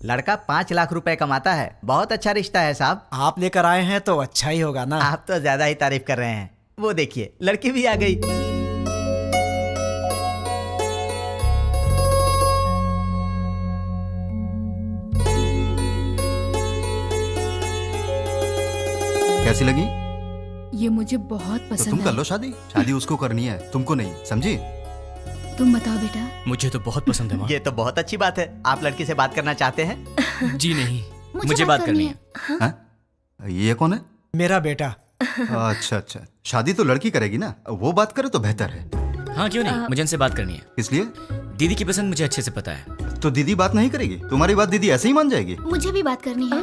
लड़का 5 लाख रुपए कमाता है। बहुत अच्छा रिश्ता है साहब। आप लेकर आए हैं तो अच्छा ही होगा ना। आप तो ज्यादा ही तारीफ कर रहे हैं। वो देखिए लड़की भी आ गई। कैसी लगी? ये मुझे बहुत तो पसंद तुम है। कर लो शादी। शादी उसको करनी है, तुमको नहीं, समझी? तुम बताओ बेटा। मुझे तो बहुत पसंद है माँ। ये तो बहुत अच्छी बात है। आप लड़की से बात करना चाहते हैं? जी नहीं, मुझे बात करनी है। हाँ? ये कौन है? मेरा बेटा। अच्छा अच्छा, शादी तो लड़की करेगी ना, वो बात करे तो बेहतर है। हाँ क्यों नहीं, मुझे इनसे बात करनी है। इसलिए दीदी की पसंद मुझे अच्छे से पता है। तो दीदी बात नहीं करेगी? तुम्हारी बात दीदी ऐसे ही मान जाएगी? मुझे भी बात करनी है।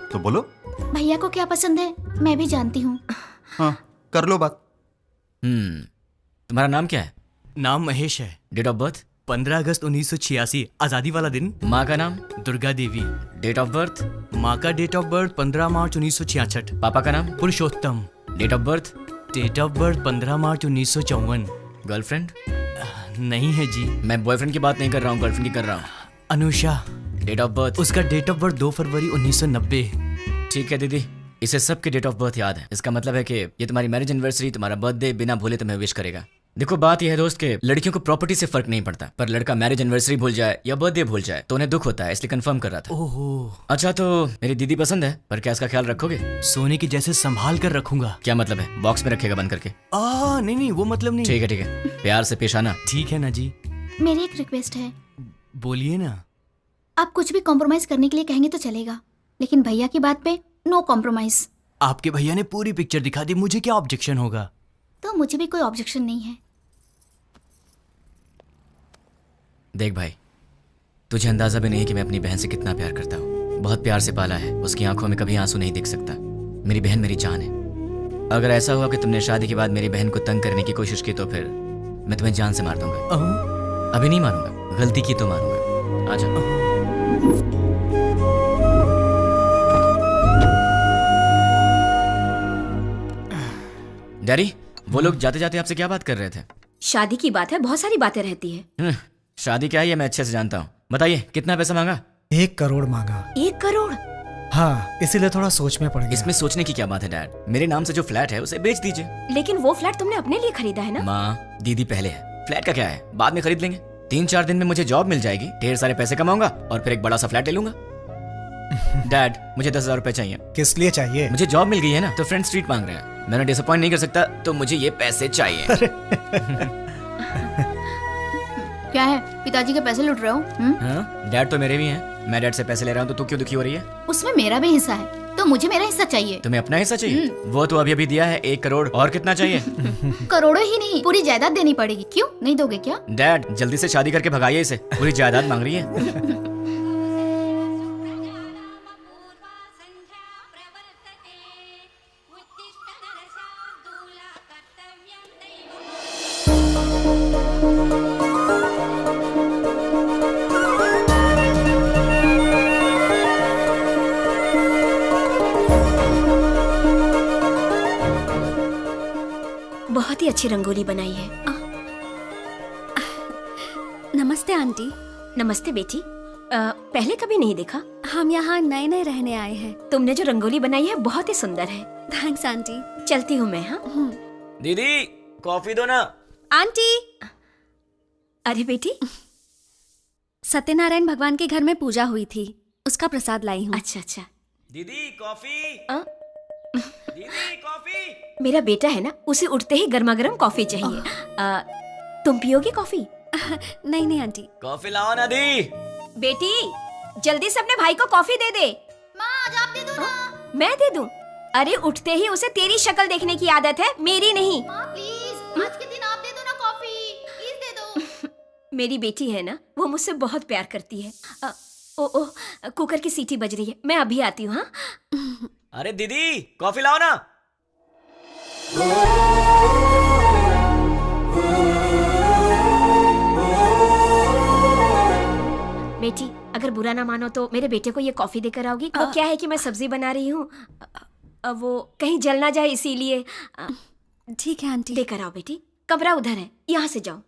तो बोलो। भैया को क्या पसंद है मैं भी जानती हूँ। हाँ कर लो बात। तुम्हारा नाम क्या है? नाम महेश है। Date of birth? 15 अगस्त 1986, आजादी वाला दिन। माँ का नाम? Durga Devi. Date of birth? माँ का डेट ऑफ बर्थ 15 मार्च 1966। पापा का नाम? Purushottam. Date of birth? Date of birth 15 March 1954। Girlfriend? नहीं है जी। मैं बॉयफ्रेंड की बात नहीं कर रहा हूँ, गर्लफ्रेंड की कर रहा हूँ। अनुषा। Date of birth? उसका डेट ऑफ बर्थ 2 फरवरी 1990। ठीक है दीदी, इसे सबके डेट ऑफ बर्थ याद है। इसका मतलब है कि ये तुम्हारी मैरिज एनिवर्सरी, तुम्हारा बर्थडे बिना भूले तुम्हें विश करेगा। देखो बात यह है दोस्त के लड़कियों को प्रॉपर्टी से फर्क नहीं पड़ता, पर लड़का मैरिज एनिवर्सरी भूल जाए या बर्थडे भूल जाए तो उन्हें दुख होता है, इसलिए कंफर्म कर रहा था। ओहो। अच्छा तो मेरी दीदी पसंद है, पर क्या इसका ख्याल रखोगे? सोने की जैसे संभाल कर रखूंगा। क्या मतलब है? बॉक्स में रखेगा बंद करके? नहीं वो मतलब नहीं। ठीक है, प्यार से पेश आना। ठीक है ना जी। मेरी एक रिक्वेस्ट है। बोलिए ना। आप कुछ भी कॉम्प्रोमाइज करने के लिए कहेंगे तो चलेगा, लेकिन भैया की बात पे नो कॉम्प्रोमाइज। आपके भैया ने पूरी पिक्चर दिखा दी, मुझे क्या ऑब्जेक्शन होगा? तो मुझे भी कोई ऑब्जेक्शन नहीं है। देख भाई, तुझे अंदाजा भी नहीं कि मैं अपनी बहन से कितना प्यार करता हूँ। बहुत प्यार से पाला है, उसकी आंखों में कभी आंसू नहीं दिख सकता। मेरी बहन मेरी जान है। अगर ऐसा हुआ कि तुमने शादी के बाद मेरी बहन को तंग करने की कोशिश की तो फिर मैं तुम्हें जान से मार दूंगा। अभी नहीं मारूंगा, गलती की तो मारूंगा। आजा। डैडी, वो लोग जाते जाते आपसे क्या बात कर रहे थे? शादी की बात है, बहुत सारी बातें रहती है। शादी क्या है ये मैं अच्छे से जानता हूँ। बताइए कितना पैसा मांगा? 1 करोड़ मांगा। 1 करोड़? हाँ, इसीलिए थोड़ा सोच में पड़ गया। इसमें सोचने की क्या बात है डैड? मेरे नाम से जो फ्लैट है उसे बेच दीजिए। लेकिन वो फ्लैट तुमने अपने लिए खरीदा है ना? माँ, दीदी पहले है, फ्लैट का क्या है, बाद में खरीद लेंगे। 3-4 दिन में मुझे जॉब मिल जाएगी, ढेर सारे पैसे कमाऊंगा और फिर एक बड़ा सा फ्लैट ले लूंगा। डैड, मुझे 10,000 रुपए चाहिए। किस लिए चाहिए? मुझे जॉब मिल गई है ना, तो फ्रेंड स्ट्रीट मांग रहे हैं। मैंने डिसअपॉइंट नहीं कर सकता, तो मुझे ये पैसे चाहिए। क्या है, पिताजी के पैसे लूट रहे हो? हाँ, डैड तो मेरे भी हैं। मैं डैड से पैसे ले रहा हूँ तो तू क्यों दुखी हो रही है? उसमें मेरा भी हिस्सा है, तो मुझे मेरा हिस्सा चाहिए। तुम्हें अपना हिस्सा चाहिए? वो तो अभी अभी दिया है 1 करोड़, और कितना चाहिए? करोड़ों ही नहीं, पूरी जायदाद देनी पड़ेगी। क्यों नहीं दोगे क्या? डैड, जल्दी से शादी करके भगाइए इसे, पूरी जायदाद मांग रही है। बहुत ही अच्छी रंगोली बनाई है। नमस्ते आंटी। नमस्ते बेटी। पहले कभी नहीं देखा। हम यहाँ नए नए रहने आए हैं। तुमने जो रंगोली बनाई है बहुत ही सुंदर है। Thanks aunty. चलती हूँ मैं। हाँ दीदी, कॉफी दो ना। आंटी। अरे बेटी, सत्यनारायण भगवान के घर में पूजा हुई थी, उसका प्रसाद लाई हूँ। अच्छा अच्छा। दीदी कॉफी। दीदी कॉफी। मेरा बेटा है ना, उसे उठते ही गर्मा गर्म कॉफी चाहिए। तुम पियोगी कॉफी? नहीं नहीं आंटी। कॉफी लाओ ना दी। बेटी, जल्दी से अपने भाई को कॉफी दे दे। माँ, आज आप दे दो ना। मैं दे दूं? अरे उठते ही उसे तेरी शक्ल देखने की आदत है, मेरी नहीं। माँ प्लीज, आज के दिन आप दे दो ना कॉफी, प्लीज दे दो। मेरी बेटी है ना, वो मुझसे बहुत प्यार करती है। ओ कुकर की सीटी बज रही है, मैं अभी आती हूँ। हाँ अरे दीदी, कॉफी लाओ ना। बेटी, अगर बुरा ना मानो तो मेरे बेटे को ये कॉफी देकर आओगी। वो क्या है कि मैं सब्जी बना रही हूँ, वो कहीं जल ना जाए इसीलिए। ठीक है आंटी। लेकर आओ बेटी, कमरा उधर है, यहाँ से जाओ।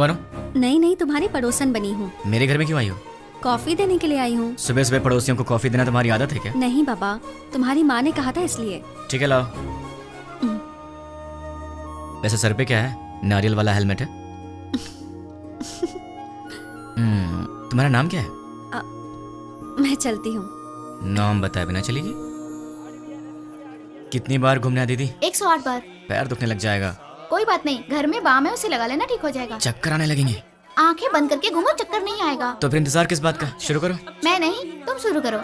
कौन हो? नहीं नहीं, तुम्हारी पड़ोसन बनी हूँ। मेरे घर में क्यों आई हो? कॉफी देने के लिए आई हूँ। सुबह सुबह पड़ोसियों को कॉफी देना तुम्हारी आदत है क्या? नहीं बाबा, तुम्हारी माँ ने कहा था इसलिए। ठीक है, लाओ। वैसे सर पे क्या है? नारियल वाला हेलमेट है। तुम्हारा नाम क्या है? मैं चलती हूँ। नाम बताए बिना चलेगी? कितनी बार घूमना है दीदी? 108 बार। पैर दुखने लग जाएगा। कोई बात नहीं, घर में बाम है, उसे लगा लेना, ठीक हो जाएगा। चक्कर आने लगेंगे। आंखें बंद करके घूमो, चक्कर नहीं आएगा। तो फिर इंतजार किस बात का? शुरू करो। मैं नहीं, तुम शुरू करो।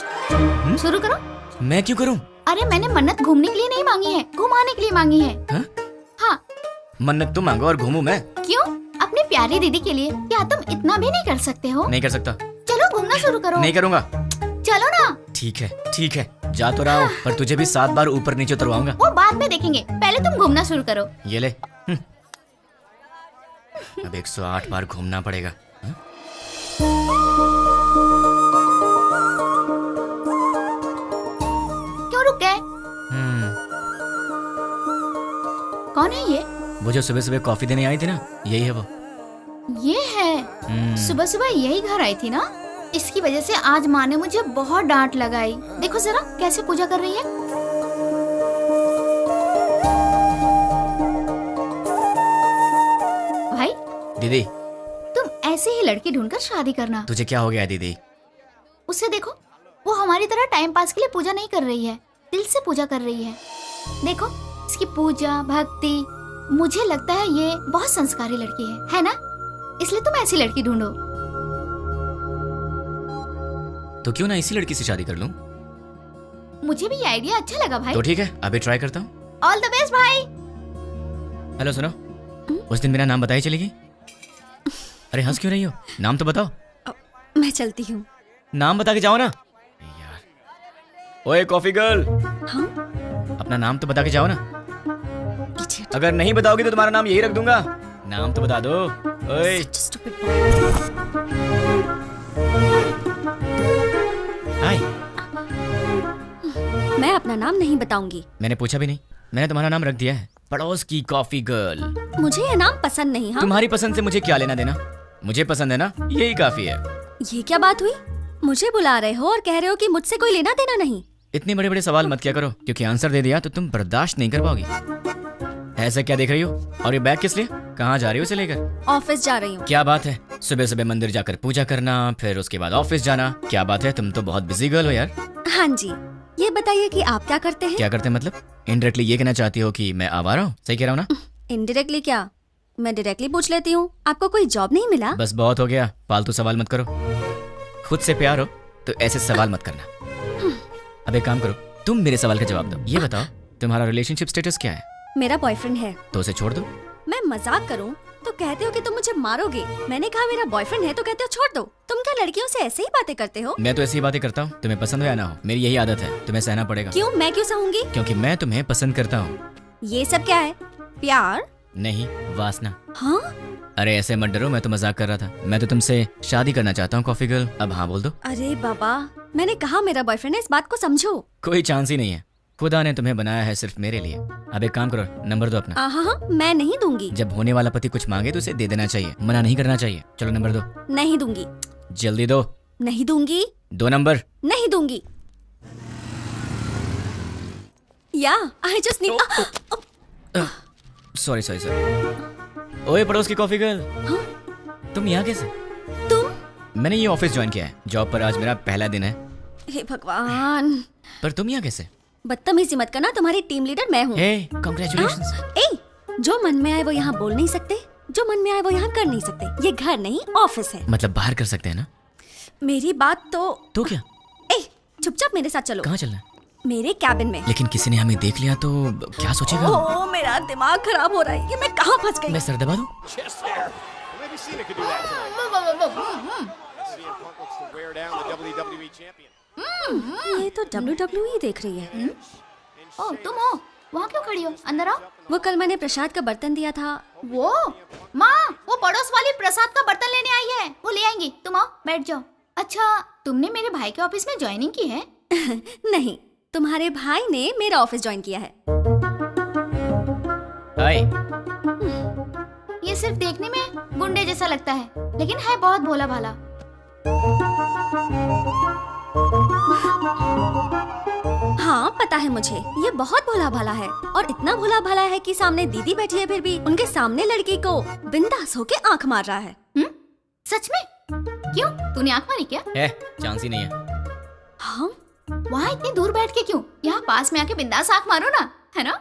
शुरू करो। मैं क्यों करूं? अरे मैंने मन्नत घूमने के लिए नहीं मांगी है, घुमाने के लिए मांगी है। हाँ? हाँ। मन्नत तुम मांगो और घूमूं मैं? क्यों? अपनी प्यारी दीदी के लिए। क्या तुम इतना भी नहीं कर सकते हो? नहीं कर सकता। चलो घूमना शुरू करो। नहीं करूंगा। चलो ना। ठीक है, जा तो रहा हूं, पर तुझे भी 7 बार ऊपर नीचे उतरवाऊंगा। वो बाद में देखेंगे, पहले तुम घूमना शुरू करो। ये ले। अब 108 बार घूमना पड़ेगा। क्यों रुक गए? कौन है ये? वो जो सुबह सुबह कॉफी देने आई थी ना, यही है वो। ये है। सुबह सुबह यही घर आई थी ना, इसकी वजह से आज माँ ने मुझे बहुत डांट लगाई। देखो जरा कैसे पूजा कर रही है। भाई दीदी, तुम ऐसे ही लड़की ढूंढकर शादी करना। तुझे क्या हो गया है दीदी? उसे देखो, वो हमारी तरह टाइम पास के लिए पूजा नहीं कर रही है, दिल से पूजा कर रही है। देखो इसकी पूजा भक्ति, मुझे लगता है ये बहुत संस्कारी लड़की है ना? इसलिए तुम ऐसी लड़की ढूंढो। तो क्यों ना इसी लड़की से शादी कर लूं? मुझे भी ये आइडिया अच्छा लगा भाई। तो ठीक है, अभी ट्राई करता हूँ। ऑल द बेस्ट भाई। हेलो, सुनो, उस दिन मेरा नाम बताई चलेगी? अरे हंस क्यों रही हो? नाम तो बताओ। मैं चलती हूँ। नाम बता के जाओ ना यार। ओए कॉफी गर्ल, हाँ? अपना नाम तो बता के जाओ ना। Idiot. अगर नहीं बताओगी तो तुम्हारा नाम यही रख दूंगा। नाम तो बता दो। ओए Such a stupid boy. हाय। मैं अपना नाम नहीं बताऊंगी। मैंने पूछा भी नहीं, मैंने तुम्हारा नाम रख दिया है, पड़ोस की कॉफी गर्ल। मुझे यह नाम पसंद नहीं। हाँ, तुम्हारी पसंद से मुझे क्या लेना देना? मुझे पसंद है ना, यही काफी है। ये क्या बात हुई? मुझे बुला रहे हो और कह रहे हो कि मुझसे कोई लेना देना नहीं। इतने बड़े बड़े सवाल मत किया करो, क्योंकि आंसर दे दिया तो तुम बर्दाश्त नहीं कर पाओगी। ऐसा क्या देख रही हो? और ये बैग किस लिए? कहाँ जा रही हो इसे लेकर? ऑफिस जा रही हूँ। क्या बात है, सुबह सुबह मंदिर जाकर पूजा करना, फिर उसके बाद ऑफिस जाना। क्या बात है, तुम तो बहुत बिजी गर्ल हो यार। हाँ जी, ये बताइए कि आप क्या करते हैं? क्या करते हैं मतलब? इनडायरेक्टली ये कहना चाहती हो कि मैं आवारा हूँ? सही कह रहा हूँ ना? इनडायरेक्टली क्या? मैं डायरेक्टली पूछ लेती हूँ, आपको कोई जॉब नहीं मिला? बस बहुत हो गया, फालतू सवाल मत करो। खुद से प्यार हो तो ऐसे सवाल मत करना। अब एक काम करो, तुम मेरे सवाल का जवाब दो। ये बताओ, तुम्हारा रिलेशनशिप स्टेटस क्या है? मेरा बॉयफ्रेंड है। तो उसे छोड़ दो। मैं मजाक करूं तो कहते हो कि तुम मुझे मारोगे। मैंने कहा मेरा बॉयफ्रेंड है तो कहते हो छोड़ दो। तुम क्या लड़कियों से ऐसे ही बातें करते हो? मैं तो ऐसी बातें करता हूँ, तुम्हें पसंद हो या ना हो, मेरी यही आदत है, तुम्हें सहना पड़ेगा। क्यों? मैं क्यों सहूंगी? क्योंकि मैं तुम्हें पसंद करता हूँ। ये सब क्या है? प्यार? नहीं, वासना। हाँ? अरे ऐसे मत डरो, मैं तो मजाक कर रहा था। मैं तो तुमसे शादी करना चाहता हूँ कॉफी गर्ल। अब हाँ बोल दो। अरे बाबा, मैंने कहा मेरा बॉयफ्रेंड है, इस बात को समझो। कोई चांस ही नहीं है, खुदा ने तुम्हें बनाया है सिर्फ मेरे लिए। अब एक काम करो, नंबर दो अपना। हाँ, मैं नहीं दूंगी। जब होने वाला पति कुछ मांगे तो उसे दे देना चाहिए, मना नहीं करना चाहिए। चलो नंबर दो। नहीं दूंगी। जल्दी दो। नहीं दूंगी। 2 नंबर। नहीं दूंगी। या I just need. Sorry sorry sorry. ओए पड़ोस की कॉफी गर्ल, तुम यहाँ कैसे? तुम? मैंने ये ऑफिस ज्वाइन किया है, जॉब पर आज मेरा पहला दिन है। हे भगवान, पर तुम यहाँ कैसे? बदतमीजी मत करना, तुम्हारी टीम लीडर मैं हूँ। हे, कांग्रेचुलेशंस। ए, जो मन में आए वो यहाँ बोल नहीं सकते, जो मन में आए वो यहाँ कर नहीं सकते। ये घर नहीं ऑफिस है। मतलब बाहर कर सकते हैं ना? मेरी बात तो क्या? ए, चुपचाप मेरे साथ चलो। कहाँ चलना है? मेरे कैबिन में। लेकिन किसी ने हमें देख लिया तो क्या सोचेगा? ओह, मेरा दिमाग खराब हो रहा है, ये मैं कहाँ फंस गई? मैं सर दबा दूं? ये तो WWE देख रही है। ओ तुम हो? वहाँ क्यों खड़ी हो? अंदर आओ। वो कल मैंने प्रसाद का बर्तन दिया था। वो माँ, वो पड़ोस वाली प्रसाद का बर्तन लेने आई है, वो ले आएंगी। तुम आओ, बैठ जाओ। अच्छा, तुमने मेरे भाई के ऑफिस में ज्वाइनिंग की है? नहीं, तुम्हारे भाई ने मेरा ऑफिस ज्वाइन किया है। हाय। ये सिर्फ देखने में गुंडे जैसा लगता है, लेकिन है बहुत भोला भाला। हाँ पता है मुझे, ये बहुत भोला भाला है और इतना भोला भाला है कि सामने दीदी बैठी है फिर भी उनके सामने लड़की को बिंदास होके आंख मार रहा है। सच में? क्यों, तूने आंख मारी क्या? है चांस ही नहीं है। हाँ? वहाँ इतनी दूर बैठ के क्यों? यहाँ पास में आके बिंदास आंख मारो ना, है ना?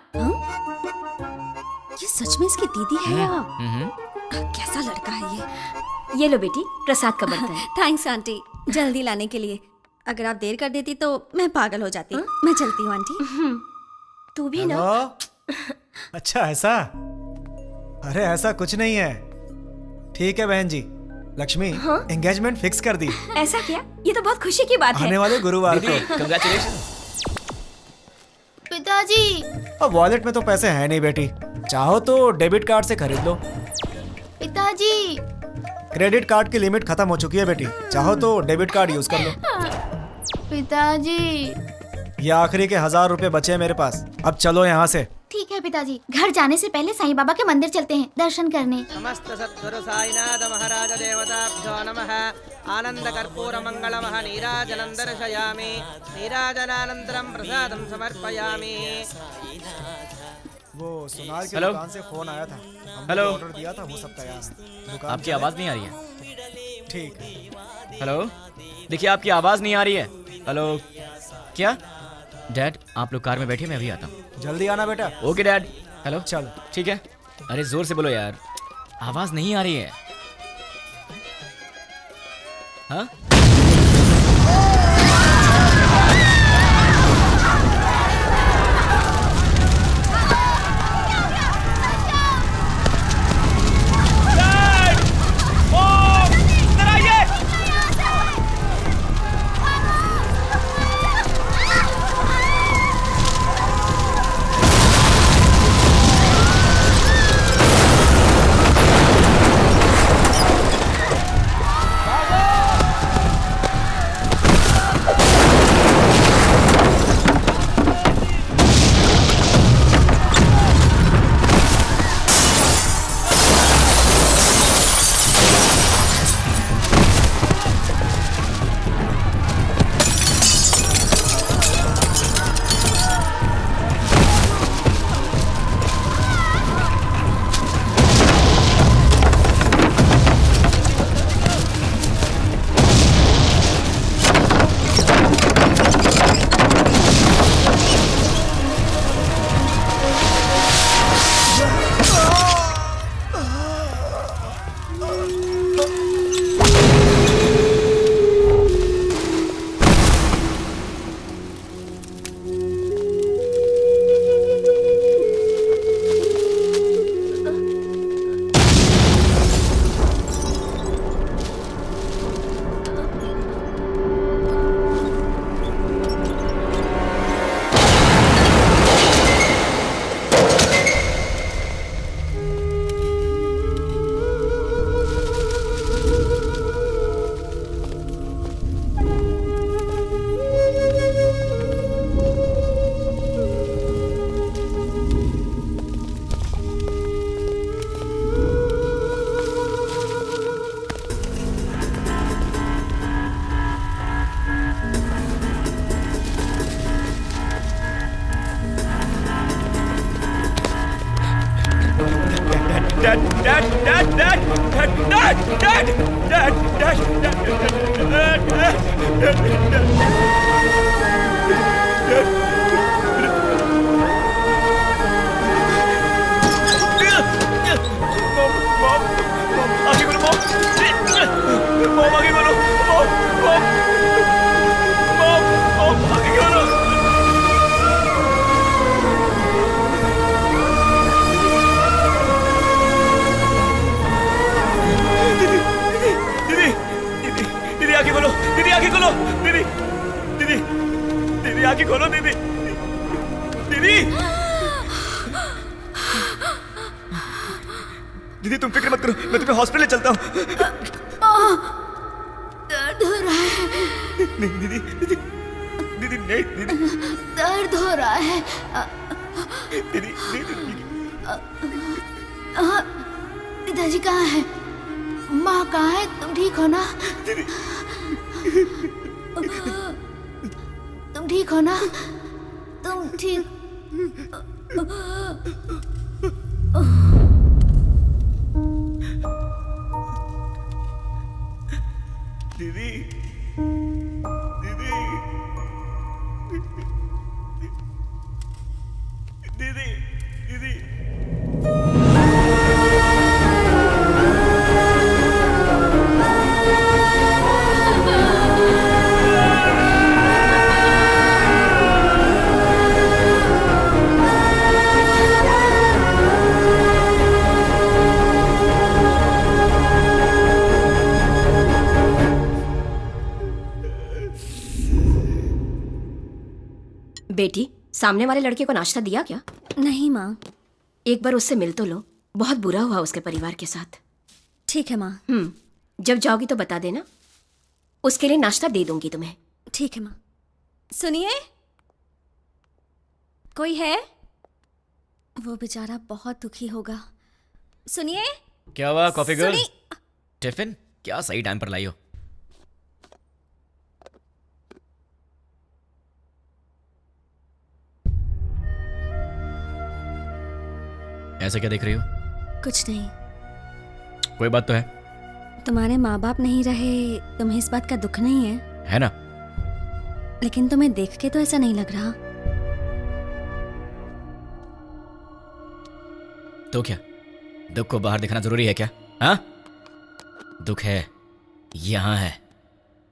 ये सच में इसकी दीदी है या हम्म। कैसा लड़का है ये लो बेटी, प्रसाद का बर्तन। थैंक्स आंटी, जल्दी लाने के लिए। अगर आप देर कर देती तो मैं पागल हो जाती। मैं चलती हूँ आंटी। तू भी ना। हेलो? अच्छा ऐसा? अरे ऐसा कुछ नहीं है। ठीक है बहन जी, लक्ष्मी एंगेजमेंट फिक्स कर दी ऐसा क्या? ये तो बहुत खुशी की बात है। आने वाले गुरुवार को। कंग्रेचुलेशन। पिताजी। अब वॉलेट में तो पैसे हैं नहीं बेटी, चाहो तो डेबिट कार्ड से खरीद लो। पिताजी। क्रेडिट कार्ड की लिमिट खत्म हो चुकी है बेटी, चाहो तो डेबिट कार्ड यूज कर लो। पिताजी। ये आखिरी के 1000 रुपए बचे हैं मेरे पास, अब चलो यहाँ से। ठीक है पिताजी, घर जाने से पहले साईं बाबा के मंदिर चलते हैं दर्शन करने। समस्त सद्गुरु साईनाथ महाराज देवताभ्यो नमः। आनंद कर्पूर मंगलमः नीराजनं दर्शयामि। नीराजनानन्तरं प्रसादं समर्पयामि। वो सोनार की हेलो? दुकान से फोन आया था, हमने हेलो? ऑर्डर दिया था, वो सब तैयार है। दुकान आपकी चले? आवाज़ नहीं आ रही है। ठीक है। हेलो, देखिए आपकी आवाज़ नहीं आ रही है। हेलो, क्या? डैड आप लोग कार में बैठिए, मैं अभी आता हूँ। जल्दी आना बेटा। Okay dad. हेलो, चलो। ठीक है। अरे जोर से बोलो यार, आवाज़ नहीं आ रही है। हाँ? आंखें खोलो दीदी। दीदी दीदी तुम फिक्र मत करो, मैं तुम्हें हॉस्पिटल ले चलता हूँ। दर्द हो रहा है। नहीं दीदी दीदी दीदी नहीं दीदी दर्द हो रहा है। दीदी दीदी पिताजी कहाँ है? माँ कहाँ है? तुम ठीक हो ना? तुम ठीक हो ना? तुम ठीक? दीदी दीदी दीदी दीदी बेटी, सामने वाले लड़के को नाश्ता दिया क्या? नहीं माँ। एक बार उससे मिल तो लो, बहुत बुरा हुआ उसके परिवार के साथ। ठीक है माँ। जब जाओगी तो बता देना, उसके लिए नाश्ता दे दूंगी तुम्हें। ठीक है माँ। सुनिए, कोई है? वो बेचारा बहुत दुखी होगा। सुनिए। क्या हुआ कॉफी गर्ल? सुनी- टिफिन क्या सही टाइम पर लाई हो? ऐसे क्या देख रही हो? कुछ नहीं। कोई बात तो है? तुम्हारे माँ बाप नहीं रहे, तुम्हें इस बात का दुख नहीं है? है ना? लेकिन तुम्हें देख के तो ऐसा नहीं लग रहा। तो क्या दुख को बाहर दिखाना जरूरी है क्या? हाँ, दुख है, यहां है,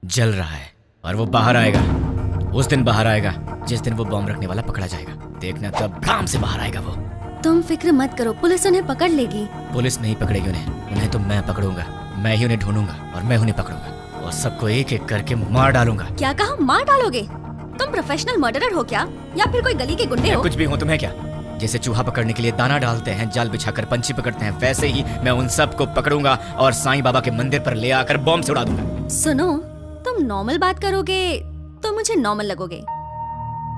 जल रहा है, और वो बाहर आएगा। उस दिन बाहर आएगा जिस दिन वो बॉम्ब रखने वाला पकड़ा जाएगा। देखना तब भ्राम से बाहर आएगा वो। तुम फिक्र मत करो, पुलिस उन्हें पकड़ लेगी। पुलिस नहीं पकड़ेगी उन्हें तो मैं पकड़ूंगा। मैं ही उन्हें ढूंढूंगा और मैं उन्हें पकड़ूंगा और सबको एक एक करके मार डालूंगा। क्या कहा? मार डालोगे? तुम प्रोफेशनल मर्डरर हो क्या, या फिर कोई गली के गुंडे हो? कुछ भी हूँ, तुम्हें क्या? जैसे चूहा पकड़ने के लिए दाना डालते हैं, जाल बिछाकर पंछी पकड़ते हैं, वैसे ही मैं उन सबको पकड़ूंगा और साईं बाबा के मंदिर पर ले आकर बॉम्ब से उड़ा दूंगा। सुनो, तुम नॉर्मल बात करोगे तो मुझे नॉर्मल लगोगे,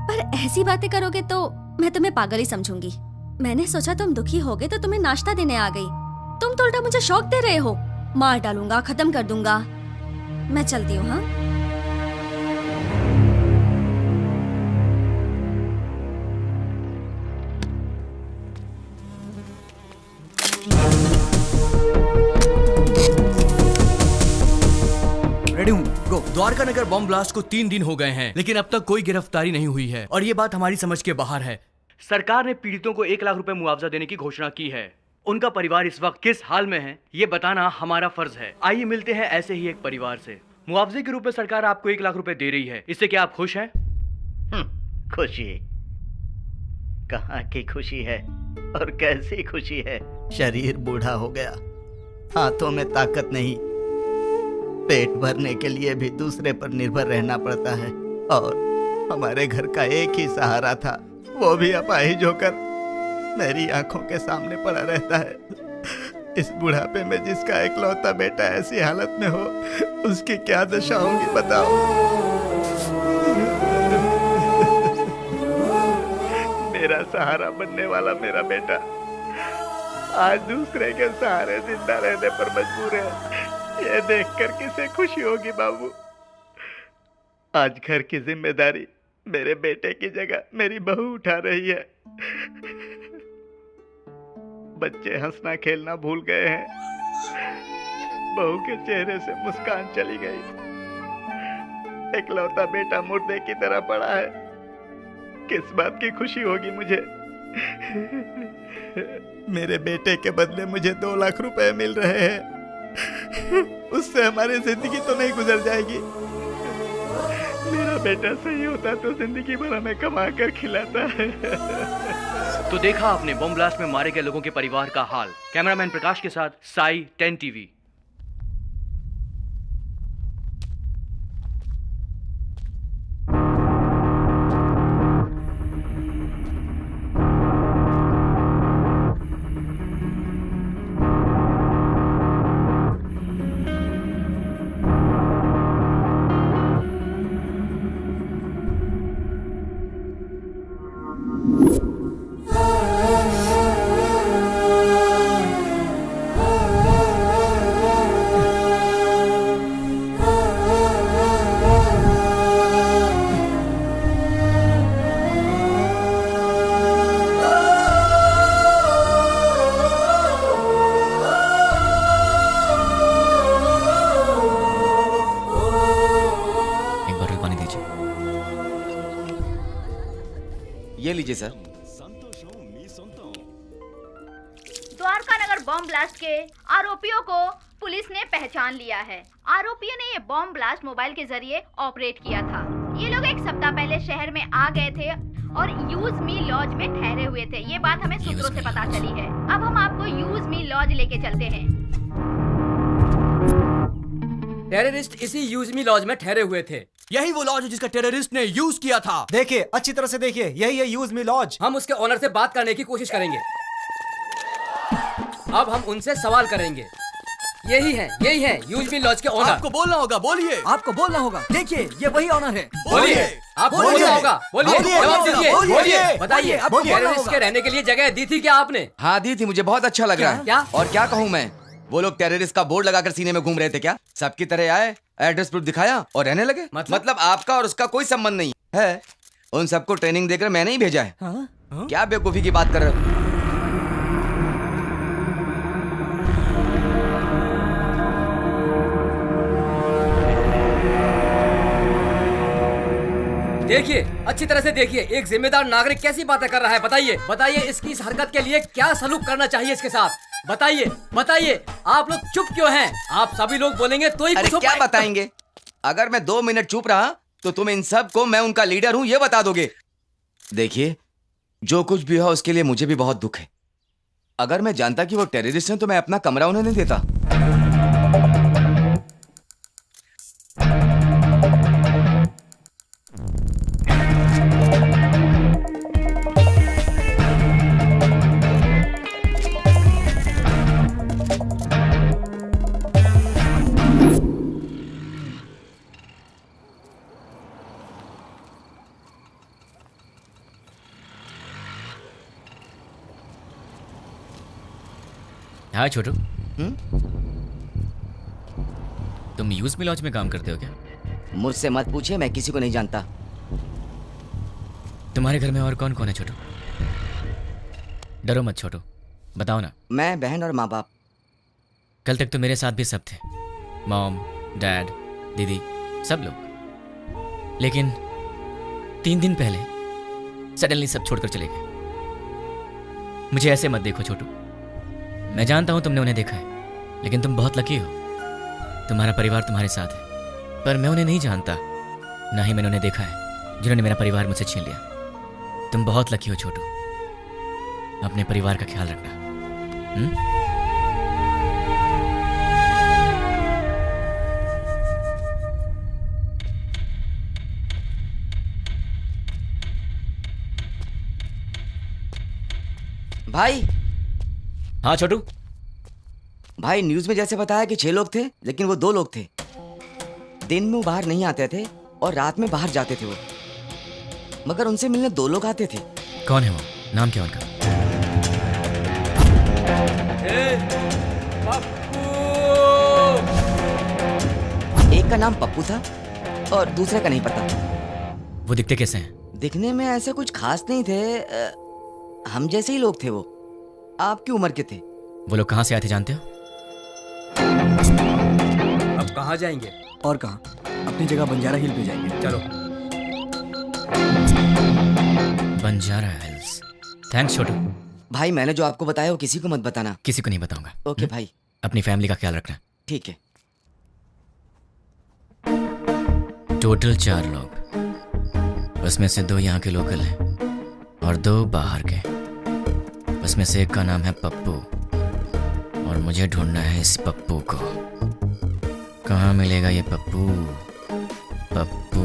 पर ऐसी बातें करोगे तो मैं तुम्हें पागल ही समझूंगी। मैंने सोचा तुम दुखी होगे तो तुम्हें नाश्ता देने आ गई। तुम तो उल्टा मुझे शौक दे रहे हो। मार डालूंगा, खत्म कर दूंगा। मैं चलती हूँ। हाँ, रेडी हूँ, गो। द्वारका नगर बॉम्ब ब्लास्ट को 3 दिन हो गए हैं, लेकिन अब तक कोई गिरफ्तारी नहीं हुई है और ये बात हमारी समझ के बाहर है। सरकार ने पीड़ितों को 1 लाख रुपए मुआवजा देने की घोषणा की है। उनका परिवार इस वक्त किस हाल में है, ये बताना हमारा फर्ज है। आइए मिलते हैं ऐसे ही एक परिवार से। मुआवजे के रूप में सरकार आपको 1 लाख रुपए दे रही है, इससे क्या आप खुश हैं? खुशी कहाँ की खुशी है और कैसी खुशी है? शरीर बूढ़ा हो गया, हाथों में ताकत नहीं, पेट भरने के लिए भी दूसरे पर निर्भर रहना पड़ता है, और हमारे घर का एक ही सहारा था, वो भी अपाहिज होकर मेरी आंखों के सामने पड़ा रहता है। इस बुढ़ापे में जिसका इकलौता बेटा ऐसी हालत में हो, उसकी क्या दशा होगी बताओ। मेरा सहारा बनने वाला मेरा बेटा आज दूसरे के सहारे जिंदा रहने पर मजबूर है। ये देखकर किसे खुशी होगी बाबू। आज घर की जिम्मेदारी मेरे बेटे की जगह मेरी बहू उठा रही है। बच्चे हंसना खेलना भूल गए हैं, बहू के चेहरे से मुस्कान चली गई। इकलौता बेटा मुर्दे की तरह पड़ा है, किस बात की खुशी होगी मुझे। मेरे बेटे के बदले मुझे 2 लाख रुपए मिल रहे हैं, उससे हमारी जिंदगी तो नहीं गुजर जाएगी। मेरा बेटा सही होता तो जिंदगी भर हमें कमा कर खिलाता है। तो देखा आपने बॉम्ब ब्लास्ट में मारे गए लोगों के परिवार का हाल। कैमरामैन प्रकाश के साथ साई, 10 TV। लीजिए सर। द्वारका नगर बॉम्ब ब्लास्ट के आरोपियों को पुलिस ने पहचान लिया है। आरोपियों ने ये बॉम्ब ब्लास्ट मोबाइल के जरिए ऑपरेट किया था। ये लोग एक सप्ताह पहले शहर में आ गए थे और यूज मी लॉज में ठहरे हुए थे। ये बात हमें सूत्रों से पता चली है। अब हम आपको यूज मी लॉज लेके चलते हैं। टेररिस्ट इसी यूज मी लॉज में ठहरे हुए थे। यही वो लॉज है जिसका टेररिस्ट ने यूज किया था। देखिए, अच्छी तरह से देखिए, यही है यूज मी लॉज। हम उसके ओनर से बात करने की कोशिश करेंगे। अब हम उनसे सवाल करेंगे। यही है यूज मी लॉज के ओनर। आपको बोलना होगा, बोलिए। आपको बोलना होगा। देखिए, ये वही ओनर है। बोलिए। आपको बोलना होगा, बोलिए। जवाब दीजिए, बोलिए। बताइए, टेररिस्ट के रहने के लिए जगह दी थी क्या आपने? हाँ दी थी, मुझे बहुत अच्छा लग रहा है। क्या? और क्या कहूँ मैं, वो लोग टेररिस्ट का बोर्ड लगाकर सीने में घूम रहे थे क्या? सबकी तरह आए, एड्रेस प्रूफ दिखाया और रहने लगे। मतलब आपका और उसका कोई संबंध नहीं है। उन सबको ट्रेनिंग देकर मैंने ही भेजा है। क्या बेवकूफी की बात कर रहे हो? देखिए, अच्छी तरह से देखिए, एक जिम्मेदार नागरिक कैसी बातें कर रहा है। बताइए, बताइए इसकी इस हरकत के लिए क्या सलूक करना चाहिए इसके साथ। बताइए, बताइए। आप लोग चुप क्यों हैं? आप सभी लोग बोलेंगे तो ही अरे कुछ क्या बताएंगे? अगर मैं 2 मिनट चुप रहा तो तुम इन सब को मैं उनका लीडर हूं ये बता दोगे। देखिए, जो कुछ भी हुआ उसके लिए मुझे भी बहुत दुख है। अगर मैं जानता कि वो टेररिस्ट हैं तो मैं अपना कमरा उन्हें नहीं देता। हाँ छोटू, तुम यूज मी लॉज में काम करते हो क्या? मुझसे मत पूछिए, मैं किसी को नहीं जानता। तुम्हारे घर में और कौन कौन है छोटू? डरो मत छोटू, बताओ ना। मैं, बहन और माँ बाप। कल तक तो मेरे साथ भी सब थे, मॉम, डैड, दीदी, सब लोग। लेकिन 3 दिन पहले सडनली सब छोड़कर चले गए। मुझे ऐसे मत देखो छोटू, मैं जानता हूं तुमने उन्हें देखा है, लेकिन तुम बहुत लकी हो, तुम्हारा परिवार तुम्हारे साथ है। पर मैं उन्हें नहीं जानता, ना ही मैंने उन्हें देखा है जिन्होंने मेरा परिवार मुझसे छीन लिया। तुम बहुत लकी हो छोटू, अपने परिवार का ख्याल रखना। भाई। हाँ छोटू। भाई, न्यूज में जैसे बताया कि 6 लोग थे, लेकिन वो 2 लोग थे। दिन में वो बाहर नहीं आते थे और रात में बाहर जाते थे वो, मगर उनसे मिलने 2 लोग आते थे। कौन है वो? नाम क्या उनका? एक का नाम पप्पू था और दूसरे का नहीं पता। वो दिखते कैसे हैं? दिखने में ऐसे कुछ खास नहीं थे, हम जैसे ही लोग थे वो। आपकी उम्र के थे। वो लोग कहाँ से आए थे जानते हो? अब कहाँ जाएंगे? और कहाँ? अपनी जगह बंजारा हिल पे जाएंगे। चलो। बंजारा हिल्स। थैंक्स छोटू। भाई, मैंने जो आपको बताया वो किसी को मत बताना। किसी को नहीं बताऊंगा। ओके भाई। अपनी फैमिली का ख्याल रखना। ठीक है। टोटल 4 लोग, उसमें से 2 यहाँ के लोकल हैं और 2 बाहर के। उसमें से एक का नाम है पप्पू और मुझे ढूंढना है इस पप्पू को। कहाँ मिलेगा ये पप्पू? पप्पू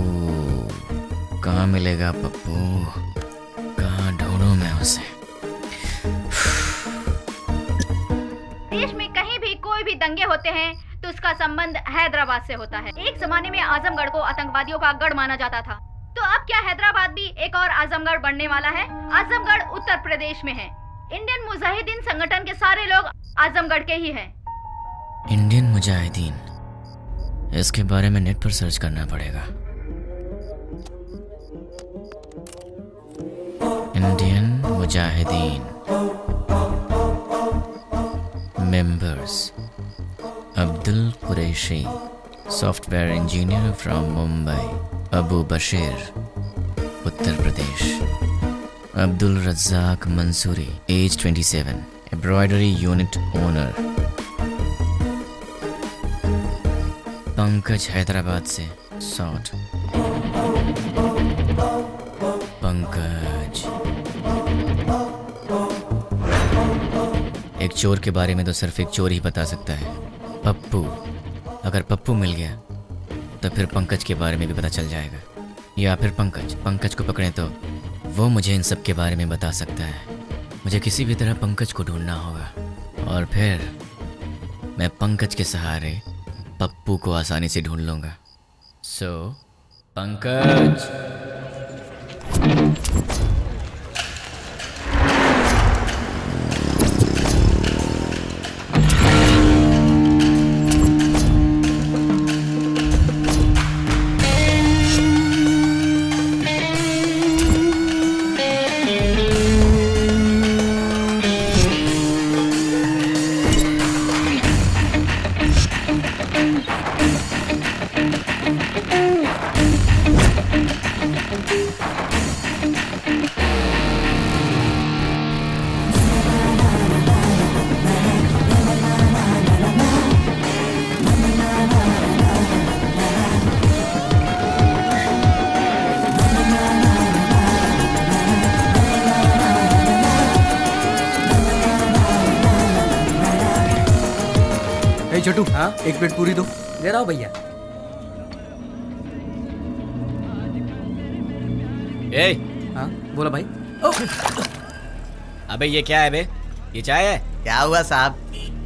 कहाँ मिलेगा? पप्पू कहाँ ढूंढूं मैं उसे? देश में कहीं भी कोई भी दंगे होते हैं तो उसका संबंध हैदराबाद से होता है। एक जमाने में आजमगढ़ को आतंकवादियों का गढ़ माना जाता था, तो अब क्या हैदराबाद भी एक और आजमगढ़ बनने वाला है? आजमगढ़ उत्तर प्रदेश में है। इंडियन मुजाहिदीन संगठन के सारे लोग आजमगढ़ के ही हैं। इंडियन मुजाहिदीन, इसके बारे में नेट पर सर्च करना पड़ेगा। Indian Mujahideen members: Abdul Qureshi, software engineer from Mumbai, Abu Bashir, Uttar Pradesh. Abdul Razzaq Mansuri, age 27, embroidery unit owner. Pankaj Hyderabad से 60। पंकज। एक चोर के बारे में तो सिर्फ एक चोर ही बता सकता है, पप्पू। अगर पप्पू मिल गया तो फिर पंकज के बारे में भी पता चल जाएगा, या फिर पंकज को पकड़ें तो वो मुझे इन सब के बारे में बता सकता है। मुझे किसी भी तरह पंकज को ढूंढना होगा और फिर मैं पंकज के सहारे पप्पू को आसानी से ढूंढ लूंगा। सो पंकज। छोटू, हाँ एक प्लेट पूरी दो। दे रहा हूँ भैया। ए, हाँ बोला भाई। अबे ये क्या है बे? ये चाय है? क्या हुआ साहब?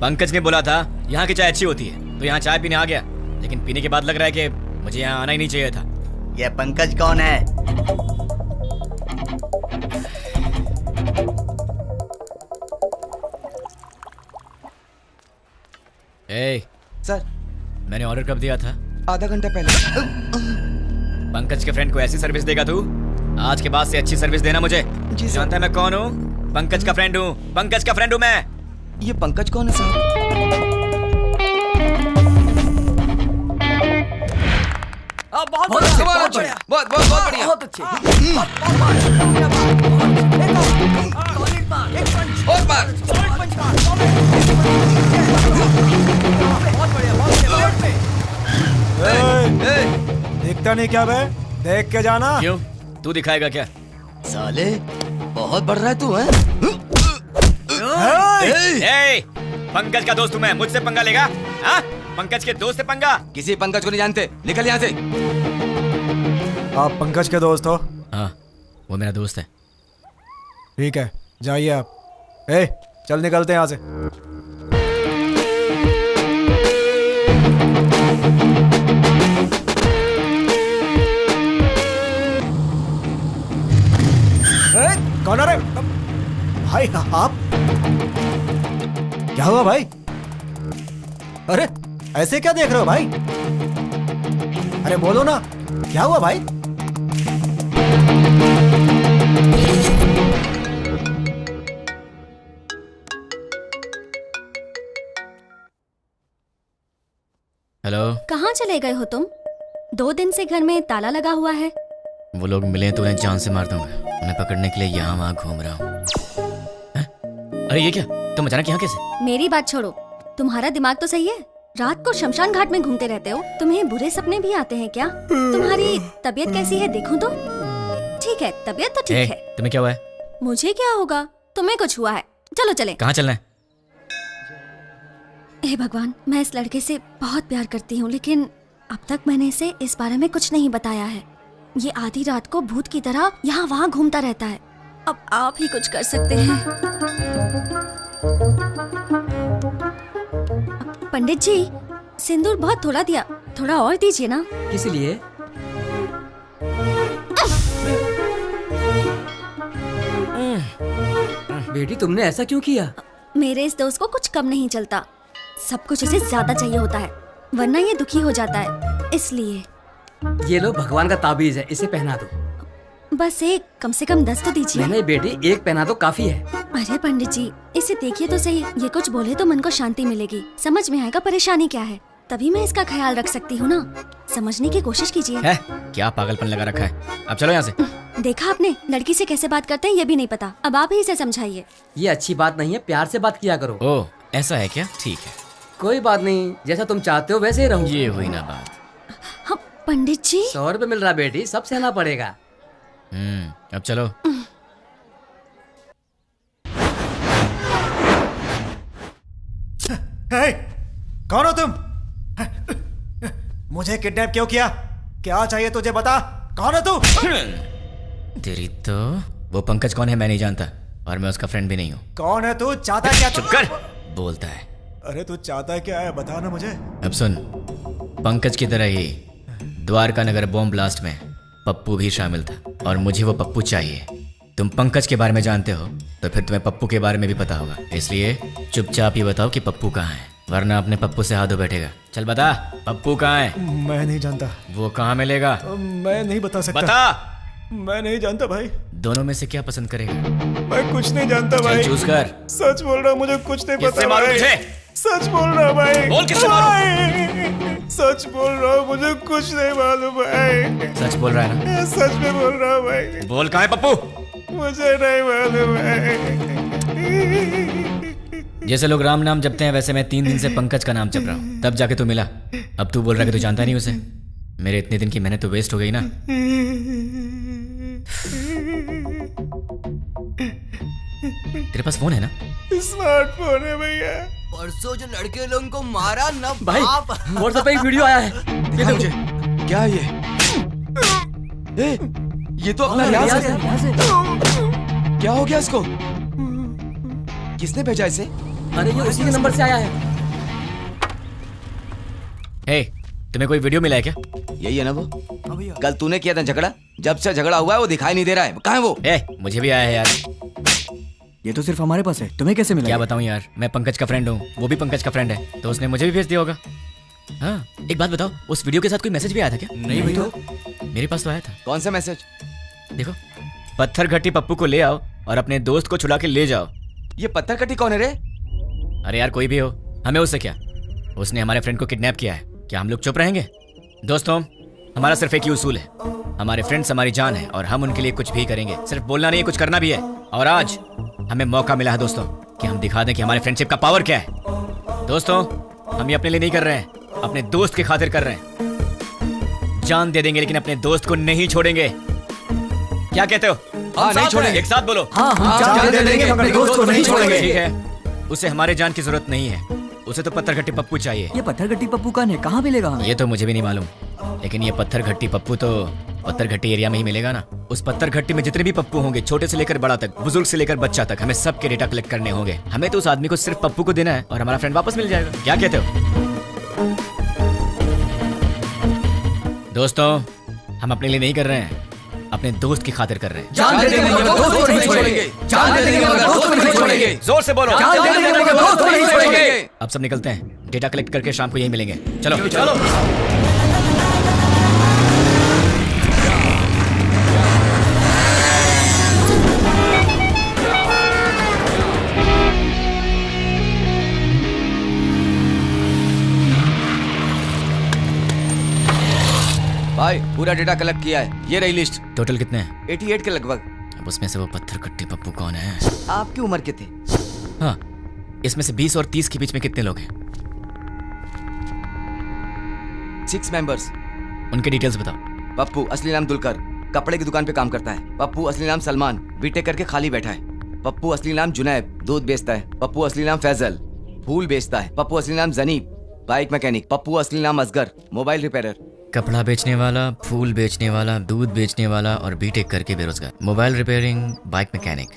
पंकज ने बोला था यहाँ की चाय अच्छी होती है, तो यहाँ चाय पीने आ गया, लेकिन पीने के बाद लग रहा है कि मुझे यहाँ आना ही नहीं चाहिए था। ये पंकज कौन है? ए, सर मैंने ऑर्डर कब दिया था? आधा घंटा पहले। पंकज के फ्रेंड को ऐसी सर्विस देगा तू? आज के बाद से अच्छी सर्विस देना मुझे। जी सर। जानता है मैं कौन हूँ? पंकज का फ्रेंड हूँ। पंकज का फ्रेंड हूँ मैं। ये पंकज कौन है साहब? बहुत अच्छे, बहुत बढ़िया, बहुत बहुत बहुत बढ़िया। बहुत अच्छे। और बार। देखता नहीं क्या बे? देख के जाना। क्यों? तू दिखाएगा क्या? साले बहुत बढ़ रहा है तू, हैं? ए, पंकज का दोस्त हूँ मैं, मुझसे पंगा लेगा? हाँ? पंकज के दोस्त से पंगा? किसी पंकज को नहीं जानते, निकल यहाँ से। आप पंकज के दोस्त हो? हाँ, वो मेरा दोस्त है। ठीक है, जाइए आप। ए, चल निकलते हैं यहाँ से। कौन है रे? भाई आप? क्या हुआ भाई? अरे ऐसे क्या देख रहे हो भाई? अरे बोलो ना, क्या हुआ भाई? हेलो। कहाँ चले गए हो तुम? 2 दिन से घर में ताला लगा हुआ है। वो लोग मिले तो उन्हें जान से मार दूंगा। उन्हें पकड़ने के लिए यहाँ वहाँ घूम रहा हूँ। अरे ये क्या? तुम अचानक यहाँ कैसे? मेरी बात छोड़ो, तुम्हारा दिमाग तो सही है? रात को शमशान घाट में घूमते रहते हो। तुम्हें बुरे सपने भी आते हैं क्या? तुम्हारी तबीयत कैसी है देखूं तो? ठीक है, तबीयत तो ठीक है। तुम्हें क्या हुआ है? मुझे क्या होगा? तुम्हें कुछ हुआ है? चलो चले। कहाँ चलना है? हे भगवान, मैं इस लड़के से बहुत प्यार करती हूँ, लेकिन अब तक मैंने इसे इस बारे में कुछ नहीं बताया है। ये आधी रात को भूत की तरह यहाँ वहाँ घूमता रहता है। अब आप ही कुछ कर सकते हैं। पंडित जी, सिंदूर बहुत थोड़ा दिया, थोड़ा और दीजिए ना। किस लिए? बेटी तुमने ऐसा क्यों किया? मेरे इस दोस्त को कुछ कम नहीं चलता, सब कुछ इसे ज्यादा चाहिए होता है, वरना ये दुखी हो जाता है, इसलिए। ये लो भगवान का ताबीज है, इसे पहना दो। बस एक, कम से कम 10 तो दीजिए। नहीं बेटी, एक पहना दो काफी है। अरे पंडित जी, इसे देखिए तो सही, ये कुछ बोले तो मन को शांति मिलेगी, समझ में आएगा परेशानी क्या है, तभी मैं इसका ख्याल रख सकती हूँ ना। समझने की कोशिश कीजिए। है क्या पागलपन लगा रखा है? अब चलो यहाँ से। देखा आपने, लड़की से कैसे बात करते हैं ये भी नहीं पता। अब आप ही इसे समझाइए। ये अच्छी बात नहीं है, प्यार से बात किया करो। ओह ऐसा है क्या? ठीक है, कोई बात नहीं, जैसा तुम चाहते हो वैसे ही रहूं। ये हुई ना बात। हाँ, पंडित जी 100 रुपए मिल रहा बेटी, सब सहना पड़ेगा। अब चलो। हे, कौन हो तुम? मुझे किडनैप क्यों किया? क्या चाहिए तुझे, बता। कौन है तू? तेरी तो वो पंकज कौन है मैं नहीं जानता, और मैं उसका फ्रेंड भी नहीं हूँ। कौन है तू? चाहता क्या? चुप कर, बोलता है। अरे तू चाहता क्या है, बता ना मुझे। अब सुन, पंकज की तरह ही द्वारका नगर बॉम्ब ब्लास्ट में पप्पू भी शामिल था, और मुझे वो पप्पू चाहिए। तुम पंकज के बारे में जानते हो तो फिर तुम्हें पप्पू के बारे में भी पता होगा, इसलिए चुपचाप ही बताओ कि पप्पू कहाँ है, वरना अपने पप्पू से हाथ धो बैठेगा। चल बता, पप्पू कहाँ है? मैं नहीं जानता। वो कहाँ मिलेगा? मैं नहीं बता सकता। बता। मैं नहीं जानता भाई। दोनों में से क्या पसंद करेगा? मैं कुछ नहीं जानता भाई। चूज कर। सच बोल रहा हूँ, मुझे कुछ नहीं किससे पता मारूं भाई। तुझे? सच बोल रहा हूँ भाई। बोल किससे मारूं? सच बोल रहा हूँ, मुझे कुछ नहीं मालूम भाई। सच बोल रहा है ना? सच में बोल रहा हूँ भाई। बोल कहाँ है पप्पू? मुझे नहीं मालूम है। जैसे लोग राम नाम जपते हैं वैसे मैं 3 दिन से पंकज का नाम जप रहा हूँ, तब जाके तू मिला। अब तू बोल रहा है कि तू जानता नहीं उसे। मेरे इतने दिन की मेहनत तो वेस्ट हो गई ना। तेरे पास फोन है ना? स्मार्टफोन है भैया। परसों जो लड़के लोगों को मारा ना भाई व्हाट्सएप पे एक वीडियो आया है, ये देखो। क्या ये? ये तो अपना रियाज है। क्या हो गया इसको? किसने भेजा इसे? अरे ये उसी के नंबर से आया है। हे, तुम्हें कोई वीडियो मिला है क्या? यही है ना वो? कल तूने किया था झगड़ा, जब से झगड़ा हुआ है वो दिखाई नहीं दे रहा है। कहाँ है वो? मुझे भी आया है यार। ये तो सिर्फ हमारे पास है, तुम्हें कैसे मिला? क्या बताऊं यार, मैं पंकज का फ्रेंड हूँ, वो भी पंकज का फ्रेंड है, तो उसने मुझे भी भेज दिया होगा। हाँ, एक बात बताओ, उस वीडियो के साथ कोई मैसेज भी आया था क्या? नहीं भाई। तो मेरे पास तो आया था। कौन सा मैसेज? देखो, पत्थर घट्टी पप्पू को ले आओ और अपने दोस्त को छुड़ा के ले जाओ। ये पत्थर घट्टी कौन है रे? अरे यार कोई भी हो, हमें उससे क्या? उसने हमारे फ्रेंड को किडनैप किया है, क्या हम लोग चुप रहेंगे? दोस्तों, हमारा सिर्फ एक ही उसूल है, हमारे फ्रेंड्स हमारी जान है और हम उनके लिए कुछ भी करेंगे। सिर्फ बोलना नहीं, कुछ करना भी है। और आज हमें मौका मिला है दोस्तों कि हम दिखा दें कि हमारे फ्रेंडशिप का पावर क्या है। दोस्तों, हम ये अपने लिए नहीं कर रहे हैं, अपने दोस्त की खातिर कर रहे हैं। जान दे देंगे लेकिन अपने दोस्त को नहीं छोड़ेंगे। क्या कहते हो? हाँ, नहीं छोड़ेंगे। एक साथ बोलो। हाँ, जान दे देंगे, अपने दोस्त को नहीं छोड़ेंगे। ठीक है, उसे हमारे जान की जरूरत नहीं है, उसे तो पत्थर घट्टी पप्पू चाहिए। ये पत्थर घट्टी पप्पू कौन है, कहाँ मिलेगा हमें? ये तो मुझे भी नहीं मालूम, लेकिन ये पत्थर घट्टी पप्पू तो पत्थर घट्टी एरिया में ही मिलेगा ना। उस पत्थर घट्टी में जितने भी पप्पू होंगे, छोटे से लेकर बड़ा तक, बुजुर्ग से लेकर बच्चा तक, हमें सबके डेटा कलेक्ट करने होंगे। हमें तो उस आदमी को सिर्फ पप्पू को देना है और हमारा फ्रेंड वापस मिल जाएगा। क्या कहते हो दोस्तों? हम अपने लिए नहीं कर रहे हैं, अपने दोस्त की खातिर कर रहे हैं। जान दे देंगे मगर दोस्त को नहीं छोड़ेंगे। जान दे देंगे मगर दोस्त को नहीं छोड़ेंगे। जोर से बोलो। जान दे देंगे मगर दोस्त को नहीं छोड़ेंगे। अब सब निकलते हैं, डेटा कलेक्ट करके शाम को यही मिलेंगे। चलो चलो। भाई पूरा डेटा कलेक्ट किया है, ये रही लिस्ट। टोटल कितने हैं? 88 के लगभग। अब उसमें से वो पत्थर घट्टी पप्पू कौन है? आपकी उम्र के थे? हाँ, इसमें से 20 और 30 के बीच में कितने लोग हैं? 6 मेंबर्स। उनके डिटेल्स बताओ। पप्पू असली नाम दुलकर, कपड़े की दुकान पे काम करता है। पप्पू असली नाम सलमान, बीटेक करके खाली बैठा है। पप्पू असली नाम जुनैब, दूध बेचता है। पप्पू असली नाम फैजल, फूल बेचता है। पप्पू असली नाम जनीब, बाइक मैकेनिक। पप्पू असली नाम असगर, मोबाइल रिपेयरर। कपड़ा बेचने वाला, फूल बेचने वाला, दूध बेचने वाला और बीटेक करके बेरोजगार। Mobile repairing, bike mechanic.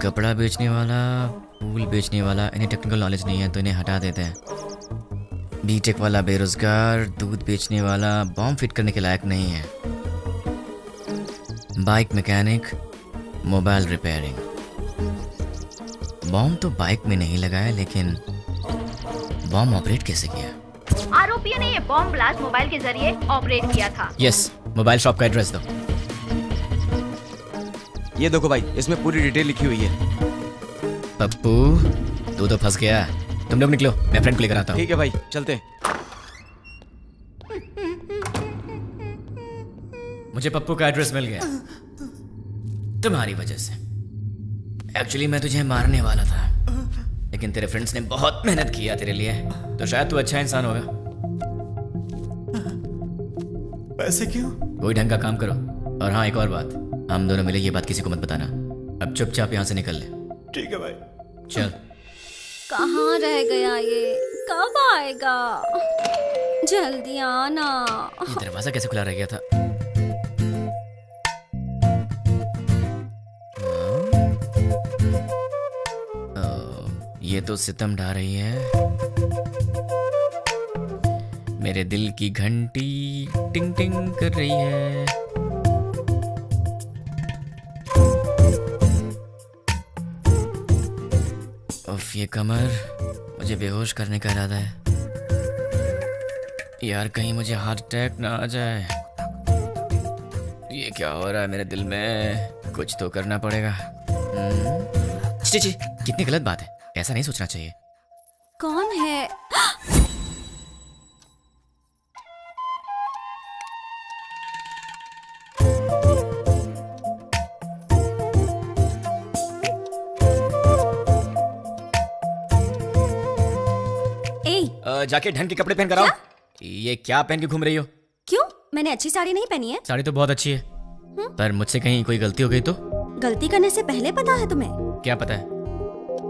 कपड़ा बेचने वाला, फूल बेचने वाला, इन्हें टेक्निकल नॉलेज नहीं है तो इन्हें हटा देते हैं। बीटेक वाला बेरोजगार, दूध बेचने वाला बॉम्ब फिट करने के लायक नहीं है। Bike mechanic, mobile repairing. Bomb तो बाइक में नहीं लगाया, लेकिन बॉम्ब ऑपरेट कैसे किया? आरोपियों ने ये बॉम्ब ब्लास्ट मोबाइल के जरिए ऑपरेट किया था। यस, मोबाइल शॉप का एड्रेस दो। ये देखो भाई, इसमें पूरी डिटेल लिखी हुई है। पप्पू, तू तो फंस गया। तुम लोग निकलो, मैं फ्रेंड को लेकर आता हूँ। ठीक है भाई, चलते हैं। मुझे पप्पू का एड्रेस मिल गया तुम्हारी वजह से। एक्चुअली मैं तुझे मारने वाला था, लेकिन तेरे फ्रेंड्स ने बहुत मेहनत किया तेरे लिए, तो शायद तू अच्छा इंसान होगा। पैसे क्यों? कोई ढंग का काम करो। और हाँ, एक और बात, हम दोनों मिले ये बात किसी को मत बताना। अब चुपचाप यहाँ से निकल ले। ठीक है भाई। चल। कहाँ रह गया ये? कब आएगा? जल्दी आना। ये दरवाजा कैसे खुला रह गया था? ये तो सितम ढा रही है। मेरे दिल की घंटी टिंग टिंग कर रही है। उफ, ये कमर, मुझे बेहोश करने का इरादा है। यार कहीं मुझे हार्ट अटैक ना आ जाए। ये क्या हो रहा है मेरे दिल में? कुछ तो करना पड़ेगा। छी, कितनी गलत बात है, ऐसा नहीं सोचना चाहिए। कौन है? जाके ढंग के कपड़े पहन कर आओ। ये क्या पहन के घूम रही हो? क्यों? मैंने अच्छी साड़ी नहीं पहनी है? साड़ी तो बहुत अच्छी है, पर मुझसे कहीं कोई गलती हो गई तो? गलती करने से पहले पता है तुम्हें? क्या पता है?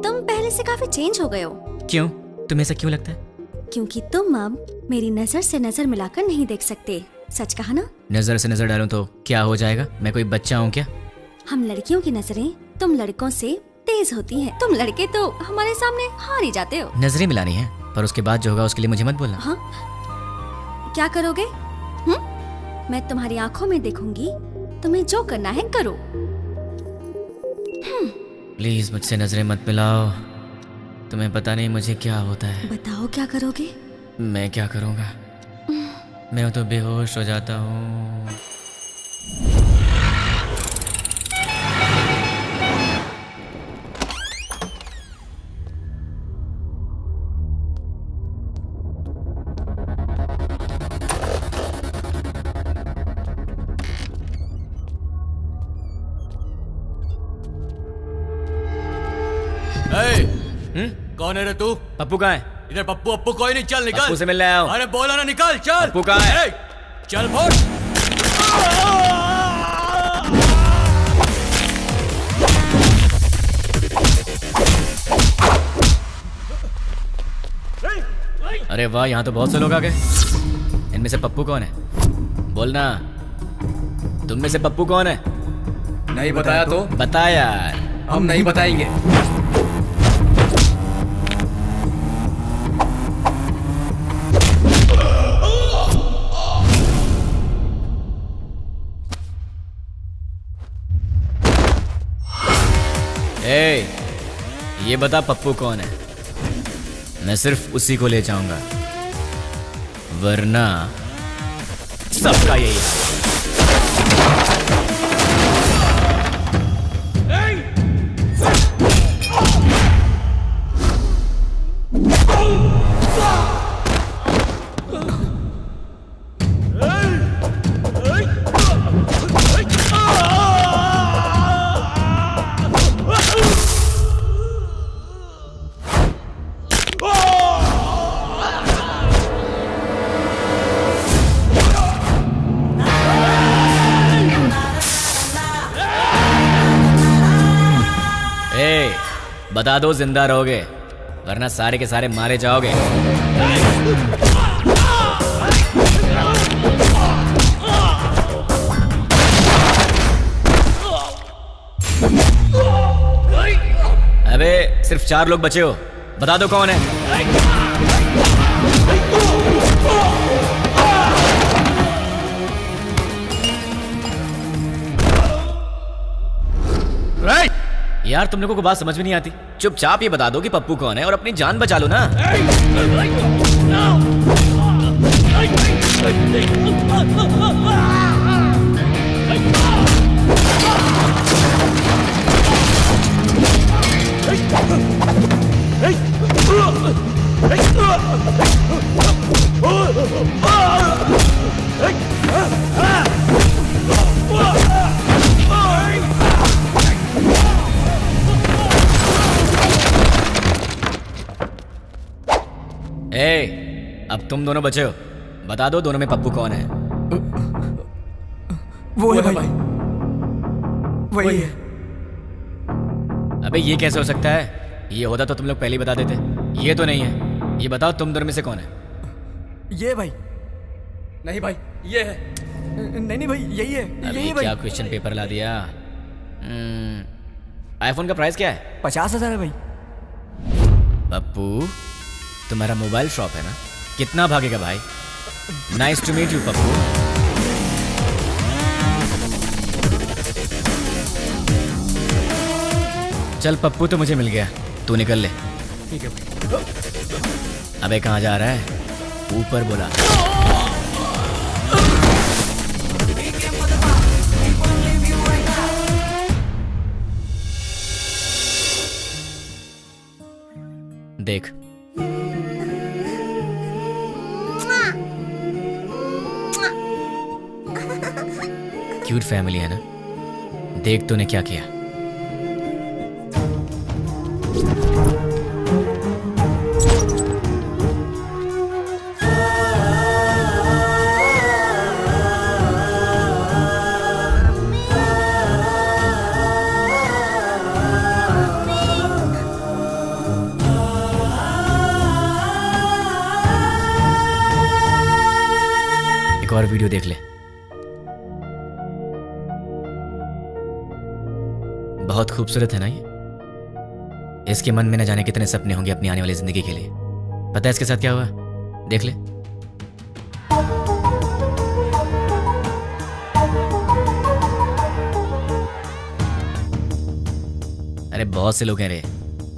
तुम पहले से काफी चेंज हो गए हो। क्यों? तुम्हें ऐसा क्यों लगता है? क्योंकि तुम अब मेरी नजर से नजर मिलाकर नहीं देख सकते। सच कहा ना? नजर से नजर डालूं तो क्या हो जाएगा? मैं कोई बच्चा हूँ क्या? हम लड़कियों की नजरें तुम लड़कों से तेज होती हैं। तुम लड़के तो हमारे सामने हार ही जाते हो। नजरें मिलानी है, पर उसके बाद जो होगा उसके लिए मुझे मत बोलना। हाँ? क्या करोगे? मैं तुम्हारी आंखों में देखूंगी, तुम्हें जो करना है करो। प्लीज मुझसे नजरें मत मिलाओ, तुम्हें पता नहीं मुझे क्या होता है। बताओ क्या करोगे? मैं क्या करूँगा? मैं तो बेहोश हो जाता हूँ। कौन है रे तू? पप्पू कहाँ है? इधर पप्पू अपू कोई नहीं, चल निकल। पप्पू से मिलने आया हूँ। अरे बोला ना निकल, चल। पप्पू कहाँ है? चल बोल। अरे वाह, यहाँ तो बहुत से लोग आ गए। इनमें से पप्पू कौन है? बोलना, तुम में से पप्पू कौन है? नहीं बताया तो? बता यार। हम नहीं बताएंगे। ये बता पप्पू कौन है? मैं सिर्फ उसी को ले जाऊंगा, वरना सबका यही है। बता दो जिंदा रहोगे, वरना सारे के सारे मारे जाओगे। अबे सिर्फ 4 लोग बचे हो, बता दो कौन है? यार तुम लोगों को बात समझ में नहीं आती। चुपचाप ये बता दो कि पप्पू कौन है और अपनी जान बचा लो ना। ए, अब तुम दोनों बचे हो, बता दो दोनों में पप्पू कौन है? वो है भाई, वही है। अबे ये कैसे हो सकता है? ये होता तो तुम लोग पहले ही बता देते। ये तो नहीं है। ये बताओ तुम दोनों में से कौन है? ये भाई, नहीं भाई ये है, नहीं भाई यही है, अभी यही भाई। क्या क्वेश्चन पेपर ला दिया? आईफोन का प्राइस क्या है? 50,000 है भाई। पप्पू, तुम्हारा मोबाइल शॉप है ना? कितना भागेगा भाई? Nice to meet you Pappu. चल पप्पू तो मुझे मिल गया, तू निकल ले। ठीक है भाई। अबे कहाँ जा रहा है? ऊपर बोला। देख, क्यूट फैमिली है ना? देख तूने क्या किया। एक और वीडियो देख ले। बहुत खूबसूरत है ना ये? इसके मन में न जाने कितने सपने होंगे अपनी आने वाली जिंदगी के लिए। पता है इसके साथ क्या हुआ? देख ले। अरे बहुत से लोग हैं रे,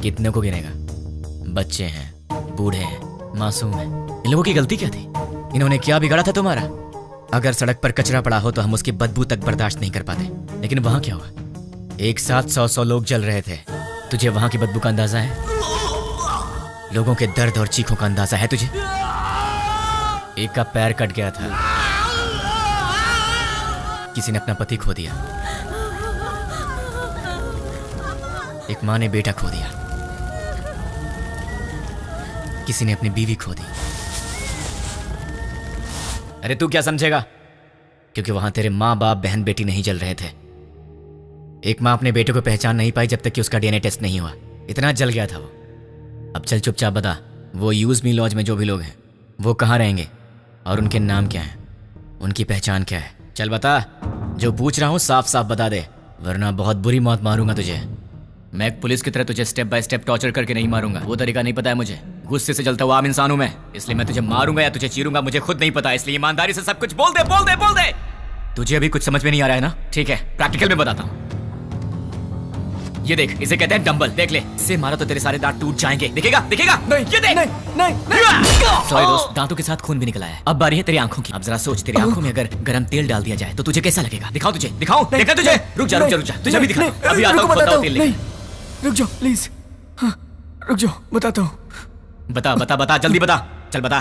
कितने को गिनेगा? बच्चे हैं, बूढ़े हैं, मासूम हैं। इन लोगों की गलती क्या थी? इन्होंने क्या बिगाड़ा था तुम्हारा? अगर सड़क पर कचरा पड़ा हो तो हम उसकी बदबू तक बर्दाश्त नहीं कर पाते, लेकिन वहां क्या हुआ? एक साथ 100 लोग जल रहे थे। तुझे वहां की बदबू का अंदाजा है? लोगों के दर्द और चीखों का अंदाजा है तुझे? एक का पैर कट गया था, किसी ने अपना पति खो दिया, एक माँ ने बेटा खो दिया, किसी ने अपनी बीवी खो दी। अरे तू क्या समझेगा? क्योंकि वहां तेरे माँ बाप बहन बेटी नहीं जल रहे थे। एक माँ अपने बेटे को पहचान नहीं पाई जब तक कि उसका डीएनए टेस्ट नहीं हुआ। इतना जल गया था वो। अब चल चुपचाप बता, वो यूज मी लॉज में जो भी लोग हैं वो कहाँ रहेंगे और उनके नाम क्या हैं, उनकी पहचान क्या है? चल बता। जो पूछ रहा हूँ साफ साफ बता दे, वरना बहुत बुरी मौत मारूंगा तुझे। मैं एक पुलिस की तरह तुझे स्टेप बाय स्टेप टॉर्चर करके नहीं मारूंगा, वो तरीका नहीं पता है मुझे। गुस्से से जलता हुआ आम इंसान हूं मैं, इसलिए मैं तुझे मारूंगा या तुझे चीरूंगा मुझे खुद नहीं पता। इसलिए ईमानदारी से सब कुछ बोल दे, बोल दे, बोल दे। तुझे अभी कुछ समझ में नहीं आ रहा है ना? ठीक है, प्रैक्टिकल में बताता हूँ। ये देख, इसे कहते हैं डंबल। देख ले, इससे मारा तो तेरे सारे दांत टूट जाएंगे। दिखेगा? दिखेगा? नहीं, ये देख। नहीं। सॉरी दोस्त, दांतों के साथ खून भी निकला है। अब बारी है तेरी आंखों की। अब जरा सोच, तेरी आंखों में अगर गरम तेल डाल दिया जाए तो तुझे कैसा लगेगा? दिखाओ तुझे, दिखाओ। देखा तुझे? रुक जा, रुक जा, रुक जा, तुझे अभी दिखा। अभी आता हूँ, बताओ तेल लेके। रुक जाओ प्लीज, हाँ, रुक जाओ, बताता हूँ। बता बता बता, जल्दी बता, चल बता,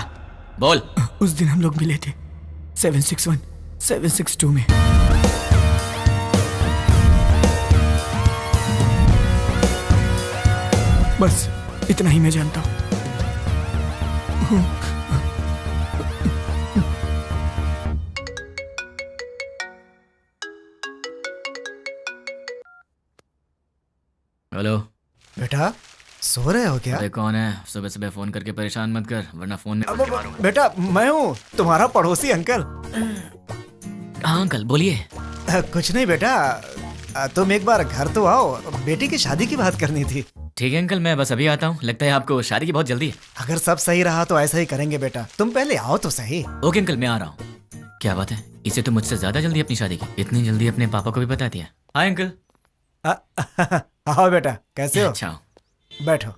बोल। उस दिन हम लोग मिले थे 761 762 में। बस इतना ही मैं जानता हूँ। हेलो बेटा, सो रहे हो क्या? अरे कौन है? सुबह सुबह फोन करके परेशान मत कर, वरना फोन में पलटी मारूंगा। बेटा मैं हूँ, तुम्हारा पड़ोसी अंकल। हाँ अंकल बोलिए। कुछ नहीं बेटा, तुम एक बार घर तो आओ, बेटी की शादी की बात करनी थी। ठीक है अंकल, मैं बस अभी आता हूँ। लगता है आपको शादी की बहुत जल्दी है। अगर सब सही रहा तो ऐसा ही करेंगे बेटा, तुम पहले आओ तो सही। ओके अंकल, मैं आ रहा हूँ। क्या बात है, इसे तो मुझसे ज्यादा जल्दी अपनी शादी की। इतनी जल्दी अपने पापा को भी बता दिया। Hi uncle. आओ बेटा, कैसे हो? अच्छा बैठो।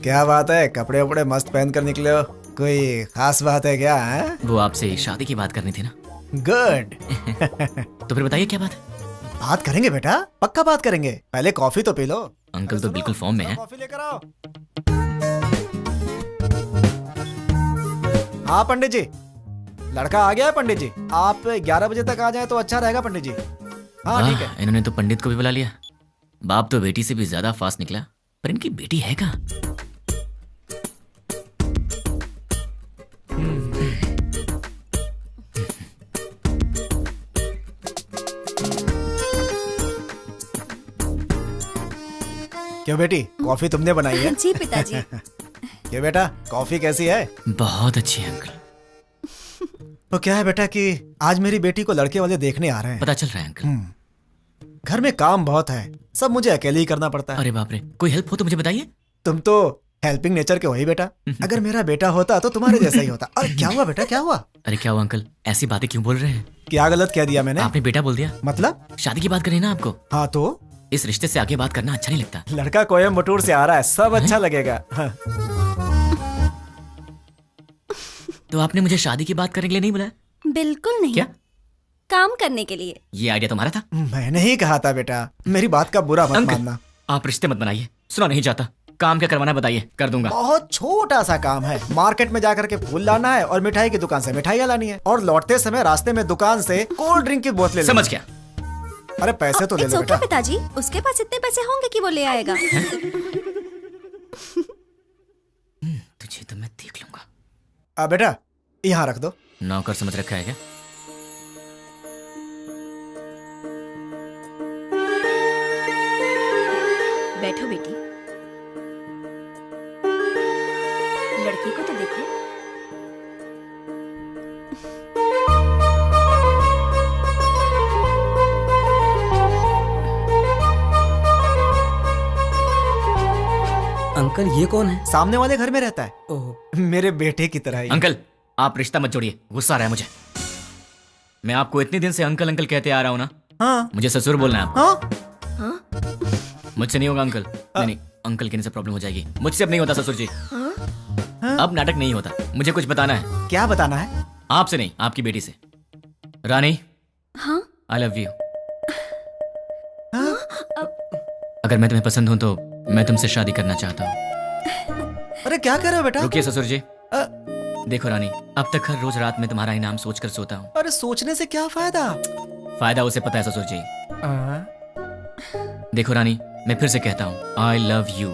क्या बात है, कपड़े वपड़े मस्त पहन कर निकले हो, कोई खास बात है क्या? है? वो आपसे शादी की बात करनी थी ना। गुड। तो फिर बताइए क्या बात है? बात करेंगे बेटा, पक्का बात करेंगे। पहले कॉफी तो पी लो। अंकल तो बिल्कुल फॉर्म में है। कॉफी लेकर आओ। हाँ पंडित जी, लड़का आ गया है पंडित जी। आप 11 बजे तक आ जाए तो अच्छा रहेगा पंडित जी। हाँ ठीक है। इन्होंने तो पंडित को भी बुला लिया। बाप तो बेटी से भी ज्यादा फास्ट निकला, पर इनकी बेटी है कहाँ? क्यों बेटी, कॉफी तुमने बनाई है? जी पिताजी। क्यों बेटा, कॉफी कैसी है? बहुत अच्छी है अंकल। तो क्या है बेटा कि आज मेरी बेटी को लड़के वाले देखने आ रहे हैं। पता चल रहा है अंकल। घर में काम बहुत है, सब मुझे अकेले ही करना पड़ता है। अरे बाप रे, कोई हेल्प हो तो मुझे बताइए। तुम तो हेल्पिंग नेचर के हो ही बेटा। अगर मेरा बेटा होता तो तुम्हारे जैसा ही होता। और क्या हुआ बेटा, क्या हुआ? अरे क्या हुआ अंकल, ऐसी बातें क्यों बोल रहे हैं? क्या गलत कह दिया मैंने? आपने बेटा बोल दिया। मतलब? शादी की बात करी ना आपको। हाँ तो इस रिश्ते से आगे बात करना अच्छा नहीं लगता। लड़का कोयम्बटूर से आ रहा है, सब अच्छा लगेगा। हाँ। तो आपने मुझे शादी की बात करने के लिए नहीं बुलाया? बिल्कुल नहीं। क्या? काम करने के लिए। ये आइडिया तुम्हारा था? मैंने ही कहा था बेटा, मेरी बात का बुरा मत मानना। आप रिश्ते मत बनाइए, सुना नहीं चाहता। काम क्या करवाना है बताइए, कर दूंगा। बहुत छोटा सा काम है, मार्केट में जाकर के फूल लाना है और मिठाई की दुकान से मिठाइयाँ लानी है, और लौटते समय रास्ते में दुकान से कोल्ड ड्रिंक की बोतलें। समझ गया। अरे पैसे तो ले लो बेटा। पिताजी, उसके पास इतने पैसे होंगे कि वो ले आएगा। तुझे तो मैं देख लूंगा। बेटा यहाँ रख दो। नौकर समझ रखा है क्या? बैठो बेटी, लड़की को तो देखो। अंकल ये कौन है? सामने वाले घर में रहता है। ओह, मेरे बेटे की तरह ही। अंकल आप रिश्ता मत जोड़िए, गुस्सा आ रहा है मुझे। मैं आपको इतने दिन से अंकल अंकल कहते आ रहा हूँ ना। हाँ। मुझे ससुर बोलना है आपको। हाँ? मुझसे नहीं होगा अंकल। नहीं अंकल कहने से प्रॉब्लम हो जाएगी। मुझसे अब नहीं होता ससुर जी। अब नाटक नहीं होता। मुझे कुछ बताना है। क्या बताना है? आपसे नहीं, आपकी बेटी से। रानी। हाँ? I love you. अगर मैं तुम्हें पसंद हूं तो मैं तुमसे शादी करना चाहता हूँ। अरे क्या कर रहे हो बेटा? रुकिए ससुर जी। देखो रानी, अब तक हर रोज रात में तुम्हारा इनाम सोचकर सोता हूँ। अरे सोचने से क्या फायदा? फायदा उसे पता है ससुर जी। देखो रानी, मैं फिर से कहता हूँ आई लव यू।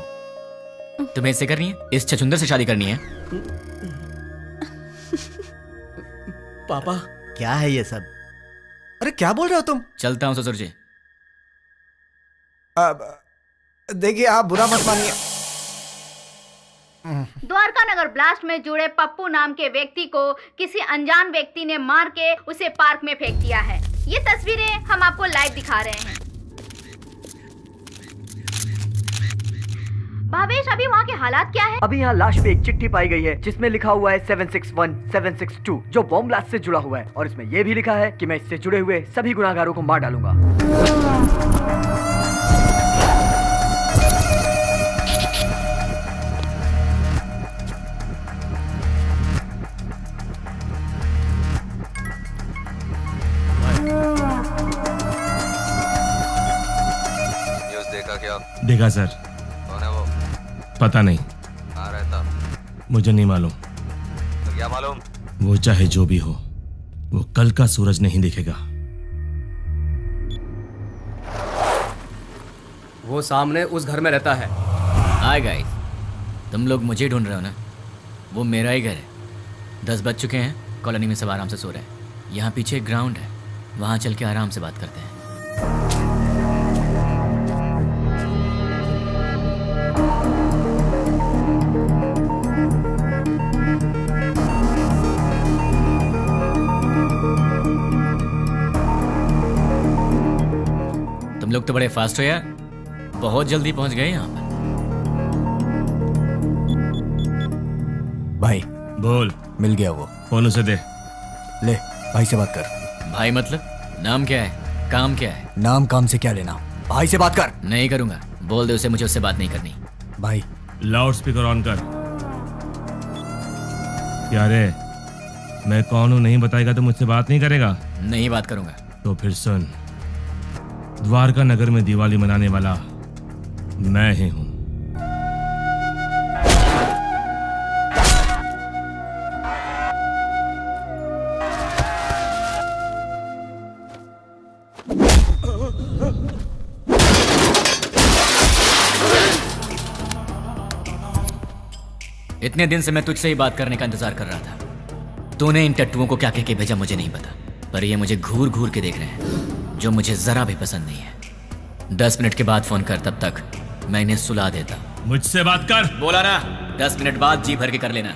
तुम्हें इससे करनी है? इस छछुंदर से शादी करनी है? पापा क्या है ये सब? अरे क्या बोल रहे हो तुम? चलता हूँ ससुर जी। देखिए आप बुरा मत मानिए। द्वारका नगर ब्लास्ट में जुड़े पप्पू नाम के व्यक्ति को किसी अनजान व्यक्ति ने मार के उसे पार्क में फेंक दिया है। ये तस्वीरें हम आपको लाइव दिखा रहे हैं। भावेश, अभी वहाँ के हालात क्या है? अभी यहाँ लाश पे एक चिट्ठी पाई गई है जिसमें लिखा हुआ है 761 762 जो बॉम्ब ब्लास्ट से जुड़ा हुआ है, और इसमें यह भी लिखा है कि मैं इससे जुड़े हुए सभी गुनाहगारों को मार डालूंगा। न्यूज़ देखा क्या? देखा सर। कौन है वो? पता नहीं, कहाँ रहता? मुझे नहीं मालूम। तो क्या मालूम? वो चाहे जो भी हो, वो कल का सूरज नहीं दिखेगा। वो सामने उस घर में रहता है। हाय गाइस, तुम लोग मुझे ढूंढ रहे हो ना? वो मेरा ही घर है। 10 बज चुके हैं, कॉलोनी में सब आराम से सो रहे हैं। यहाँ पीछे एक ग्राउंड है, वहाँ चल के आराम से बात करते हैं। तुम लोग तो बड़े फास्ट हो यार, बहुत जल्दी पहुंच गए यहाँ पर। भाई बोल। मिल गया वो। फोन उसे दे। ले भाई से बात कर। भाई मतलब? नाम क्या है, काम क्या है? नाम काम से क्या लेना, भाई से बात कर। नहीं करूंगा, बोल दे उसे मुझे उससे बात नहीं करनी। भाई लाउड स्पीकर ऑन कर। क्या रे, मैं कौन हूँ नहीं बताएगा तो मुझसे बात नहीं करेगा? नहीं बात करूंगा। तो फिर सुन, द्वारका नगर में दिवाली मनाने वाला मैं ही हूँ। इतने दिन से मैं तुझसे ही बात करने का इंतजार कर रहा था। तूने इन टट्टुओं को क्या कह के भेजा मुझे नहीं पता, पर ये मुझे घूर घूर के देख रहे हैं, जो मुझे जरा भी पसंद नहीं है। 10 मिनट के बाद फोन कर, तब तक मैं इन्हें सुला देता। मुझसे बात कर। बोला ना, 10 मिनट बाद जी भर के कर लेना।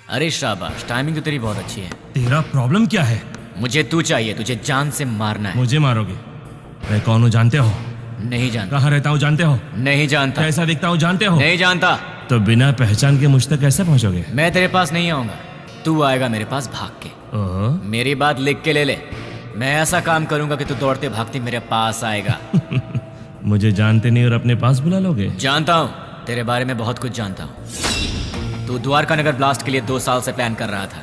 अरे शाबाश, टाइमिंग तो तेरी बहुत अच्छी है। तेरा प्रॉब्लम क्या है? मुझे तू चाहिए, तुझे जान से मारना है। मुझे मारोगे? मैं कौन हूँ जानते हो? नहीं जानता। कहाँ रहता हूँ जानते हो? नहीं जानता। कैसा दिखता हूँ जानते हो? नहीं जानता। तो बिना पहचान के मुझ तक कैसे पहुँचोगे? मैं तेरे पास नहीं आऊंगा, तू आएगा मेरे पास भाग के। ओहो। मेरी बात लिख के ले ले। मैं ऐसा काम करूंगा कि तू दौड़ते भागते मेरे पास आएगा। मुझे जानते नहीं और अपने पास बुला लोगे? जानता हूँ, तेरे बारे में बहुत कुछ जानता हूँ। तू द्वारका नगर ब्लास्ट के लिए 2 साल से प्लान कर रहा था।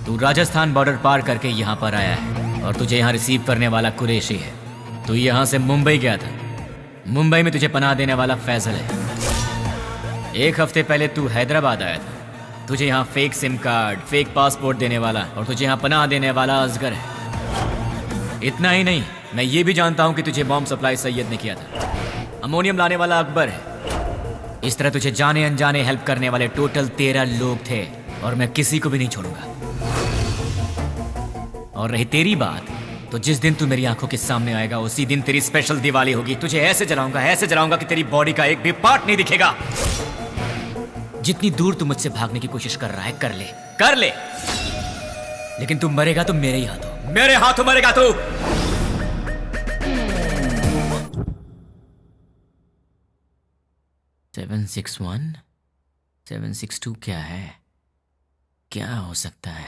तू राजस्थान बॉर्डर पार करके यहाँ पर आया है और तुझे यहाँ रिसीव करने वाला कुरैशी है। तू यहाँ से मुंबई गया था। मुंबई में तुझे पनाह देने वाला फैजल है। 1 हफ्ते पहले तू हैदराबाद आया था। तुझे यहाँ fake SIM card, fake passport देने वाला और तुझे यहाँ पनाह देने वाला असगर है। इतना ही नहीं, मैं ये भी जानता हूँ कि तुझे बॉम्ब सप्लाई सैयद ने किया था। अमोनियम लाने वाला अकबर है। इस तरह तुझे जाने अनजाने हेल्प करने वाले टोटल 13 लोग थे और मैं किसी को भी नहीं छोड़ूंगा। और रही तेरी बात, तो जिस दिन तू मेरी आंखों के सामने आएगा उसी दिन तेरी स्पेशल दिवाली होगी। तुझे ऐसे जलाऊंगा कि तेरी बॉडी का एक भी पार्ट नहीं दिखेगा। जितनी दूर तू मुझसे भागने की कोशिश कर रहा है कर ले, लेकिन तू मरेगा तो मेरे हाथों मरेगा तू। सेवन 762 क्या है? क्या हो सकता है?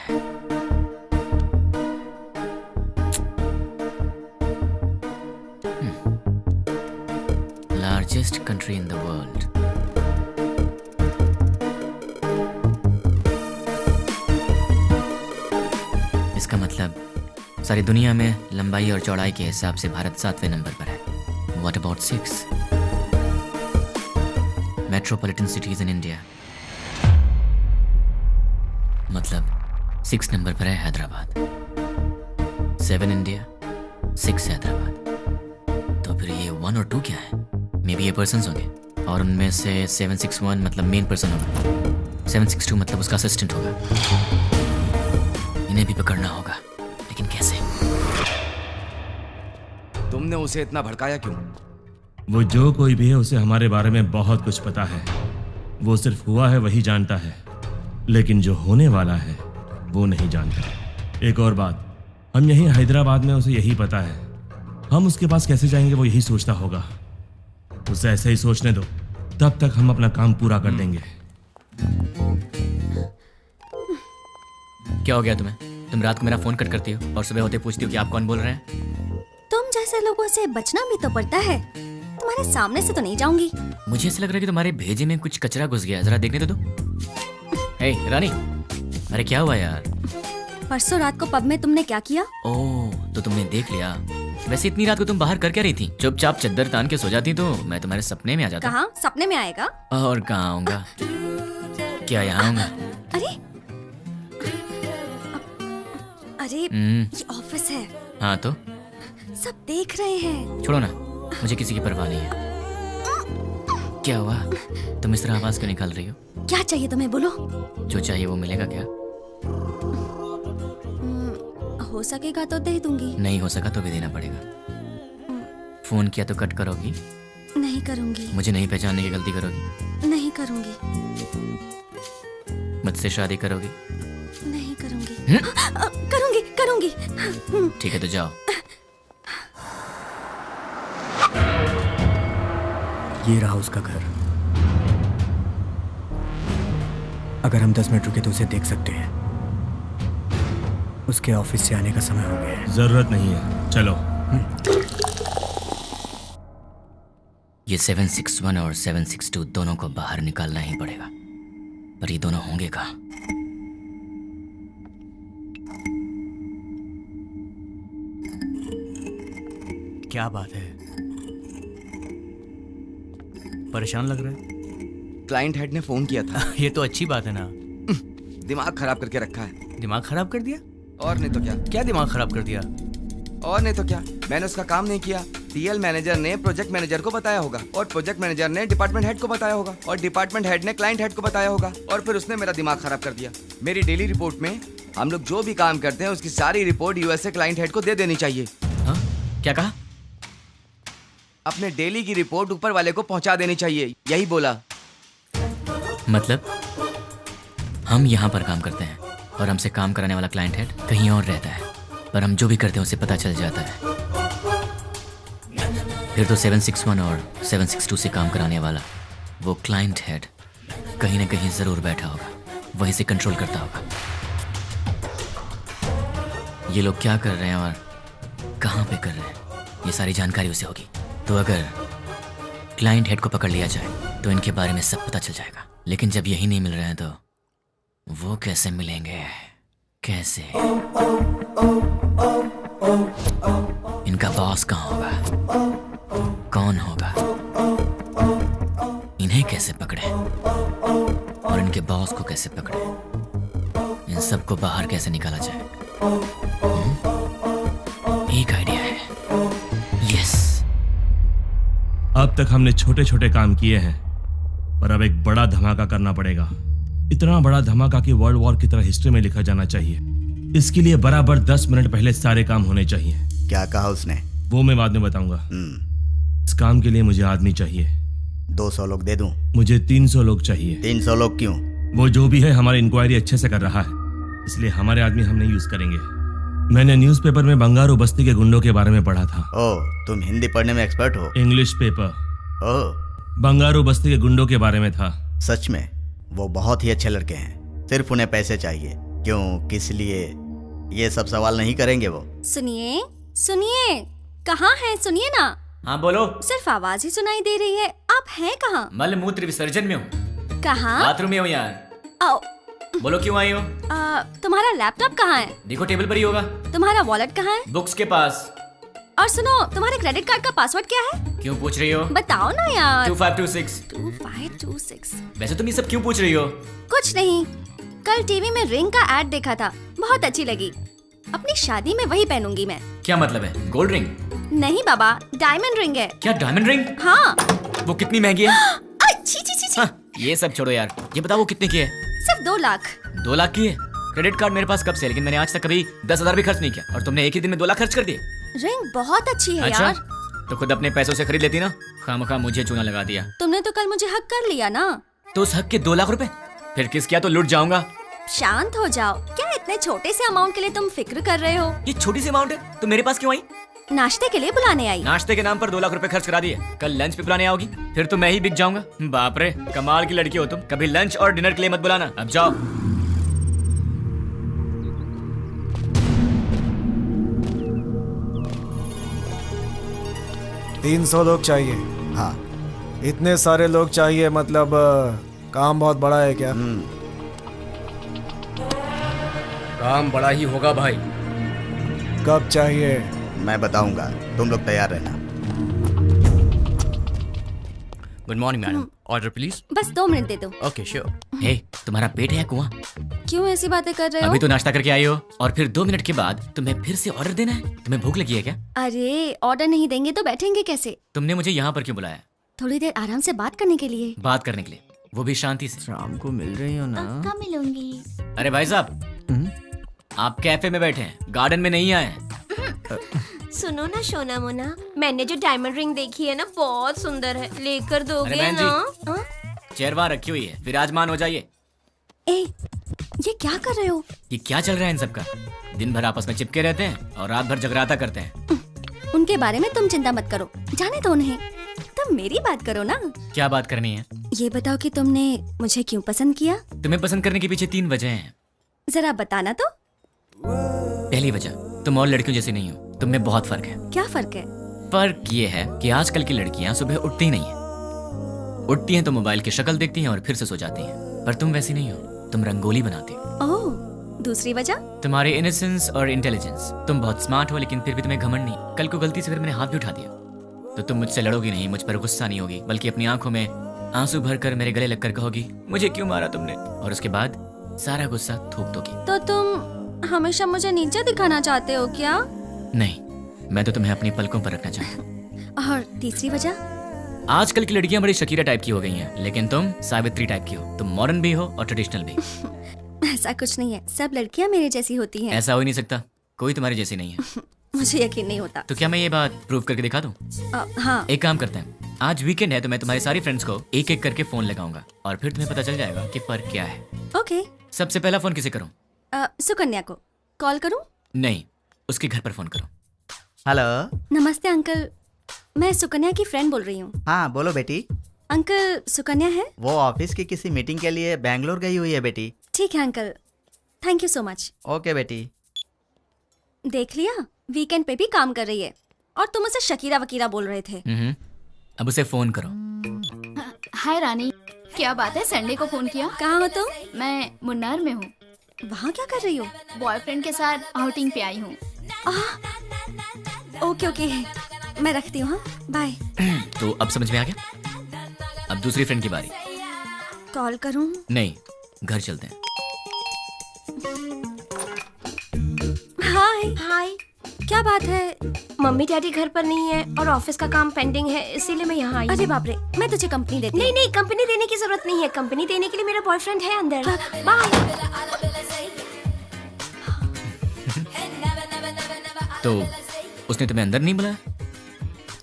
Largest country in the world. इसका मतलब सारी दुनिया में लंबाई और चौड़ाई के हिसाब से भारत 7वें नंबर पर है। What about 6? Metropolitan cities in India, मतलब 6 नंबर पर है हैदराबाद। 7 इंडिया, 6 हैदराबाद। तो फिर ये 1 और 2 क्या है? मे बी ये पर्सन्स होंगे और उनमें से 761 मतलब मेन पर्सन होगा, 762 मतलब उसका असिस्टेंट होगा। इन्हें भी पकड़ना होगा, लेकिन कैसे? तुमने उसे इतना भड़काया क्यों? वो जो कोई भी है उसे हमारे बारे में बहुत कुछ पता है। वो सिर्फ हुआ है वही जानता है, लेकिन जो होने वाला है वो नहीं जानता। एक और बात, हम यहीं हैदराबाद में उसे यही पता है। हम उसके पास कैसे जाएंगे वो यही सोचता होगा। उसे ऐसे ही सोचने दो, तब तक हम अपना काम पूरा कर देंगे। क्या हो गया तुम्हें? तुम रात को मेरा फोन कट करती हो और सुबह होते पूछती हो कि आप कौन बोल रहे हैं। तुम जैसे लोगों से बचना भी तो पड़ता है। तुम्हारे सामने से तो नहीं जाऊंगी। मुझे ऐसा लग रहा है कि तुम्हारे भेजे में कुछ कचरा घुस गया, जरा देखने तो दो। हे रानी, अरे क्या हुआ यार? परसों रात को पब में तुमने क्या किया? ओह, तो तुमने देख लिया। वैसे इतनी रात को तुम बाहर कर क्या रही थी? चुपचाप चद्दर तान के सो जाती तो मैं तुम्हारे सपने में आ जाता। कहाँ? सपने में आएगा? और कहाँ आऊंगा? क्या यहाँ आऊंगा? अरे अरे हम्म, ये ऑफिस है, हाँ तो सब देख रहे हैं। छोड़ो ना, मुझे किसी की परवाह नहीं है। क्या हुआ? तुम इस तरह आवाज क्यों निकाल रही हो? क्या चाहिए तुम्हें, बोलो। जो चाहिए वो मिलेगा क्या? हो सकेगा तो दे दूंगी। नहीं हो सका तो भी देना पड़ेगा। फोन किया तो कट करोगी? नहीं करूंगी। मुझे नहीं पहचानने की गलती करोगी? नहीं करूंगी। मुझसे शादी करोगी? नहीं करूंगी। करूंगी करूंगी। ठीक है तो जाओ। ये रहा उसका घर। अगर हम 10 मिनट रुके तो उसे देख सकते हैं। उसके ऑफिस से आने का समय हो गया है। जरूरत नहीं है, चलो। ये 761 और 762 दोनों को बाहर निकालना ही पड़ेगा, पर ये दोनों होंगे कहाँ? क्या बात है, परेशान लग रहा है। क्लाइंट हेड ने फोन किया था। ये तो अच्छी बात है ना। दिमाग खराब करके रखा है। दिमाग खराब कर दिया? और नहीं तो क्या। क्या दिमाग खराब कर दिया? और नहीं तो क्या, मैंने उसका काम नहीं किया। टीएल मैनेजर ने प्रोजेक्ट मैनेजर को बताया होगा, और प्रोजेक्ट मैनेजर ने डिपार्टमेंट हेड को बताया होगा, और डिपार्टमेंट हेड ने क्लाइंट हेड को बताया होगा, और फिर उसने मेरा दिमाग खराब कर दिया। मेरी डेली रिपोर्ट में हम लोग जो भी काम करते हैं उसकी सारी रिपोर्ट यूएसए क्लाइंट हेड को दे देनी चाहिए। हाँ? क्या कहा? अपने डेली की रिपोर्ट ऊपर वाले को पहुंचा देनी चाहिए, यही बोला। मतलब हम यहाँ पर काम करते हैं और हमसे काम कराने वाला क्लाइंट हेड कहीं और रहता है, पर हम जो भी करते हैं उसे पता चल जाता है। फिर तो 761 और 762 से काम कराने वाला वो क्लाइंट हेड कहीं ना कहीं जरूर बैठा होगा, वहीं से कंट्रोल करता होगा। ये लोग क्या कर रहे हैं और कहाँ पे कर रहे हैं, ये सारी जानकारी उसे होगी। तो अगर क्लाइंट हेड को पकड़ लिया जाए तो इनके बारे में सब पता चल जाएगा। लेकिन जब यही नहीं मिल रहे हैं तो वो कैसे मिलेंगे? कैसे? इनका बॉस कहाँ होगा? कौन होगा? इन्हें कैसे पकड़े और इनके बॉस को कैसे पकड़े? इन सबको बाहर कैसे निकाला जाए? एक आइडिया है। यस। अब तक हमने छोटे छोटे काम किए हैं, पर अब एक बड़ा धमाका करना पड़ेगा। इतना बड़ा धमाका कि वर्ल्ड वॉर की तरह हिस्ट्री में लिखा जाना चाहिए। इसके लिए बराबर 10 मिनट पहले सारे काम होने चाहिए। क्या कहा उसने? वो मैं बाद में बताऊंगा। इस काम के लिए मुझे आदमी चाहिए। 200 लोग दे दूं? मुझे 300 लोग चाहिए। 300 लोग क्यों? वो जो भी है हमारी इंक्वायरी अच्छे से कर रहा है, इसलिए हमारे आदमी हम नहीं यूज करेंगे। मैंने न्यूज़पेपर में बंगारू बस्ती के गुंडों के बारे में पढ़ा था। ओह, तुम हिंदी पढ़ने में एक्सपर्ट हो? English paper. ओह, बंगारू बस्ती के गुंडों के बारे में था। सच में? वो बहुत ही अच्छे लड़के हैं, सिर्फ उन्हें पैसे चाहिए। क्यों, किस लिए, ये सब सवाल नहीं करेंगे वो। सुनिए सुनिए, कहाँ हैं? सुनिए ना। हाँ बोलो। सिर्फ आवाज ही सुनाई दे रही है, आप हैं कहाँ? मल मूत्र विसर्जन में हूँ। कहाँ? बाथरूम में हूँ यार। आओ। बोलो क्यों आई हो? तुम्हारा लैपटॉप कहाँ है? देखो टेबल पर ही होगा। तुम्हारा वॉलेट कहाँ है? बुक्स के पास। और सुनो, तुम्हारे क्रेडिट कार्ड का पासवर्ड क्या है? क्यों पूछ रही हो? बताओ ना यार। 2526। 2526। वैसे तुम ये सब क्यों पूछ रही हो? कुछ नहीं, कल टीवी में रिंग का एड देखा था, बहुत अच्छी लगी। अपनी शादी में वही पहनूंगी मैं। क्या मतलब है? Gold ring? नहीं बाबा, डायमंड रिंग है। क्या डायमंड रिंग? हाँ। वो कितनी महंगी है? छी छी छी छी। हाँ, ये सब छोड़ो यार, ये बताओ वो कितने की है? सिर्फ 2 लाख। 2 लाख की है? क्रेडिट कार्ड मेरे पास कब से, लेकिन मैंने आज तक कभी 10,000 भी खर्च नहीं किया, और तुमने एक ही दिन में 2 लाख खर्च कर दिए। रिंग बहुत अच्छी है अच्छा? यार। तो खुद अपने पैसों से खरीद लेती ना, खामखा मुझे चूना लगा दिया। तुमने तो कल मुझे हक कर लिया ना। तो उस हक के 2 लाख रुपए फिर किस क्या, तो लुट जाऊंगा। शांत हो जाओ, क्या इतने छोटे से अमाउंट के लिए तुम फिक्र कर रहे हो? ये छोटी सी अमाउंट है तो मेरे पास क्यों आई? नाश्ते के लिए बुलाने आई। नाश्ते के नाम पर 2 लाख रुपए खर्च करा दिए, कल लंच पे बुलाने आओगी, फिर तो मैं ही बिक जाऊंगा। बाप रे, कमाल की लड़की हो तुम। कभी लंच और डिनर के लिए मत बुलाना, अब जाओ। 300 लोग चाहिए। हाँ। इतने सारे लोग चाहिए, मतलब काम बहुत बड़ा है क्या? काम बड़ा ही होगा भाई। कब चाहिए? मैं बताऊंगा, तुम लोग तैयार रहना। Good morning madam. Order please. बस 2 मिनट दे दो। Okay sure. हे, तुम्हारा पेट है या कुआं? क्यों ऐसी बातें कर रहे हो? अभी तो नाश्ता करके आई हो और फिर 2 मिनट के बाद तुम्हें फिर से ऑर्डर देना है? तुम्हें भूख लगी है क्या? अरे ऑर्डर नहीं देंगे तो बैठेंगे कैसे? तुमने मुझे यहाँ पर क्यों बुलाया? थोड़ी देर आराम से बात करने के लिए। बात करने के लिए, वो भी शांति से। शाम को मिल रही हो ना? कब मिलूंगी? अरे भाई साहब, आप कैफे में बैठे हैं, गार्डन में नहीं आए हैं। सुनो ना सोना मोना, मैंने जो डायमंड रिंग देखी है ना बहुत सुंदर है, लेकर अरे दोगे बहन जी। ना? हाँ? चेयर वहाँ रखी हुई है, विराजमान हो जाइए। ए, ये क्या कर रहे हो? ये क्या चल रहा है इन सबका? दिन भर आपस में चिपके रहते हैं और रात भर जगराता करते हैं। उनके बारे में तुम चिंता मत करो, जाने दो उन्हें। तुम मेरी बात करो ना। क्या बात करनी है? ये बताओ कि तुमने मुझे क्यों पसंद किया? तुम्हें पसंद करने के पीछे 3 वजह हैं। जरा बताना तो। पहली वजह, तुम और लड़कियों जैसी नहीं हो, तुम में बहुत फर्क है। क्या फर्क है? फर्क ये है कि आजकल की लड़कियां सुबह उठती ही नहीं है। उठती हैं तो मोबाइल की शक्ल देखती हैं और फिर से सो जाती हैं। पर तुम वैसी नहीं हो, तुम रंगोली बनाती हो। ओह, दूसरी वजह? तुम्हारी इनोसेंस और इंटेलिजेंस। तुम बहुत स्मार्ट हो लेकिन फिर भी तुम्हें घमंड नहीं। कल को गलती से फिर मैंने हाथ भी उठा दिया तो तुम मुझसे लड़ोगी नहीं, मुझ पर गुस्सा नहीं होगी, बल्कि अपनी आंखों में आंसू भरकर मेरे गले लगकर कहोगी मुझे क्यों मारा तुमने, और उसके बाद सारा गुस्सा थूक दोगी। तो तुम हमेशा मुझे नीचे दिखाना चाहते हो क्या? नहीं, मैं तो तुम्हें अपनी पलकों पर रखना चाहता हूँ। और तीसरी वजह? आजकल की लड़कियां बड़ी शकीरा टाइप की हो गई हैं, लेकिन तुम सावित्री टाइप की हो। तुम मॉडर्न भी हो और ट्रेडिशनल भी। ऐसा कुछ नहीं है, सब लड़कियां मेरे जैसी होती हैं। ऐसा हो ही नहीं सकता, कोई तुम्हारी जैसी नहीं है। मुझे यकीन नहीं होता। तो क्या मैं ये बात प्रूव करके दिखा दूं? हाँ। एक काम करते हैं, आज वीकेंड है तो मैं तुम्हारी सारी फ्रेंड्स को एक एक करके फोन लगाऊंगा और फिर तुम्हें पता चल जाएगा कि फर्क क्या है। ओके। सबसे पहला फोन किसे करूं? सुकन्या को कॉल करूं? नहीं, उसके घर पर फोन करो। हेलो। नमस्ते अंकल, मैं सुकन्या की फ्रेंड बोल रही हूँ। हाँ बोलो बेटी। अंकल, सुकन्या है? वो ऑफिस की किसी मीटिंग के लिए बैंगलोर गई हुई है बेटी। ठीक है uncle, thank you so much. Okay बेटी। देख लिया, वीकेंड पे भी काम कर रही है और तुम उसे शकीरा वकीरा बोल रहे थे। अब उसे फोन करो। हाय रानी, क्या बात है, संडे को फोन किया? कहाँ हो तुम? मैं मुन्नार में हूँ। वहाँ क्या कर रही हो? बॉयफ्रेंड के साथ आउटिंग पे आई हूँ। ओके ओके, मैं रखती हूँ। बाय। तो अब समझ में आ गया? अब दूसरी फ्रेंड की बारी। कॉल करूँ? नहीं, घर चलते हैं। हाय। हाय। क्या बात है? मम्मी डैडी घर पर नहीं है और ऑफिस का काम पेंडिंग है, इसीलिए मैं यहाँ आई। अरे बाप रे, मैं तुझे कंपनी देती हूँ। नहीं नहीं, कंपनी देने की जरूरत नहीं है, कंपनी देने के लिए मेरा बॉयफ्रेंड है अंदर। बाय। तो उसने तुम्हें अंदर नहीं बुलाया?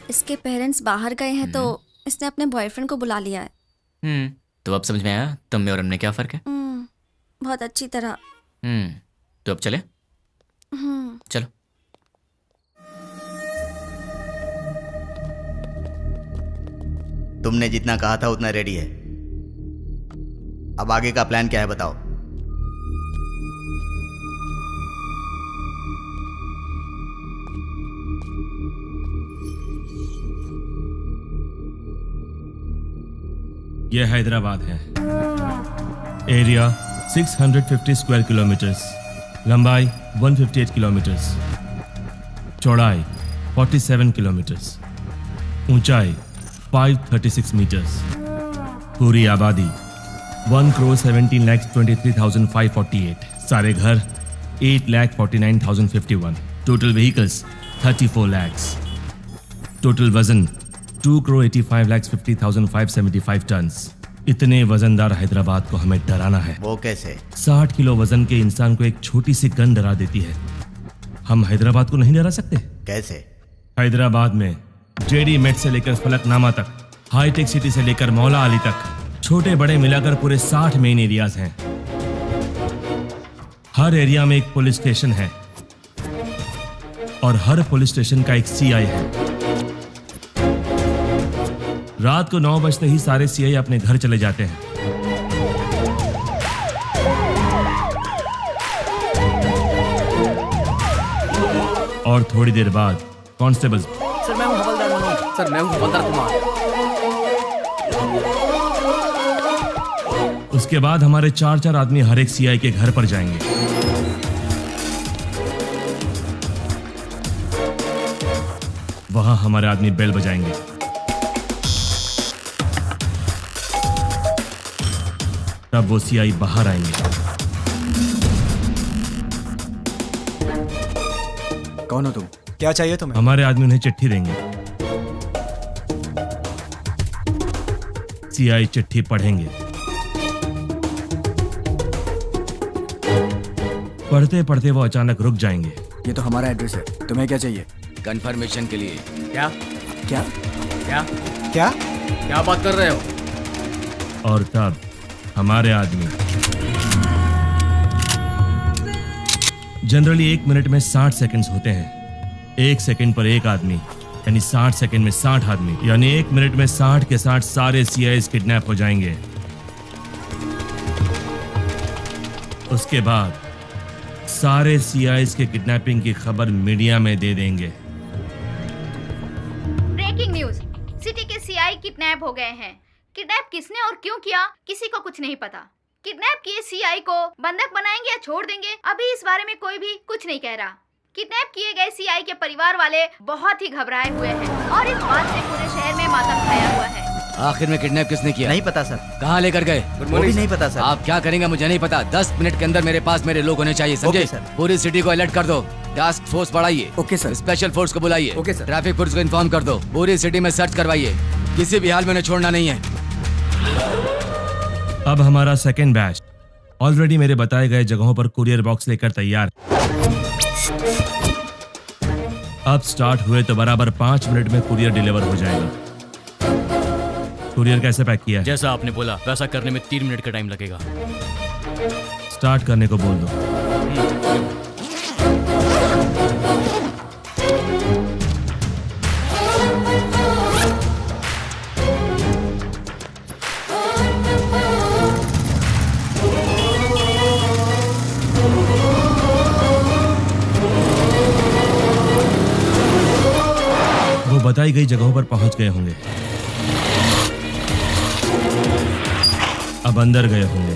इसके पेरेंट्स बाहर गए हैं तो इसने अपने बॉयफ्रेंड को बुला लिया है। तो अब समझ में आया तुम में और हमने क्या फर्क है? बहुत अच्छी तरह। तो अब चले? चलो। तुमने जितना कहा था उतना रेडी है। अब आगे का प्लान क्या है बताओ। यह हैदराबाद है। एरिया 650 स्क्वायर किलोमीटर्स, लंबाई 158 किलोमीटर्स, चौड़ाई 47 किलोमीटर्स, ऊंचाई 536 मीटर्स, पूरी आबादी 1,17,23,548, सारे घर 8,49,051, टोटल व्हीकल्स 34 lakhs, टोटल वजन 2,85,50,575 टन्स। इतने वजनदार हैदराबाद को हमें डराना है। वो कैसे? 60 किलो वजन के इंसान को एक छोटी सी गन डरा देती है। हम हैदराबाद को नहीं डरा सकते? कैसे? हैदराबाद में जेडी मेट से लेकर फलकनामा तक, हाईटेक सिटी से लेकर मौला अली तक, छोटे बड़े मिलाकर पूरे 60 मेन एरियाज हैं। हर एरिया में एक पुलिस स्टेशन है और हर पुलिस स्टेशन का एक सीआई है। रात को 9 बजते ही सारे सीआई अपने घर चले जाते हैं। और थोड़ी देर बाद कांस्टेबल्स। सर मैं हूं हवलदार मनोज। सर मैं हूं हवलदार कुमार। उसके बाद हमारे 4-4 आदमी हर एक सीआई के घर पर जाएंगे। वहां हमारे आदमी बेल बजाएंगे। तब वो सीआई बाहर आएंगे। कौन हो तुम? क्या चाहिए तुम्हें? हमारे आदमी उन्हें चिट्ठी देंगे। सीआई चिट्ठी पढ़ेंगे। पढ़ते पढ़ते वो अचानक रुक जाएंगे। ये तो हमारा एड्रेस है, तुम्हें क्या चाहिए? कंफर्मेशन के लिए। क्या क्या क्या क्या क्या बात कर रहे हो? और तब हमारे आदमी जनरली 1 मिनट में 60 सेकंड्स होते हैं। 1 सेकंड पर एक आदमी यानी 60 सेकंड में 60 आदमी, यानी 1 मिनट में 60 के 60 सारे सीआईएस किडनैप हो जाएंगे। उसके बाद सारे सीआईएस के किडनैपिंग की खबर मीडिया में दे देंगे। ब्रेकिंग न्यूज, सिटी के सीआई किडनैप हो गए हैं। किडनैप किसने और क्यों किया किसी को कुछ नहीं पता। किडनैप किए सीआई को बंधक बनाएंगे या छोड़ देंगे, अभी इस बारे में कोई भी कुछ नहीं कह रहा। किडनैप किए गए सीआई के परिवार वाले बहुत ही घबराए हुए हैं और इस बात से पूरे शहर में मातम छाया हुआ है। आखिर में किडनैप किसने किया? नहीं पता सर। कहाँ लेकर गए? वो भी नहीं पता सर। आप क्या करेंगे मुझे नहीं पता। 10 मिनट के अंदर मेरे पास मेरे लोग होने चाहिए, समझे? Okay sir. पूरी सिटी को अलर्ट कर दो। टास्क फोर्स बढ़ाइए। Okay sir. स्पेशल फोर्स को बुलाइए। Okay sir. ट्रैफिक पुलिस को इन्फॉर्म कर दो। पूरी सिटी में सर्च करवाइए, किसी भी हाल में उन्हें छोड़ना नहीं है। अब हमारा सेकेंड बैच ऑलरेडी मेरे बताए गए जगहों पर कुरियर बॉक्स लेकर तैयार। अब स्टार्ट हुए तो बराबर 5 मिनट में कुरियर डिलीवर हो जाएगा। कुरियर कैसे पैक किया है? जैसा आपने बोला वैसा करने में 3 मिनट का टाइम लगेगा। स्टार्ट करने को बोल दो। वो बताई गई जगहों पर पहुंच गए होंगे। अब अंदर गए होंगे।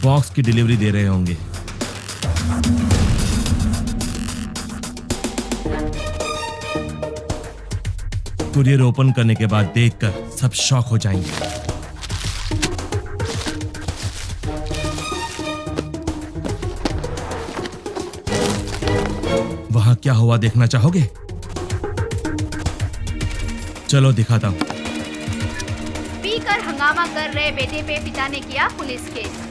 बॉक्स की डिलीवरी दे रहे होंगे। कुरियर ओपन करने के बाद देखकर सब शॉक हो जाएंगे। वहां क्या हुआ देखना चाहोगे? चलो दिखाता हूं। पीकर हंगामा कर रहे बेटे पे पिता ने किया पुलिस केस।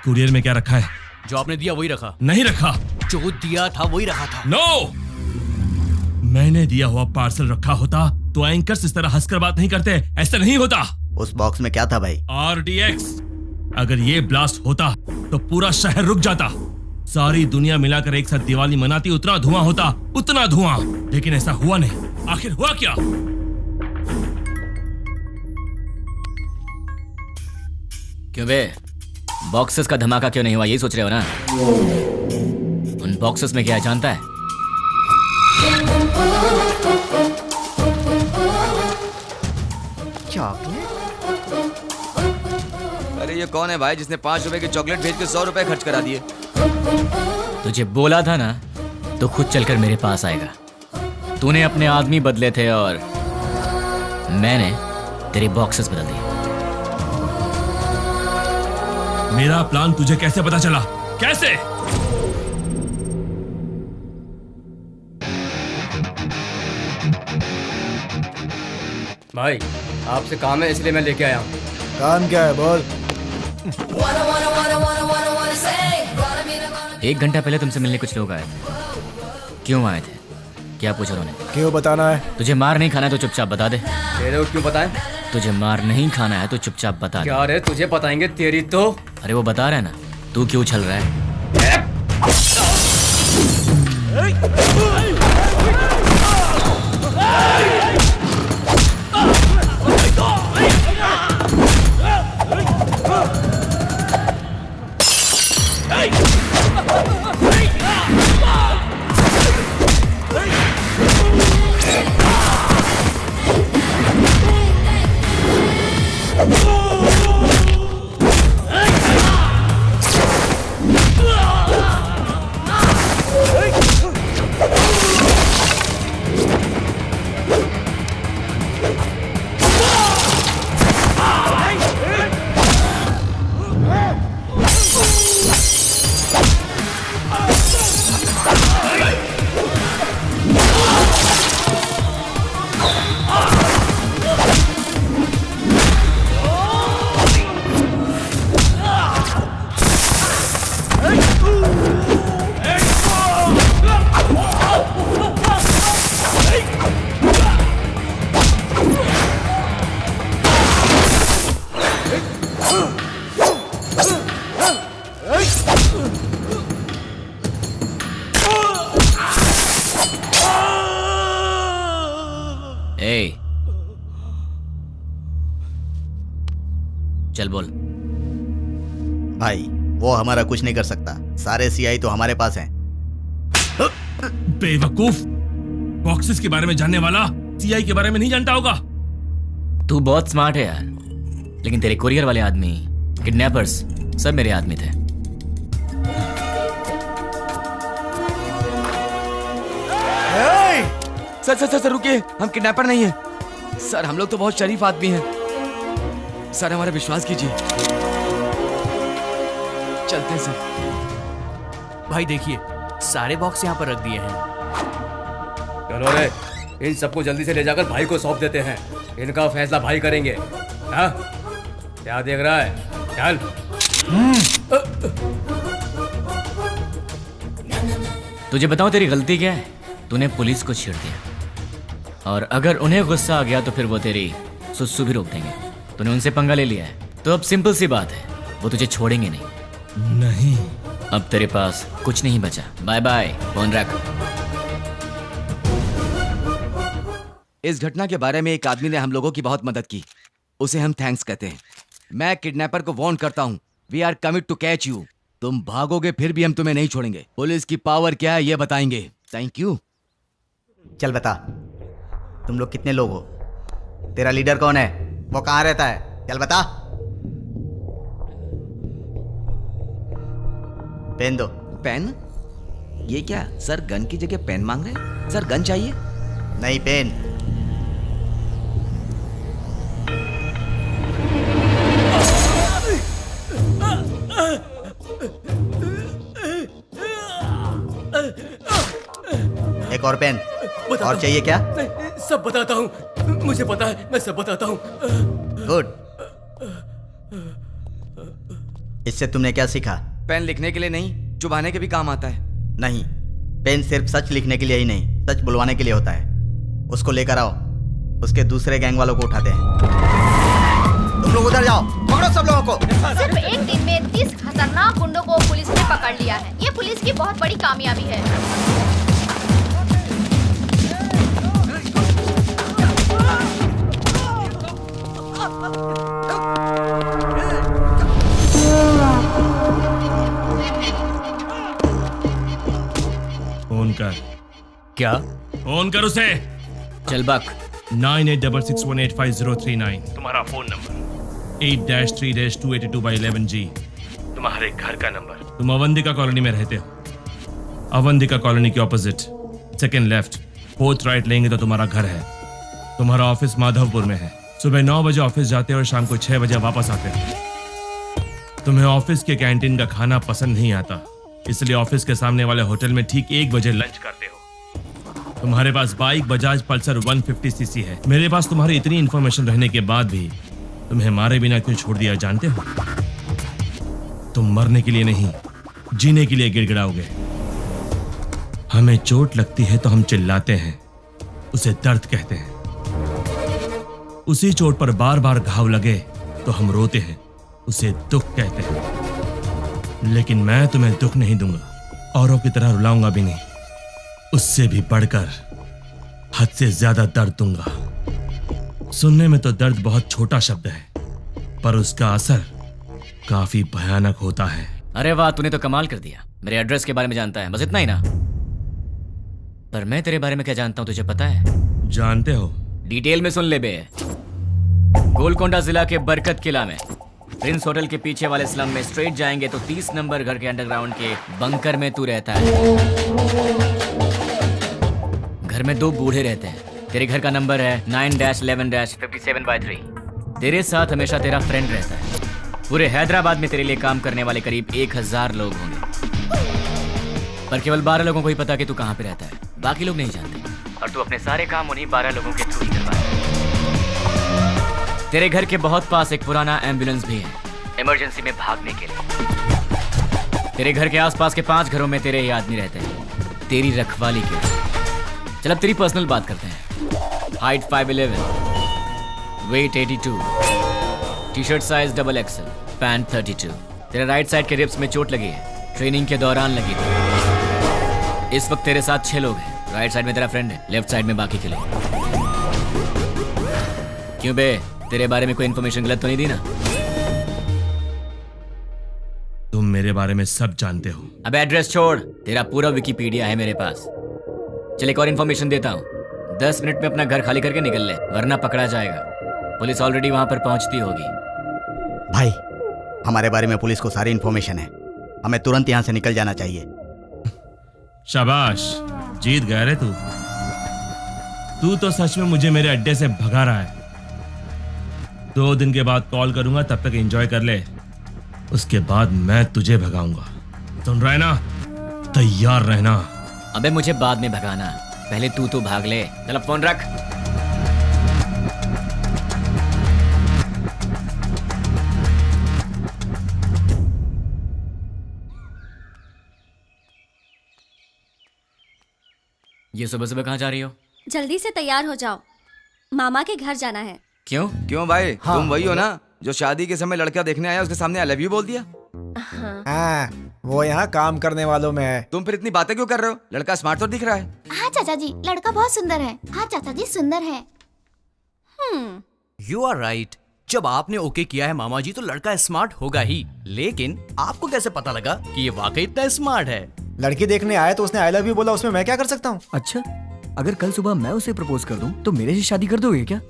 कुरियर में क्या रखा है? जो आपने दिया वही रखा। नहीं रखा। जो दिया था वही रखा था। नो! मैंने दिया हुआ पार्सल रखा होता तो एंकर्स इस तरह हंसकर बात नहीं करते। ऐसा नहीं होता। उस बॉक्स में क्या था भाई? RDX। अगर ये ब्लास्ट होता तो पूरा शहर रुक जाता। सारी दुनिया मिलाकर एक साथ दिवाली मनाती, उतना धुआं होता, उतना धुआं। लेकिन ऐसा हुआ नहीं। आखिर हुआ क्या? क्यों बे, बॉक्सेस का धमाका क्यों नहीं हुआ, यही सोच रहे हो ना? उन बॉक्सेस में क्या है जानता है? चॉकलेट? अरे ये कौन है भाई जिसने 5 रुपए की चॉकलेट भेज के 100 रुपए खर्च करा दिए? तुझे बोला था ना, तो खुद चलकर मेरे पास आएगा। तूने अपने आदमी बदले थे और मैंने तेरे बॉक्सेस बदल दिए। मेरा प्लान तुझे कैसे पता चला? कैसे? भाई आपसे काम है इसलिए मैं लेके आया हूँ। काम क्या है बोल? 1 घंटा पहले तुमसे मिलने कुछ लोग आए। क्यों आए थे? क्या पूछा उन्होंने? क्यों बताना है? तुझे मार नहीं खाना है तो चुपचाप बता दे। तेरे को क्यों बताएं? तुझे मार नहीं खाना है तो चुपचाप बता दे। क्या रे, तुझे बताएंगे तेरी तो। अरे वो बता रहा है ना, तू क्यों छल रहा है? चल बोल। भाई वो हमारा कुछ नहीं कर सकता, सारे सीआई तो हमारे पास हैं। बेवकूफ, बॉक्सेस के बारे में जानने वाला सीआई के बारे में नहीं जानता होगा। तू बहुत स्मार्ट है यार, लेकिन तेरे कोरियर वाले आदमी, किडनैपर्स, सब मेरे आदमी थे। सर सर सर, सर रुकिए, हम किडनैपर नहीं हैं। सर हम लोग तो बहुत शरीफ आदमी हैं। सर हमारा विश्वास कीजिए। चलते हैं सर। भाई देखिए, सारे बॉक्स यहाँ पर रख दिए हैं। चलो रे, इन सबको जल्दी से ले जाकर भाई को सौंप देते हैं। इनका फैसला भाई करेंगे। हाँ? क्या देख रहा है? चल। तुझे बताऊं तेरी गलती क्या है? तूने पुलिस को छेड़ दिया, और अगर उन्हें गुस्सा आ गया तो फिर वो तेरी सुसु भी रोक देंगे। तूने उनसे पंगा ले लिया है, तो अब सिंपल सी बात है, वो तुझे छोड़ेंगे नहीं। नहीं, अब तेरे पास कुछ नहीं बचा। बाय बाय, फोन रख। इस घटना के बारे में एक आदमी ने हम लोगों की बहुत मदद की, उसे हम थैंक्स कहते हैं। मैं किडनैपर को वार्न करता हूँ, we are commit to catch you. तुम भागोगे फिर भी हम तुम्हें नहीं छोड़ेंगे। पुलिस की पावर क्या है ये बताएंगे। Thank you. चल बता, तुम लोग कितने लोग हो? तेरा लीडर कौन है? वो कहाँ रहता है? चल बता। पेन दो। पेन? ये क्या सर, गन की जगह पेन मांग रहे हैं? सर गन चाहिए? नहीं, पेन। एक और पेन। और चाहिए क्या? नहीं, सब बताता हूँ, मुझे पता है, मैं सब बताता हूँ। गुड। इससे तुमने क्या सीखा? पेन लिखने के लिए नहीं, चुभाने के भी काम आता है। नहीं, पेन सिर्फ सच लिखने के लिए ही नहीं, सच बुलवाने के लिए होता है। उसको लेकर आओ, उसके दूसरे गैंग वालों को उठाते हैं। तुम लोग उधर जाओ, पकड़ो सब लोगों को। सिर्फ एक दिन में 30 खतरनाक गुंडों को पुलिस ने पकड़ लिया है। ये पुलिस की बहुत बड़ी कामयाबी है। फोन कर। क्या? फोन कर उसे। चल बक। 9866185039 तुम्हारा फोन नंबर। 8-3-282/11G तुम्हारे घर का नंबर। तुम अवंतिका कॉलोनी में रहते हो। अवंतिका कॉलोनी के opposite second left 4th right लेंगे तो तुम्हारा घर है। तुम्हारा ऑफिस माधवपुर में है। सुबह 9 बजे ऑफिस जाते हो और शाम को 6 बजे वापस आते हो। तुम्हें ऑफिस के कैंटीन का खाना पसंद नहीं आता, इसलिए ऑफिस के सामने वाले होटल में ठीक 1 बजे लंच करते हो। तुम्हारे पास बाइक बजाज पल्सर 150cc है। मेरे पास तुम्हारी इतनी इंफॉर्मेशन रहने के बाद भी तुम्हें मारे बिना क्यों छोड़ दिया जानते हो? तुम मरने के लिए नहीं, जीने के लिए गिड़गिड़ाओगे। हमें चोट लगती है तो हम चिल्लाते हैं, उसे दर्द कहते हैं। उसी चोट पर बार बार घाव लगे तो हम रोते हैं, उसे दुख कहते हैं। लेकिन मैं तुम्हें दुख नहीं दूंगा, औरों की तरह रुलाऊंगा भी नहीं। उससे भी बढ़कर हद से ज्यादा दर्द दूंगा। सुनने में तो दर्द बहुत छोटा शब्द है, पर उसका असर काफी भयानक होता है। अरे वाह, तूने तो कमाल कर दिया। मेरे एड्रेस के बारे में जानता है, बस इतना ही ना? पर मैं तेरे बारे में क्या जानता हूं तुझे पता है? जानते हो? डिटेल में सुन ले बे। गोलकोंडा जिला के बरकत किला में प्रिंस होटल के पीछे वाले स्लम में स्ट्रेट जाएंगे तो 30 नंबर घर के अंडरग्राउंड के बंकर में तू रहता है। घर में 2 बूढ़े रहते हैं। तेरे घर का नंबर है 9-11-57/3। तेरे साथ हमेशा तेरा फ्रेंड रहता है। पूरे हैदराबाद में तेरे लिए काम करने वाले करीब 1000 लोग होंगे, पर केवल 12 लोगों को ही पता कि तू कहाँ पे रहता है। बाकी लोग नहीं जानते, और तू अपने सारे काम उन्हीं 12 लोगों के थ्रू ही करवाता है। तेरे घर के बहुत पास एक पुराना एम्बुलेंस भी है, इमरजेंसी में भागने के लिए। तेरे घर के आसपास के 5 घरों में तेरे ही आदमी रहते हैं, तेरी रखवाली के लिए। चल अब तेरी पर्सनल बात करते हैं। Height 5'11", weight 82, t-shirt size XXL, pant 32। तेरे राइट साइड के रिब्स में चोट लगी है, ट्रेनिंग के दौरान लगी थी। इस वक्त तेरे साथ 6 लोग हैं। राइट साइड में तेरा फ्रेंड है, लेफ्ट साइड में बाकी के लोग। क्यों बे, तेरे बारे में कोई इन्फॉर्मेशन गलत तो नहीं दी ना? मेरे बारे में सब जानते हो। अब एड्रेस छोड़, तेरा पूरा विकिपीडिया है मेरे पास। चल एक और इन्फॉर्मेशन देता हूँ, 10 मिनट में अपना घर खाली करके निकल ले, वरना पकड़ा जाएगा। पुलिस ऑलरेडी वहां पर पहुंचती होगी। भाई, हमारे बारे में पुलिस को सारी इन्फॉर्मेशन है, हमें तुरंत यहाँ से निकल जाना चाहिए। शाबाश, जीत गया रे तू। तू तो सच में मुझे मेरे अड्डे से भगा रहा है। 2 दिन के बाद कॉल करूंगा, तब तक एंजॉय कर ले, उसके बाद मैं तुझे भगाऊंगा। सुन रहा है ना? तैयार रहना। अबे मुझे बाद में भगाना, पहले तू तो भाग ले। चल फोन रख। ये सुबह सुबह कहाँ जा रही हो? जल्दी से तैयार हो जाओ, मामा के घर जाना है। क्यों? क्यों भाई? तुम वही हो ना जो शादी के समय लड़का देखने आया, उसके सामने आई लव यू बोल दिया? हाँ, वो यहाँ काम करने वालों में है। तुम फिर इतनी बातें क्यों कर रहे हो? लड़का स्मार्ट तो दिख रहा है। हाँ चाचा जी, लड़का बहुत सुंदर है। हाँ चाचा जी, सुंदर है। You are right. जब आपने ओके किया है मामा जी, तो लड़का स्मार्ट होगा ही। लेकिन आपको कैसे पता लगा कि ये वाकई इतना स्मार्ट है? लड़की देखने आया तो उसने आई लव यू बोला, उसमें मैं क्या कर सकता हूँ? अच्छा, अगर कल सुबह मैं उसे प्रपोज कर दूं तो मेरे से शादी कर दोगे क्या?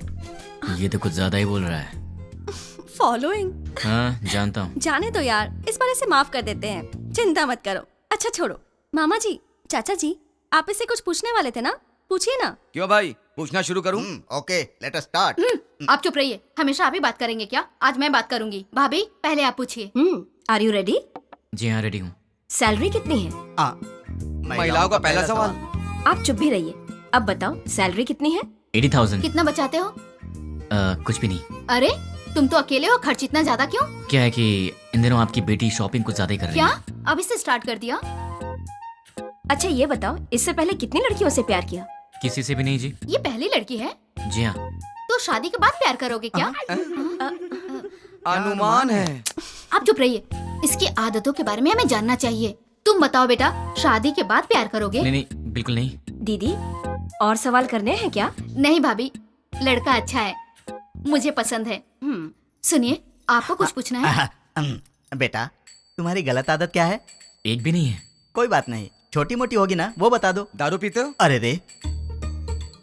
ये तो कुछ ज्यादा ही बोल रहा है। फॉलोइंग। हाँ जानता हूँ। जाने दो यार, इस बार इसे माफ कर देते हैं, चिंता मत करो। अच्छा छोड़ो, मामा जी, चाचा जी, आप इससे कुछ पूछने वाले थे ना, पूछिए ना। क्यों भाई, पूछना शुरू करूं? Okay, let us start. आप चुप रहिए, हमेशा आप ही बात करेंगे क्या? आज मैं बात करूंगी। भाभी, पहले आप पूछिए। Are you ready? जी हाँ, रेडी हूँ। सैलरी कितनी है? महिलाओं का पहला सवाल। आप चुप भी रहिए। अब बताओ, सैलरी कितनी है? 80,000। कितना बचाते हो? कुछ भी नहीं। अरे तुम तो अकेले हो, खर्च इतना ज्यादा क्यों? क्या है कि इन दिनों आपकी बेटी शॉपिंग कुछ ज्यादा ही कर रही क्या? है। अभी से स्टार्ट कर दिया? अच्छा ये बताओ, इससे पहले कितनी लड़कियों से प्यार किया? किसी से भी नहीं जी। ये पहली लड़की है? जी हाँ। तो शादी के बाद प्यार करोगे क्या? अनुमान है। आप चुप रहिए, इसकी आदतों के बारे में हमें जानना चाहिए। तुम बताओ बेटा, शादी के बाद प्यार करोगे? नहीं, बिल्कुल नहीं। दीदी, और सवाल करने हैं क्या? नहीं भाभी, लड़का अच्छा है, मुझे पसंद है। सुनिए, आपको कुछ पूछना है? बेटा, तुम्हारी गलत आदत क्या है? एक भी नहीं है। कोई बात नहीं, छोटी मोटी होगी ना, वो बता दो। दारू पीते हो? अरे रे,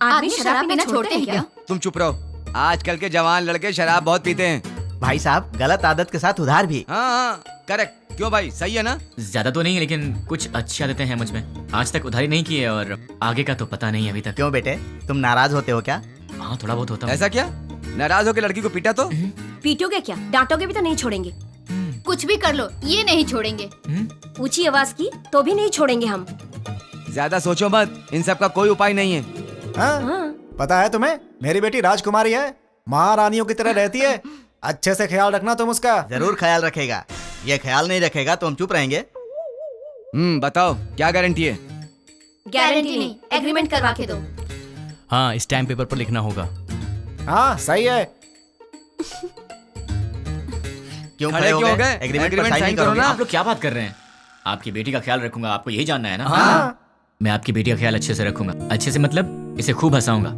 आदमी शराब पीना छोड़ते हैं क्या? तुम चुप रहो, आजकल के जवान लड़के शराब बहुत पीते हैं। भाई साहब, गलत आदत के साथ उधार भी। हाँ, करेक्ट। क्यों भाई, सही है ना? ज्यादा तो नहीं, लेकिन कुछ अच्छी आदतें हैं मुझ में। आज तक उधारी नहीं की है और आगे का तो पता नहीं अभी तक। क्यों बेटे, तुम नाराज होते हो क्या? हाँ, थोड़ा बहुत होता है। ऐसा क्या? नाराज होकर लड़की को पीटा तो? पीटोगे क्या? डांटोगे भी तो नहीं छोड़ेंगे। कुछ भी कर लो, ये नहीं छोड़ेंगे। ऊंची आवाज की तो भी नहीं छोड़ेंगे हम। ज्यादा सोचो मत, इन सब का कोई उपाय नहीं है। हाँ? पता है तुम्हें, मेरी बेटी राजकुमारी है, महारानियों की तरह रहती है। अच्छे से ख्याल रखना तुम उसका। जरूर ख्याल रखेगा, ये ख्याल नहीं रखेगा तो हम चुप रहेंगे। बताओ क्या गारंटी है? गारंटी नहीं, एग्रीमेंट करवा के दो। हाँ, स्टैम्प पेपर पर लिखना होगा। हाँ सही है। क्यों खड़े हो गए? एग्रीमेंट पर साइन करो ना। आप लोग क्या बात कर रहे हैं? आपकी बेटी का ख्याल रखूंगा, आपको यही जानना है ना? हाँ। मैं आपकी बेटी का ख्याल अच्छे से रखूंगा। अच्छे से मतलब इसे खूब हंसाऊंगा।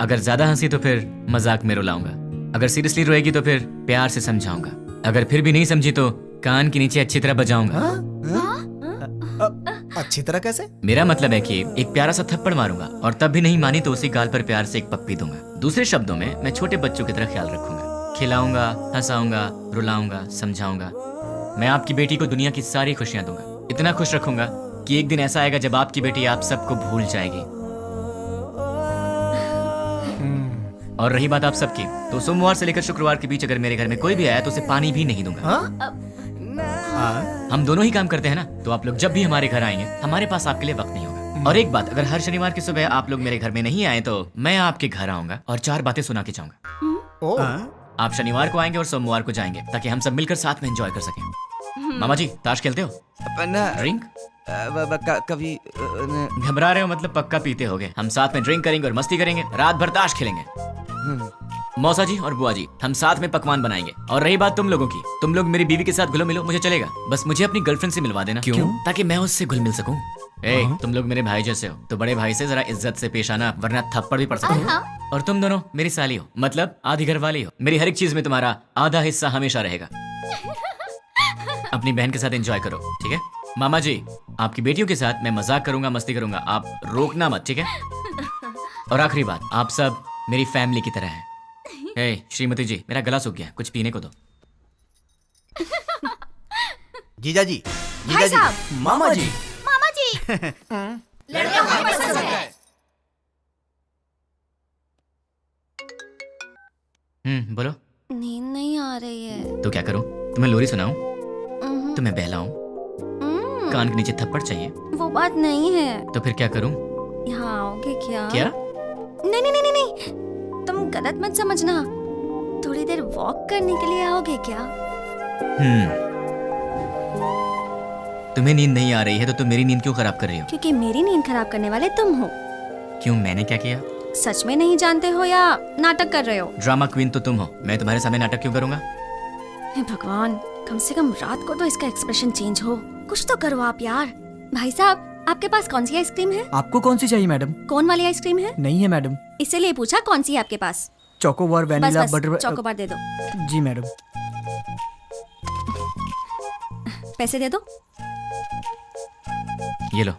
अगर ज्यादा हंसी तो फिर मजाक में रुलाऊंगा। अगर सीरियसली रोएगी तो फिर प्यार से समझाऊंगा। अगर फिर भी नहीं समझी तो कान के नीचे अच्छी तरह बजाऊंगा। अच्छी तरह कैसे? मेरा मतलब है कि एक प्यारा सा थप्पड़ मारूंगा और तब भी नहीं मानी तो उसी गाल पर प्यार से एक पप्पी दूंगा। दूसरे शब्दों में मैं छोटे बच्चों की तरह ख्याल रखूंगा, खिलाऊंगा, हंसाऊंगा, रुलाऊंगा, समझाऊंगा। मैं आपकी बेटी को दुनिया की सारी खुशियां दूंगा। इतना खुश रखूंगा कि एक दिन ऐसा आएगा जब आपकी बेटी आप सबको भूल जाएगी। और रही बात आप सबकी, तो सोमवार से लेकर शुक्रवार के बीच अगर मेरे घर में कोई भी आया तो उसे पानी भी नहीं दूंगा। हम दोनों ही काम करते हैं ना, तो आप लोग जब भी हमारे घर आएंगे हमारे पास आपके लिए वक्त नहीं होगा। और एक बात, अगर हर शनिवार की सुबह आप लोग मेरे घर में नहीं आए तो मैं आपके घर आऊंगा और 4 बातें सुना के जाऊंगा। आप शनिवार को आएंगे और सोमवार को जाएंगे ताकि हम सब मिलकर साथ में एंजॉय कर सकें। मामा जी, ताश खेलते हो? ड्रिंक? कभी घबरा रहे हो मतलब पक्का पीते होगे। हम साथ में ड्रिंक करेंगे और मस्ती करेंगे, रात भर ताश खेलेंगे। मौसा जी और बुआ जी, हम साथ में पकवान बनाएंगे। और रही बात तुम लोगों की, तुम लोग मेरी बीवी के साथ घुलो मिलो, मुझे चलेगा। बस मुझे अपनी गर्लफ्रेंड से मिलवा देना। क्यों? ताकि मैं उससे घुल मिल सकूं। तुम लोग मेरे भाई जैसे हो, तो बड़े भाई से जरा इज्जत से पेश आना, वरना थप्पड़ भी पड़ सकता है। और तुम दोनों मेरी साली हो, मतलब आधी घर वाली हो। मेरी हर एक चीज में तुम्हारा आधा हिस्सा हमेशा रहेगा। अपनी बहन के साथ एंजॉय करो, ठीक है? मामा जी, आपकी बेटियों के साथ मैं मजाक करूंगा, मस्ती करूंगा, आप रोकना मत, ठीक है? और आखिरी बात, आप सब मेरी फैमिली की तरह हैं। हे श्रीमती जी, मेरा गला सूख गया, कुछ पीने को दो। जीजा जी, भाई साहब, मामा जी। मामा जी लड़का हमें पसंद है। बोलो। नींद नहीं आ रही है। तो क्या करूं? तुम्हें लोरी सुनाऊं? उम्हूं। तुम्हें बहलाऊं? कान के नीचे थप्पड़ चाहिए? वो बात नहीं है। तो फिर क्या करूं? यहाँ आओगे क्या? क्या? नहीं नहीं नहीं नहीं, तुम गलत मत समझना। थोड़ी देर वॉक करने के लिए आओगे क्या? तुम्हें नींद नहीं आ रही है तो तुम मेरी नींद क्यों खराब कर रही हो? क्योंकि मेरी नींद खराब करने वाले तुम हो। क्यों, मैंने क्या किया? सच में नहीं जानते हो या नाटक कर रहे हो? ड्रामा क्वीन तो तुम हो, मैं तुम्हारे सामने नाटक क्यों करूंगा? हे भगवान, कम से कम रात को तो इसका एक्सप्रेशन चेंज हो। कुछ तो करो आप यार। भाई साहब, आपके पास कौन सी आइसक्रीम है? आपको कौन सी चाहिए मैडम? कौन वाली आइसक्रीम है? नहीं है मैडम। इसीलिए पूछा कौन सी है आपके पास। चोकोबार, बस वैनिला, बस, बटर। चोकोबार दे दो। जी मैडम। पैसे दे दो। ये लो।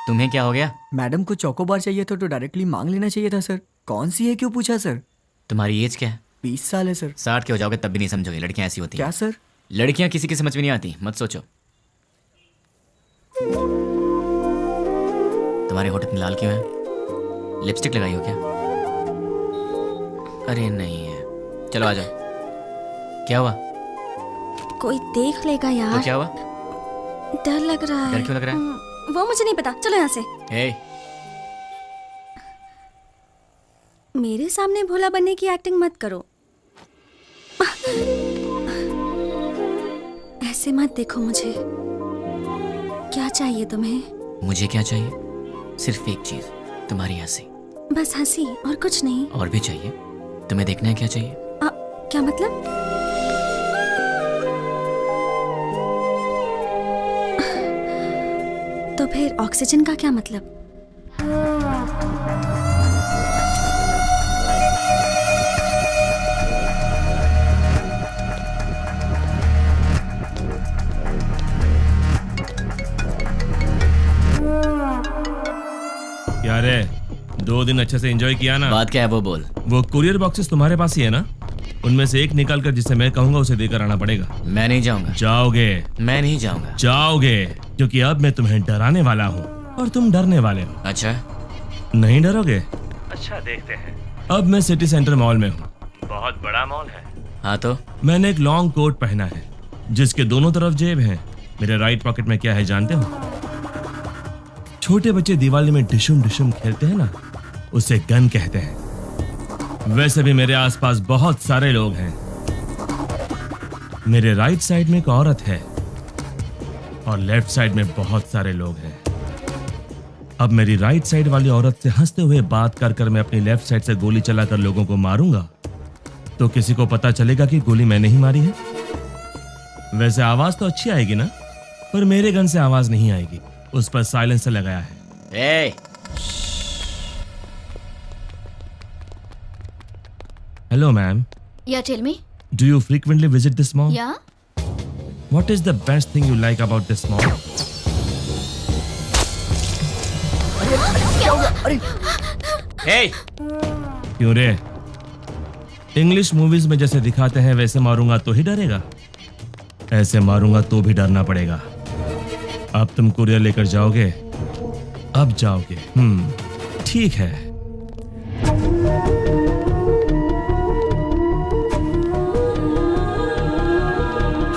तुम्हें क्या हो गया? मैडम को चोकोबार चाहिए था तो डायरेक्टली मांग लेना चाहिए था सर। कौन सी है क्यों पूछा सर? तुम्हारी एज क्या है? 20 साल है सर। 60 के हो जाओगे तब भी नहीं समझोगे, लड़कियां ऐसी होती हैं। क्या सर? लड़कियां किसी की समझ में नहीं आती, मत सोचो। तुम्हारे होठ इतने लाल क्यों है? लिपस्टिक लगाई हो क्या? अरे नहीं है, चलो आ जाओ। क्या हुआ? कोई देख लेगा यार। तो क्या हुआ? डर लग रहा है। डर क्यों लग रहा है? वो मुझे नहीं पता, चलो यहाँ से। हे, मेरे सामने भोला बनने की एक्टिंग मत करो। ऐसे मत देखो मुझे। क्या चाहिए तुम्हें? मुझे क्या चाहिए? सिर्फ एक चीज, तुम्हारी हंसी। बस हंसी और कुछ नहीं? और भी चाहिए। तुम्हें देखना है क्या चाहिए? क्या मतलब? तो फिर ऑक्सीजन का क्या मतलब? क्या रे, 2 दिन अच्छे से एंजॉय किया ना? बात क्या है वो बोल। वो कुरियर बॉक्सेस तुम्हारे पास ही है ना? उनमें से एक निकाल कर जिसे मैं कहूंगा उसे देकर आना पड़ेगा। मैं नहीं जाऊंगा। जाओगे? मैं नहीं जाऊंगा। जाओगे, क्योंकि अब मैं तुम्हें डराने वाला हूँ और तुम डरने वाले हो। अच्छा, नहीं डरोगे? अच्छा, देखते हैं। अब मैं सिटी सेंटर मॉल में हूँ। बहुत बड़ा मॉल है। हाँ तो? मैंने एक लॉन्ग कोट पहना है जिसके दोनों तरफ जेब हैं। मेरे राइट पॉकेट में क्या है जानते हो? छोटे बच्चे दिवाली में डिशुम डिशुम खेलते हैं ना, उसे गन कहते हैं। वैसे भी मेरे आसपास बहुत सारे लोग हैं। मेरे राइट साइड में एक औरत है और लेफ्ट साइड में बहुत सारे लोग हैं। अब मेरी राइट साइड वाली औरत से हंसते हुए बात कर कर मैं अपनी लेफ्ट साइड से गोली चलाकर लोगों को मारूंगा तो किसी को पता चलेगा कि गोली मैंने ही मारी है। वैसे आवाज तो अच्छी आएगी ना, पर मेरे गन से आवाज नहीं आएगी, उस पर साइलेंसर लगाया है। ए! Hello, ma'am. Yeah, tell me. Do you frequently visit this mall? Yeah. What is the best thing you like about this mall? Hey! क्यों रे? इंग्लिश मूवीज में जैसे दिखाते हैं वैसे मारूंगा तो ही डरेगा, ऐसे मारूंगा तो भी डरना पड़ेगा। अब तुम कुरियर लेकर जाओगे? अब जाओगे? ठीक है।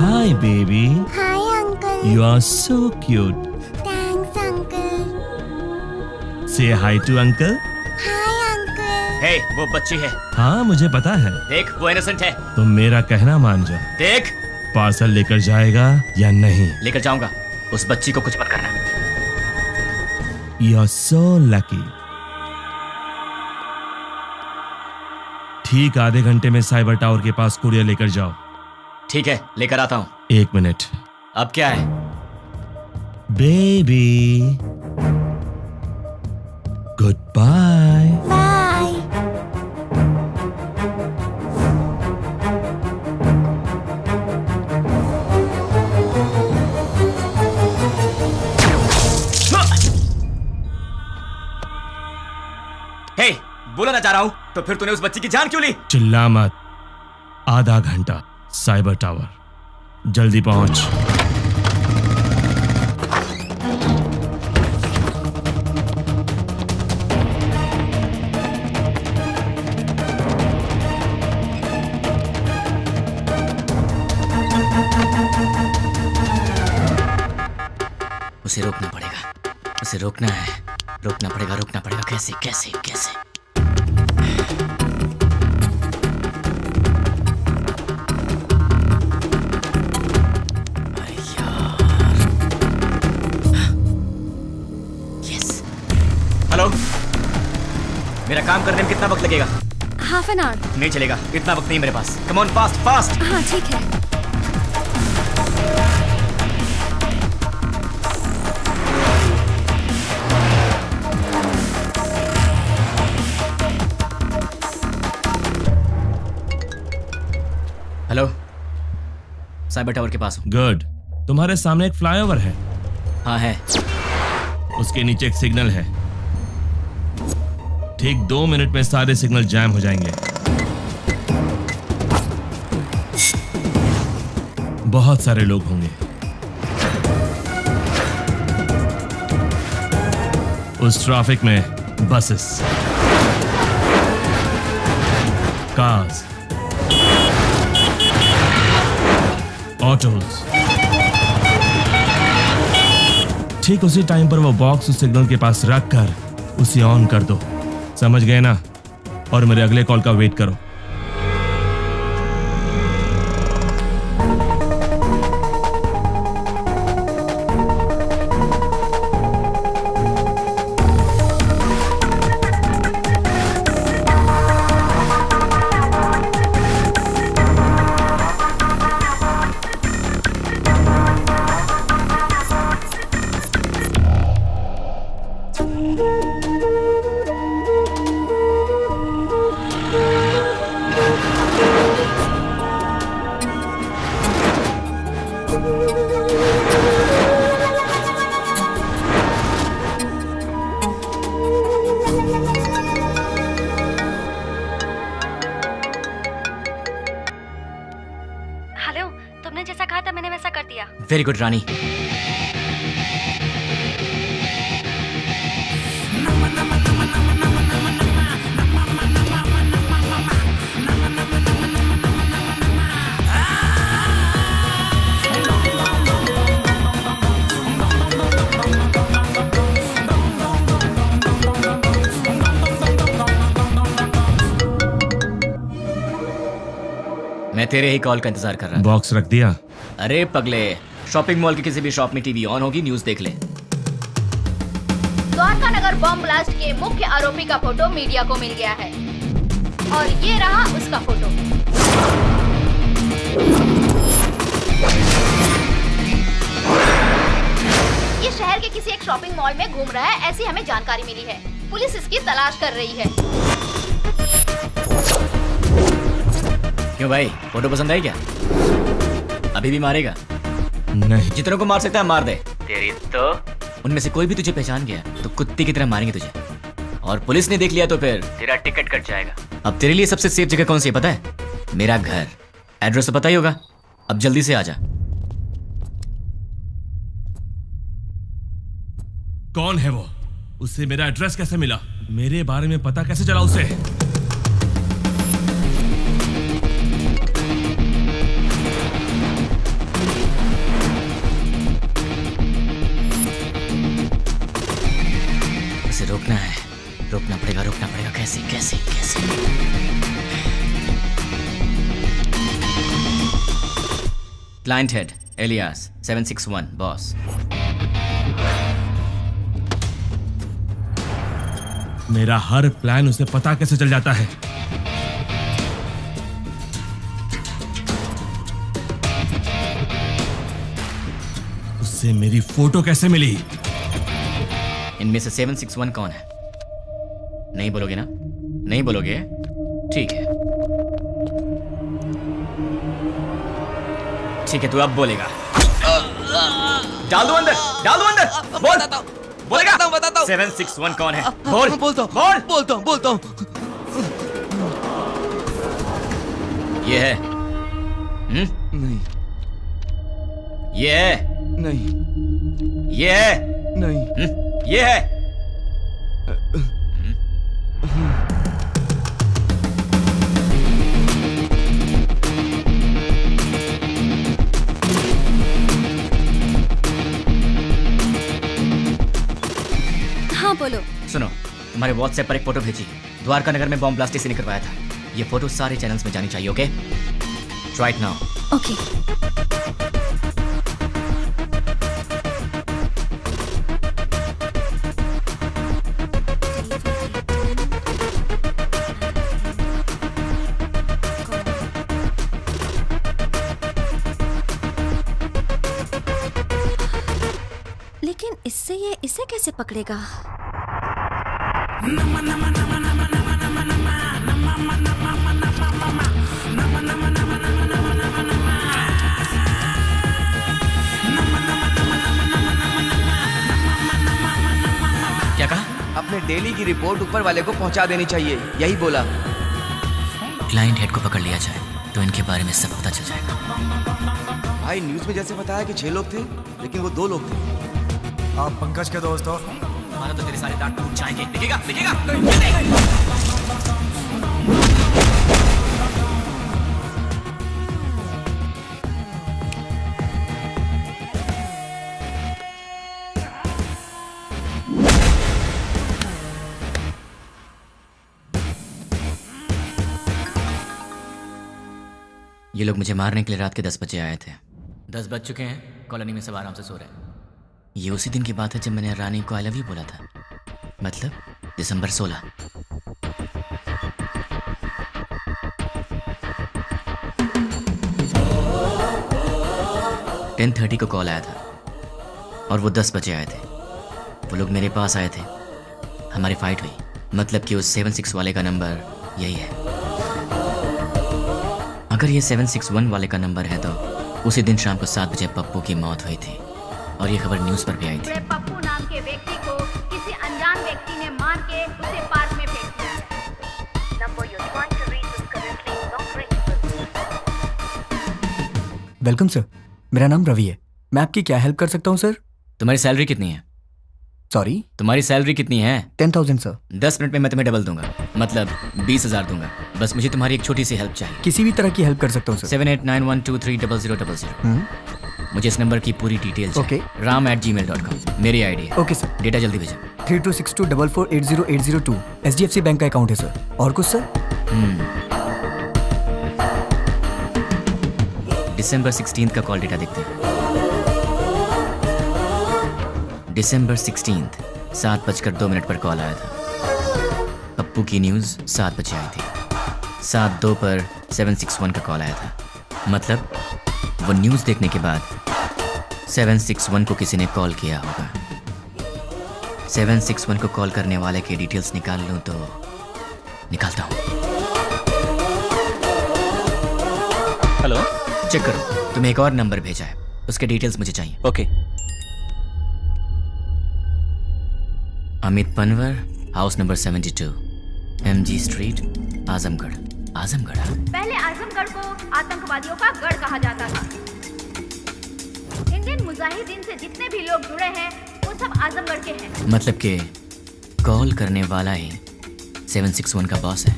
Hi, baby. Hi, uncle. You are so cute. Thanks, uncle. Say hi to uncle. Hi, uncle. Hey, वो बच्ची है। हाँ, मुझे पता है। देख, वो इनोसेंट है। तुम मेरा कहना मान जाओ। देख, पार्सल लेकर जाएगा या नहीं? लेकर जाऊंगा। उस बच्ची को कुछ मत करना। You are so lucky. ठीक आधे घंटे में साइबर टावर के पास कुरियर लेकर जाओ। ठीक है, लेकर आता हूँ। 1 मिनट। अब क्या है? Baby, goodbye. Bye. बोला ना चाह रहा हूँ, तो फिर तूने उस बच्ची की जान क्यों ली? चिल्ला मत। आधा घंटा साइबर टावर, जल्दी पहुंच। उसे रोकना पड़ेगा, उसे रोकना है, रोकना पड़ेगा। कैसे कैसे कैसे? यस। हेलो, मेरा काम करने में कितना वक्त लगेगा? Half an hour. नहीं चलेगा, इतना वक्त नहीं मेरे पास। Come on, fast fast. हाँ ठीक है। हेलो, साइबर टावर के पास हूँ। गुड। तुम्हारे सामने एक फ्लाईओवर है। हाँ है। उसके नीचे एक सिग्नल है। ठीक 2 मिनट में सारे सिग्नल जैम हो जाएंगे। बहुत सारे लोग होंगे। उस ट्रैफिक में बसेस, कार्स, ऑटोज। ठीक उसी टाइम पर वो बॉक्स उस सिग्नल के पास रख कर उसे ऑन कर दो। समझ गए ना? और मेरे अगले कॉल का वेट करो। हेलो, तुमने जैसा कहा था मैंने वैसा कर दिया। वेरी गुड रानी। मैं तेरे ही कॉल का इंतजार कर रहा था। बॉक्स रख दिया? अरे पगले, शॉपिंग मॉल के किसी भी शॉप में टीवी ऑन होगी, न्यूज़ देख ले। द्वारका नगर बॉम्ब ब्लास्ट के मुख्य आरोपी का फोटो मीडिया को मिल गया है और ये रहा उसका फोटो। ये शहर के किसी एक शॉपिंग मॉल में घूम रहा है, ऐसी हमें जानकारी मिली है। पुलिस इसकी तलाश कर रही है। क्यों भाई, फोटो पसंद आई क्या? अभी भी मारेगा? नहीं। जितनों को मार सकता है मार दे। तेरी तो उनमें से कोई भी तुझे पहचान गया तो कुत्ते की तरह मारेंगे तुझे, और पुलिस ने देख लिया तो फिर तेरा टिकट कट जाएगा। अब तेरे लिए सबसे सेफ जगह कौन सी है पता है? मेरा घर। एड्रेस तो पता ही होगा। अब जल्दी से आ जा। कौन है वो? उससे मेरा एड्रेस कैसे मिला? मेरे बारे में पता कैसे चला उसे? उसे रोकना है, रोकना पड़ेगा। कैसे कैसे कैसे? Client head alias 761 boss. मेरा हर प्लान उसे पता कैसे चल जाता है? उससे मेरी फोटो कैसे मिली? इनमें से 761 कौन है? नहीं बोलोगे ना? नहीं बोलोगे? ठीक है, ठीक है, तू अब बोलेगा। डाल दो अंदर, डाल दो अंदर। बोल, बोलेगा? बताता हूँ। 761 कौन है? बोल, बोलता हूँ। ये है? नहीं। ये है? नहीं। ये है? नहीं। ये है? हाँ बोलो। सुनो, तुम्हारे व्हाट्सएप पर एक फोटो भेजी है। द्वारका नगर में बॉम्ब ब्लास्ट किसी ने करवाया था। ये फोटो सारे चैनल्स में जानी चाहिए। Okay, try it now. Okay. लेकिन इससे ये इसे कैसे पकड़ेगा? क्या कहा? अपने डेली की रिपोर्ट ऊपर वाले को पहुंचा देनी चाहिए, यही बोला। क्लाइंट हेड को पकड़ लिया जाए तो इनके बारे में सब पता चल जाएगा। भाई न्यूज में जैसे बताया कि 6 लोग थे, लेकिन वो 2 लोग थे। आप पंकज के दोस्त हो? हमारा तो तेरे सारे दांत टूट जाएंगे। दिखेगा दिखेगा। ये लोग मुझे मारने के लिए रात के 10 बजे आए थे। 10 बज चुके हैं, कॉलोनी में सब आराम से सो रहे हैं। ये उसी दिन की बात है जब मैंने रानी को आई लव यू बोला था। मतलब दिसंबर 16। टेन 10:30 को कॉल आया था और वो 10 बजे आए थे। वो लोग मेरे पास आए थे, हमारी फाइट हुई। मतलब कि उस 76 वाले का नंबर यही है। अगर ये 761 वाले का नंबर है तो उसी दिन शाम को 7 बजे पप्पू की मौत हुई थी और ये खबर न्यूज़ पर भी आई थी। पप्पू नाम के व्यक्ति को किसी अनजान व्यक्ति ने मार के उसे पार्क में फेंक दिया है। Number you trying to reach is currently not reachable. Welcome sir, मेरा नाम रवि है। मैं आपकी क्या हेल्प कर सकता हूँ सर? तुम्हारी सैलरी कितनी है? सॉरी? तुम्हारी सैलरी कितनी है? 10,000 सर। 10 मिनट में मैं तुम्हें डबल दूंगा, मतलब 20,000 दूंगा। बस मुझे तुम्हारी एक छोटी सी हेल्प चाहिए। किसी भी तरह की हेल्प कर सकता हूँ सर। 7891230000। मुझे इस नंबर की पूरी डिटेल्स ओके। ram@gmail.com मेरी आईडी है। Okay sir. डेटा जल्दी भेजें। 326244808002 SDFC बैंक का अकाउंट है सर। और कुछ सर? दिसंबर 16 का कॉल डेटा देखते हैं। दिसंबर 16 7:02 पर कॉल आया था। पप्पू की न्यूज़ 7 बजे आई थी। 7:02 पर 761 का कॉल आया था। मतलब वो न्यूज़ देखने के बाद 761 को किसी ने कॉल किया होगा। 761 को कॉल करने वाले के डिटेल्स निकाल लूँ तो निकालता हूँ। हेलो, चेक करो, तुम्हें एक और नंबर भेजा है, उसके डिटेल्स मुझे चाहिए। Okay. Amit Panwar, house number 72, MG street, Azamgarh. Azamgarh? पहले आजमगढ़ को आतंकवादियों का गढ़ कहा जाता था। इंडियन मुजाहिदीन से जितने भी लोग जुड़े हैं वो सब आजमगढ़ के हैं। मतलब कि कॉल करने वाला ही 761 का बॉस है।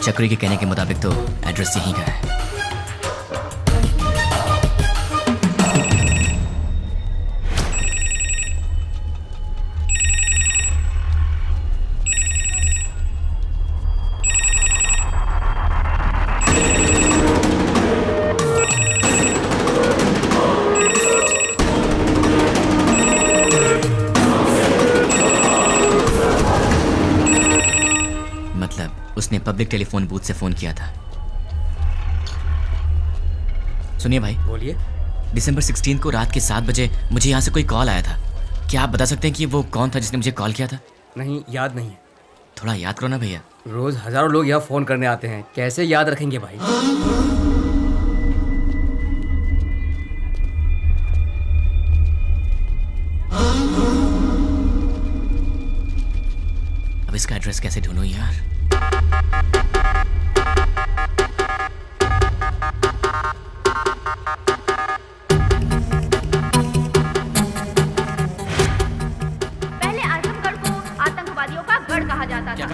चक्री के कहने के मुताबिक तो एड्रेस यहीं का है। उसने पब्लिक टेलीफोन बूथ से फोन किया था। सुनिए भाई। बोलिए। दिसंबर 16 को रात के 7 बजे मुझे यहाँ से कोई कॉल आया था। क्या आप बता सकते हैं कि वो कौन था जिसने मुझे कॉल किया था? नहीं, याद नहीं है। थोड़ा याद करो ना भैया। रोज हजारों लोग यहाँ फोन करने आते हैं, कैसे याद रखेंगे भाई? ड्रेस कैसे ढूंढूं यार? पहले आजमगढ़ को आतंकवादियों का गढ़ कहा जाता था।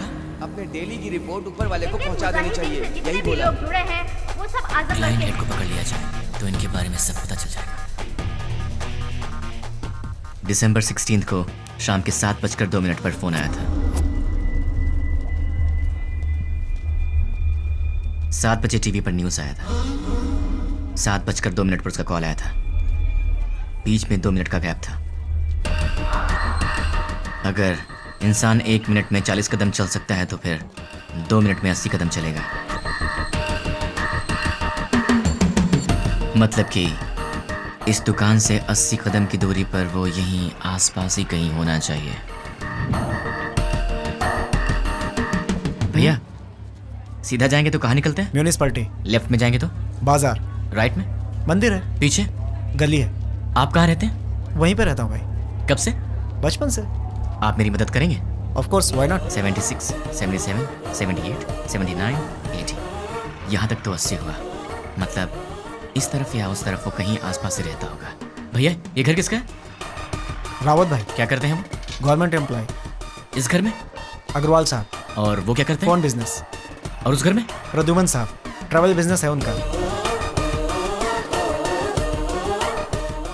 अपने डेली की रिपोर्ट ऊपर वाले को लेकिन पहुंचा देनी मुजाहिदीन चाहिए, से जितने यही भी बोला। लोग जुड़े हैं वो सब आजमगढ़ क्लाइंट के हेड को पकड़ लिया जाए तो इनके बारे में सब पता चल जाएगा। दिसंबर 16 को शाम के 7:02 पर फोन आया था। 7 बजे टीवी पर न्यूज आया था। 7:02 पर उसका कॉल आया था। बीच में 2 मिनट का गैप था। अगर इंसान 1 मिनट में 40 कदम चल सकता है तो फिर 2 मिनट में 80 कदम चलेगा। मतलब कि इस दुकान से 80 कदम की दूरी पर वो यहीं आसपास ही कहीं होना चाहिए। भैया सीधा जाएंगे तो कहाँ निकलते हैं? म्यूनिसिपैलिटी। लेफ्ट में जाएंगे तो बाजार। राइट में मंदिर है। पीछे गली है। आप कहाँ रहते हैं? वहीं पे रहता हूँ भाई। कब से? बचपन से। आप मेरी मदद करेंगे? Of course, why not. 76, 77, 78, 79, 80। यहाँ तक तो 80 हुआ। मतलब इस तरफ या उस तरफ वो कहीं आसपास ही रहता होगा। भैया ये घर किसका है? रावत भाई। क्या करते हैं वो? Government employ. इस घर में? अग्रवाल साहब। और वो क्या करते हैं? Phone business. और उस घर में? प्रद्युमन साहब, ट्रैवल बिजनेस है उनका।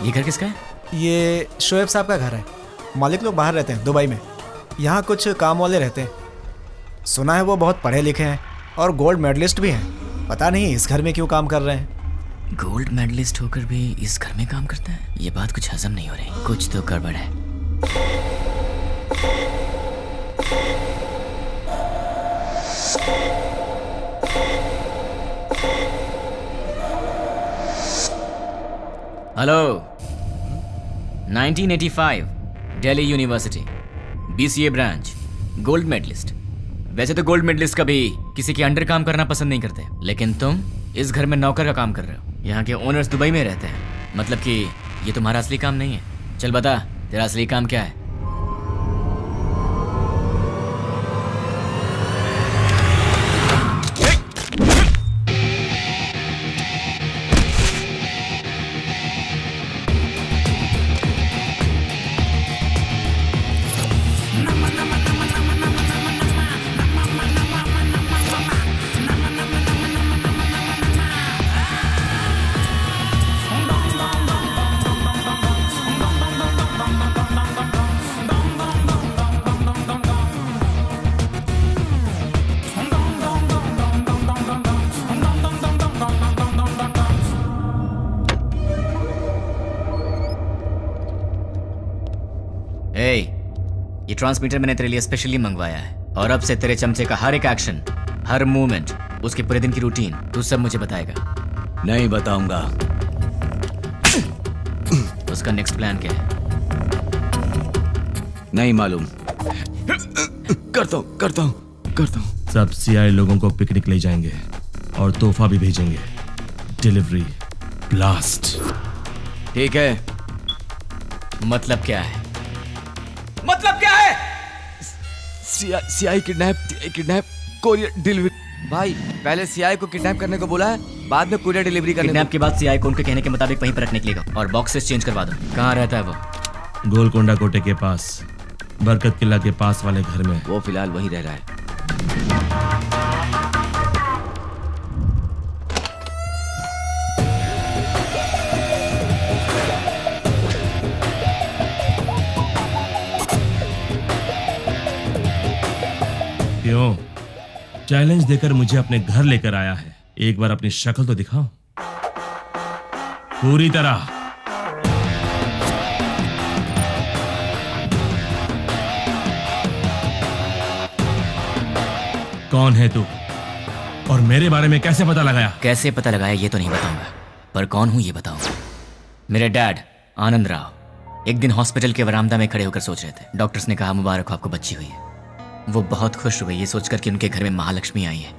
ये घर किसका है? ये शोएब साहब का घर है। मालिक लोग बाहर रहते हैं, दुबई में। यहाँ कुछ काम वाले रहते हैं। सुना है वो बहुत पढ़े लिखे हैं और गोल्ड मेडलिस्ट भी हैं। पता नहीं इस घर में क्यों काम कर रहे हैं। गोल्ड मेडलिस्ट होकर भी इस घर में काम करते हैं? ये बात कुछ हजम नहीं हो रही। कुछ तो गड़बड़ है। Hello. 1985 Delhi university BCA branch, gold medalist. वैसे तो गोल्ड मेडलिस्ट कभी किसी के अंडर काम करना पसंद नहीं करते, लेकिन तुम इस घर में नौकर का काम कर रहे हो। यहाँ के ओनर्स दुबई में रहते हैं। मतलब कि ये तुम्हारा असली काम नहीं है। चल बता तेरा असली काम क्या है? ये ट्रांसमीटर मैंने तेरे लिए स्पेशली मंगवाया है और अब से तेरे चमचे का हर एक एक्शन, हर मूवमेंट, उसके पूरे दिन की रूटीन तू सब मुझे बताएगा। नहीं बताऊंगा। उसका नेक्स्ट प्लान क्या है? नहीं मालूम। करता हूँ। सब CI लोगों को पिकनिक ले जाएंगे और तोहफा भी भेजेंगे। Delivery blast. ठीक है। मतलब क्या है? मतलब क्या है? CI kidnap courier delivery. भाई पहले CI को किडनैप करने को बोला है, बाद में कुरियर डिलीवरी करने किडनैप के बाद CI को उनके कहने के मुताबिक वहीं पर रखने के लिए कहो और बॉक्सेस चेंज करवा दो। कहाँ रहता है वो? गोलकोंडा कोटे के पास, बरकत किला के पास वाले घर में। वो फिलहाल वहीं रह रहा है। क्यों? चैलेंज देकर मुझे अपने घर लेकर आया है। एक बार अपनी शक्ल तो दिखाओ पूरी तरह। कौन है तू और मेरे बारे में कैसे पता लगाया? कैसे पता लगाया ये तो नहीं बताऊंगा, पर कौन हूं ये बताऊंगा। मेरे डैड आनंद राव एक दिन हॉस्पिटल के वरामदा में खड़े होकर सोच रहे थे। डॉक्टर्स ने कहा मुबारक हो आपको बच्ची हुई है। वो बहुत खुश हुए ये सोचकर कि उनके घर में महालक्ष्मी आई है।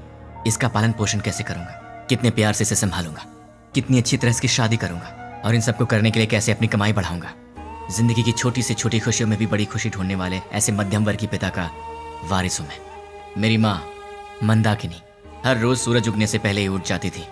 इसका पालन पोषण कैसे करूंगा, कितने प्यार से इसे संभालूंगा, कितनी अच्छी तरह इसकी शादी करूंगा और इन सबको करने के लिए कैसे अपनी कमाई बढ़ाऊंगा। जिंदगी की छोटी से छोटी खुशियों में भी बड़ी खुशी ढूंढने वाले ऐसे मध्यम वर्ग के पिता का वारिस हूं मैं। मेरी माँ मंदाकिनी हर रोज सूरज उगने से पहले ही उठ जाती थी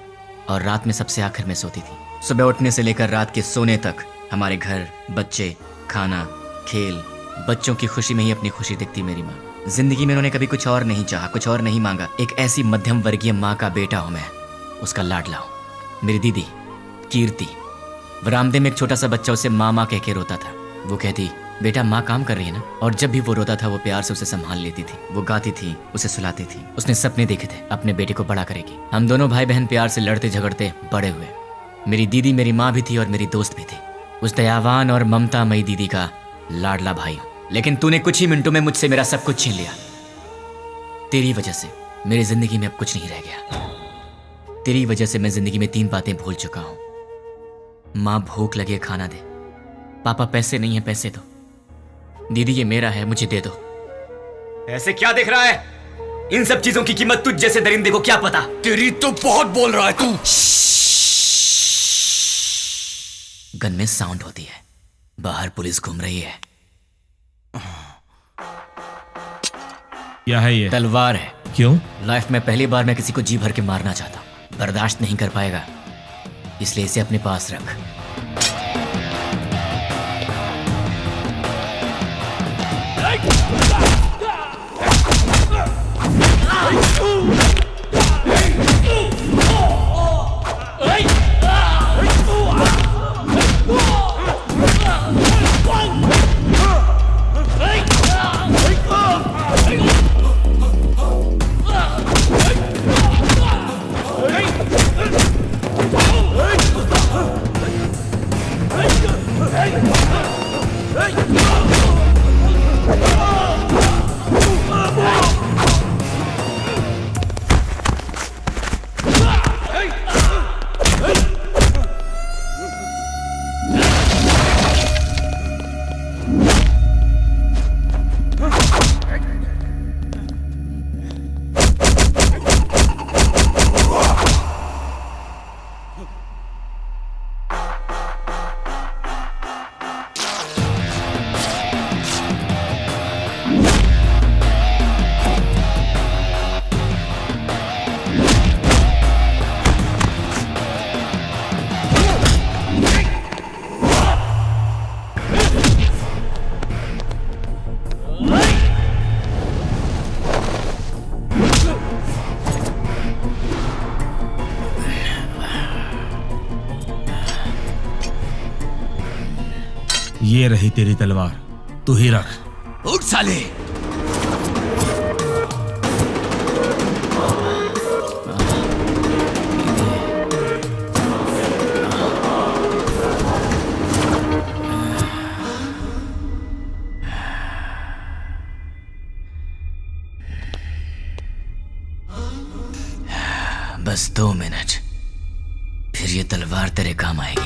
और रात में सबसे आखिर में सोती थी। सुबह उठने से लेकर रात के सोने तक हमारे घर, बच्चे, खाना, खेल, बच्चों की खुशी में ही अपनी खुशी दिखती मेरी माँ। जिंदगी में उन्होंने कभी कुछ और नहीं चाहा, कुछ और नहीं मांगा। एक ऐसी मध्यम वर्गीय माँ का बेटा हूं मैं, उसका लाडला हूं। मेरी दीदी कीर्ति, बरामदे में एक छोटा सा बच्चा उसे माँ माँ कह के रोता था। वो कहती, बेटा माँ काम कर रही है ना। और जब भी वो रोता था वो प्यार से उसे संभाल लेती थी। वो गाती थी, उसे सुलाती थी। उसने सपने देखे थे अपने बेटे को बड़ा करेगी। हम दोनों भाई बहन प्यार से लड़ते झगड़ते बड़े हुए। मेरी दीदी मेरी माँ भी थी और मेरी दोस्त भी थी। उस दयावान और ममता मई दीदी का लाडला भाई हूं। लेकिन तूने कुछ ही मिनटों में मुझसे मेरा सब कुछ छीन लिया। तेरी वजह से मेरी जिंदगी में अब कुछ नहीं रह गया। तेरी वजह से मैं जिंदगी में 3 बातें भूल चुका हूं। माँ भूख लगे खाना दे, पापा पैसे नहीं है पैसे दो, दीदी ये मेरा है मुझे दे दो। ऐसे क्या देख रहा है? इन सब चीजों की कीमत तुझ जैसे दरिंदे को क्या पता? तेरी तो बहुत बोल रहा है तू। गन में साउंड होती है, बाहर पुलिस घूम रही है। क्या है ये? तलवार है। क्यों? लाइफ में पहली बार मैं किसी को जी भर के मारना चाहता हूं। बर्दाश्त नहीं कर पाएगा, इसलिए इसे अपने पास रख। ये रही तेरी तलवार, तू ही रख। उठ साले। बस 2 मिनट, फिर ये तलवार तेरे काम आएगी।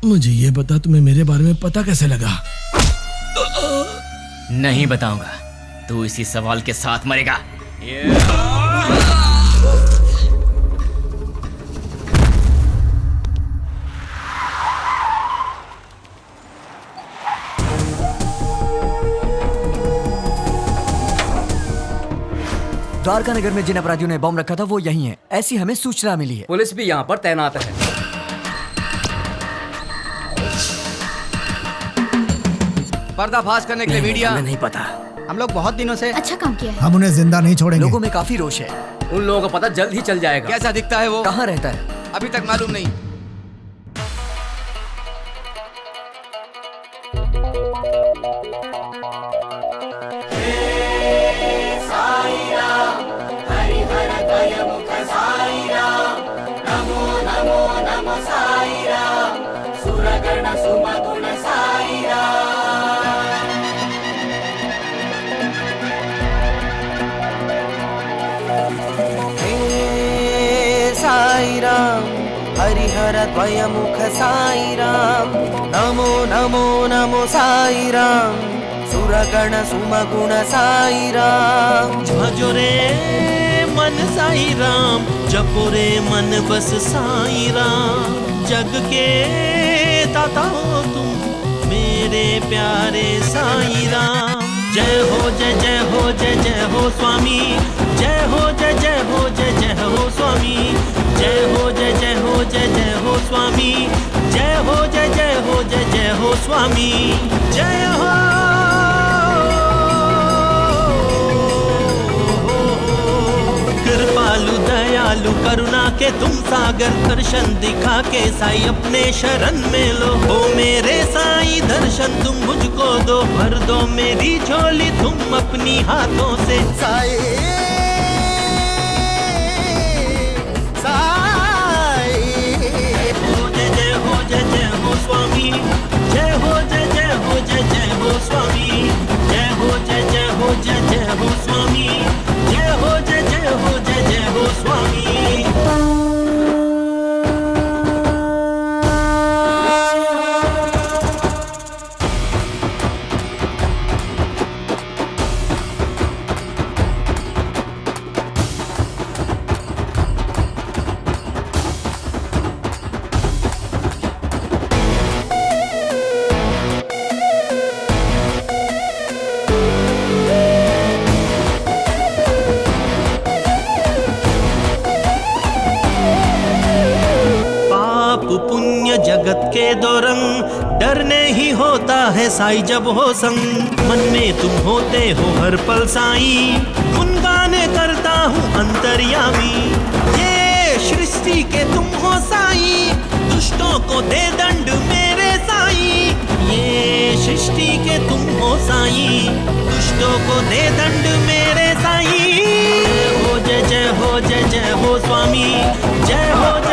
मुझे ये बता, तुम्हें मेरे बारे में पता कैसे लगा? नहीं बताऊंगा, तू इसी सवाल के साथ मरेगा। द्वारका नगर में जिन अपराधियों ने बम रखा था वो यही है, ऐसी हमें सूचना मिली है। पुलिस भी यहाँ पर तैनात है। पर्दाफाश करने के लिए मीडिया। हमें नहीं पता। हम लोग बहुत दिनों से अच्छा काम किया है। हम उन्हें जिंदा नहीं छोड़ेंगे। लोगों में काफी रोष है। उन लोगों को पता जल्द ही चल जाएगा। कैसा दिखता है वो? कहाँ रहता है? अभी तक मालूम नहीं। साईराम हरिहर द्वयमुख साईराम नमो नमो नमो साईराम सुरगण सुमगुण साईराम। भजो रे मन साईराम, जपो रे मन बस साईराम। जग के दाता हो तुम मेरे प्यारे साईराम। जय हो जय जय हो जय जय हो स्वामी, जय हो जय जय हो जय जय हो स्वामी, जय हो जय जय हो जय जय हो स्वामी, जय हो जय जय हो जय जय हो स्वामी, जय हो। कृपालु दयालु करुणा के तुम सागर, दर्शन दिखा के साई अपने शरण में लो। हो मेरे साई दर्शन तुम मुझको दो, भर दो मेरी झोली तुम अपनी हाथों से। साई साई हो जय जय हो जय जय हो स्वामी, जय हो जय जय हो जय जय हो स्वामी, जय हो जय जय हो जय जय हो स्वामी, जय हो जय जय हो जय जय हो स्वामी। पुण्य जगत के दो रंग, डरने ही होता है साई जब हो संग। मन में तुम होते हो हर पल साई, गुनगाने करता हूँ अंतर्यामी। ये सृष्टि के तुम हो साई, दुष्टों को दे दंड मेरे साई। ये सृष्टि के तुम हो साई, दुष्टों को दे दंड मेरे साई। जय हो जय जय हो जय जय हो स्वामी, जय हो जय